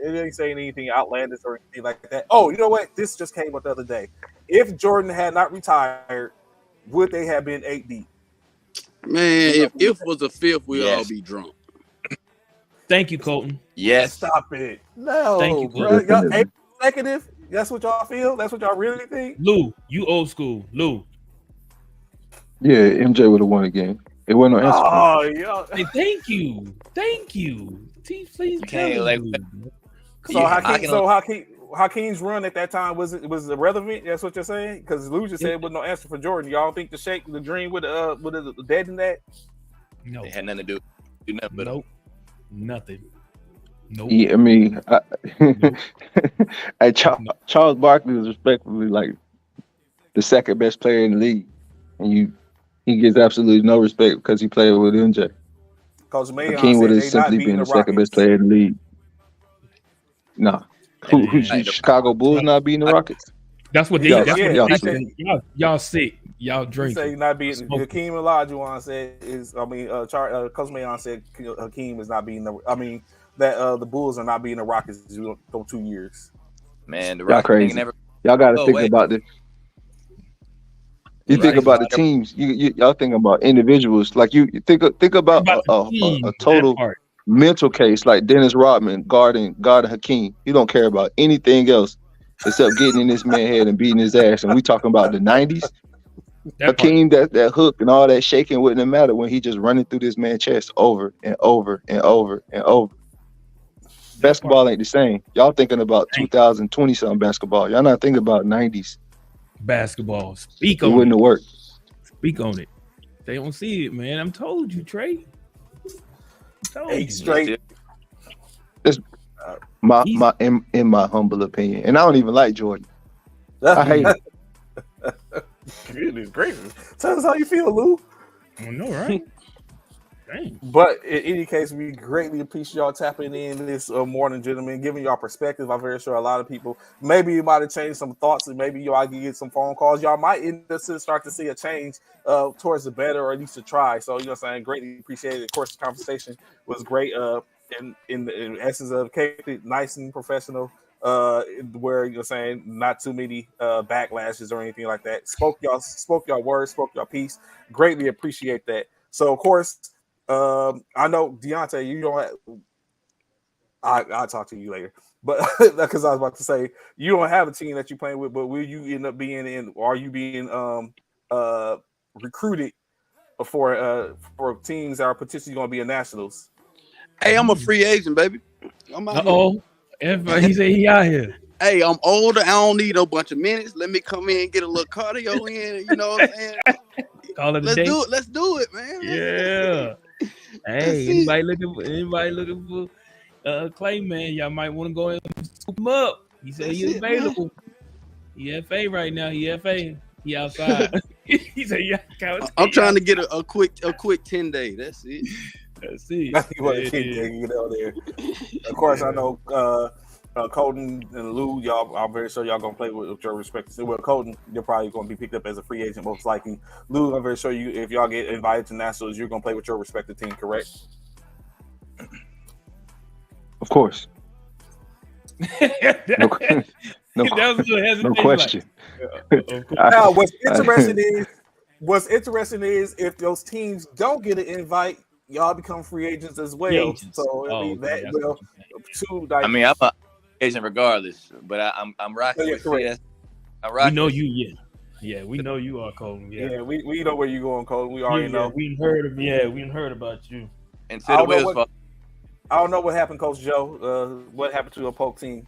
ain't saying anything outlandish or anything like that. Oh, you know what? This just came up the other day. If Jordan had not retired, would they have been 8 deep? Man, if was a 5th, we'd all be drunk. Thank you, Colton. Yes. Stop it. No. Thank you, bro. Y'all 8 consecutive? That's what y'all feel? That's what y'all really think? Lou, you old school. Lou. Yeah, MJ would have won again. It wasn't no answer. Oh, yeah. Hey, thank you. Please tell me. Hakeem's run at that time was irrelevant. That's what you're saying? Because Lou just said it was no answer for Jordan. Y'all think the dream would have dead in that? No, it had nothing to do nothing. But nothing. Nope. Yeah, I mean, Charles Barkley was respectfully like the second best player in the league, and he gets absolutely no respect because he played with MJ. Hakeem would have simply been the second best player in the league. Nah. Who's Chicago Bulls not beating the Rockets? That's what they y'all sick. Y'all drink. Say not beating Hakeem Olajuwon said Coach Mayon said Hakeem is not beating the Bulls are not beating the Rockets for 2 years. Man, the Rockets never. Y'all got to think about this. You think about the teams. Y'all think about individuals. Like you think about a total mental case like Dennis Rodman guarding Hakeem. He don't care about anything else except getting in this man's head and beating his ass. And we talking about the 90s. Hakeem, that hook and all that shaking wouldn't have mattered when he just running through this man's chest over and over and over and over. Basketball ain't the same. Y'all thinking about 2020 something basketball. Y'all not thinking about 90s basketball. Speak on it. It wouldn't have worked. Speak on it. They don't see it, man. I'm told you, Trey. Eight straight. That's in my humble opinion, and I don't even like Jordan. I hate it. Goodness gracious. Tell us how you feel, Lou. I know, right? Dang. But in any case, we greatly appreciate y'all tapping in this morning, gentlemen, giving y'all perspective. I'm very sure a lot of people, maybe you might have changed some thoughts, and maybe y'all can get some phone calls. Y'all might end up start to see a change towards the better, or at least to try. So, you know what I'm saying? Greatly appreciate it. Of course, the conversation was great in the essence of kept it nice and professional, where, you know what I'm saying, not too many backlashes or anything like that. Spoke y'all words, spoke y'all piece. Greatly appreciate that. So, of course, I know Dionte, you don't have, I'll talk to you later, but because I was about to say you don't have a team that you're playing with, but will you end up being in, or are you being recruited for teams that are potentially going to be in nationals? Hey, I'm a free agent, baby. I'm out here. He said he out here. Hey, I'm older. I don't need a bunch of minutes. Let me come in and get a little cardio in. You know what I'm saying? Call it a Let's day. do it. Let's do it, man. Yeah. Hey, anybody looking for Clay, man? Y'all might want to go and scoop him up. He said he's available. Man. He FA right now. He FA. He outside. He said, "Yeah." I'm trying to get a quick 10-day. That's it. That's it. You want a 10-day get out there. Of course, I know Colton and Lou, y'all. I'm very sure y'all gonna play with your respective. Well, Colton, you're probably gonna be picked up as a free agent, most likely. Lou, I'm very sure you, if y'all get invited to nationals, you're gonna play with your respective team, correct? Of course. No question. Now, what's interesting is if those teams don't get an invite, y'all become free agents as well. So I'm a agent regardless, but I'm rocking with CS. We know you, yeah. We know you are, Colton. Yeah, we know where you're going, Colton. We already know. We heard about you. And to the wheels fall. I don't know what happened, Coach Joe. What happened to a Polk team?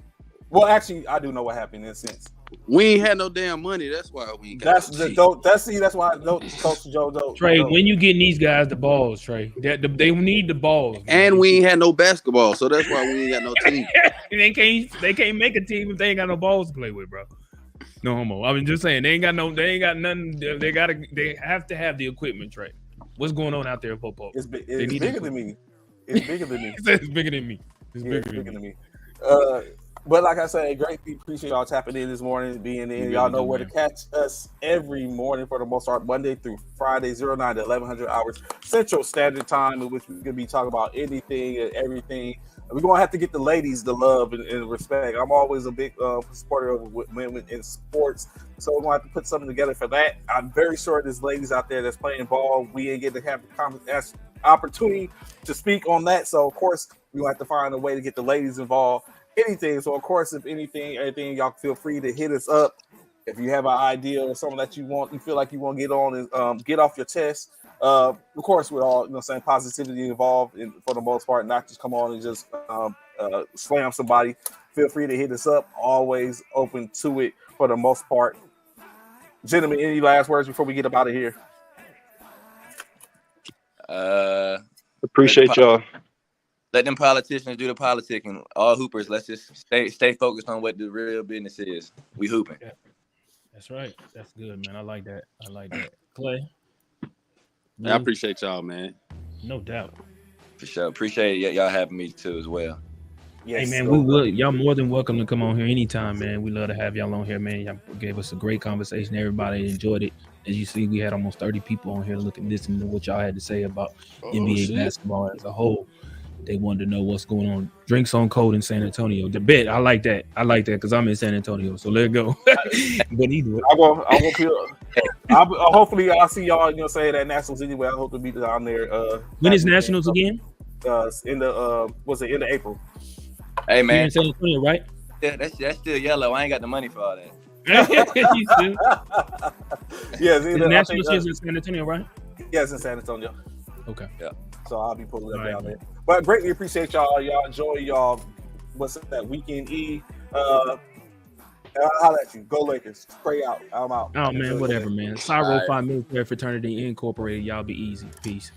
Well, actually, I do know what happened in a sense. We ain't had no damn money. That's why we ain't got that's why I know Coach Joe. Trey, when you getting these guys the balls, Trey, they need the balls. Man. And we ain't had no basketball, so that's why we ain't got no team. they can't make a team if they ain't got no balls to play with, bro. No homo. I mean, just saying they ain't got nothing. They have to have the equipment, Trey. What's going on out there in Popo? It's bigger than me. It's bigger than me. It's bigger than me. It's bigger than me. But like I said, greatly appreciate y'all tapping in this morning, being in. Y'all know where to catch us every morning for the most part, Monday through Friday, 09 to 1100 hours Central Standard Time, in which we could be talking about anything and everything. We're going to have to get the ladies the love and respect. I'm always a big supporter of women in sports, so we're going to have to put something together for that. I'm very sure there's ladies out there that's playing ball. We ain't getting to have the opportunity to speak on that, so of course, we're going to have to find a way to get the ladies involved. Anything. So, of course, if anything, y'all feel free to hit us up. If you have an idea or something that you feel like you want to get on and get off your chest. Of course, we're all, saying positivity involved for the most part, not just come on and just slam somebody. Feel free to hit us up. Always open to it for the most part. Gentlemen, any last words before we get up out of here? Appreciate y'all. Let them politicians do the politicking. All hoopers, let's just stay focused on what the real business is. We hooping. Yeah. That's right. That's good, man. I like that. Clay? I appreciate y'all, man. No doubt. For sure. Appreciate y'all having me too as well. Yes, hey, man, y'all more than welcome to come on here anytime, man. We love to have y'all on here, man. Y'all gave us a great conversation. Everybody enjoyed it. As you see, we had almost 30 people on here listening to what y'all had to say about NBA basketball as a whole. They wanted to know what's going on. Drinks on Code in San Antonio. The bet, I like that because I'm in San Antonio. So let it go. But either way, hopefully I'll see y'all. Say that Nationals anyway. I hope to be down there. When is Nationals again? in the was it in the April? Hey You're man, in San Antonio, right? yeah, that's still yellow. I ain't got the money for all that. You still- Yes, the either, I national think, is in San Antonio, right? yes, in San Antonio. Okay. So I'll be pulling up All right, down man. there. But greatly appreciate y'all. Y'all enjoy y'all. What's that weekend E? I'll let you go Lakers. Pray out. I'm out. Oh Enjoy man, the whatever, day. man. Sorrow All right. Phi Military Fraternity Incorporated. Y'all be easy. Peace.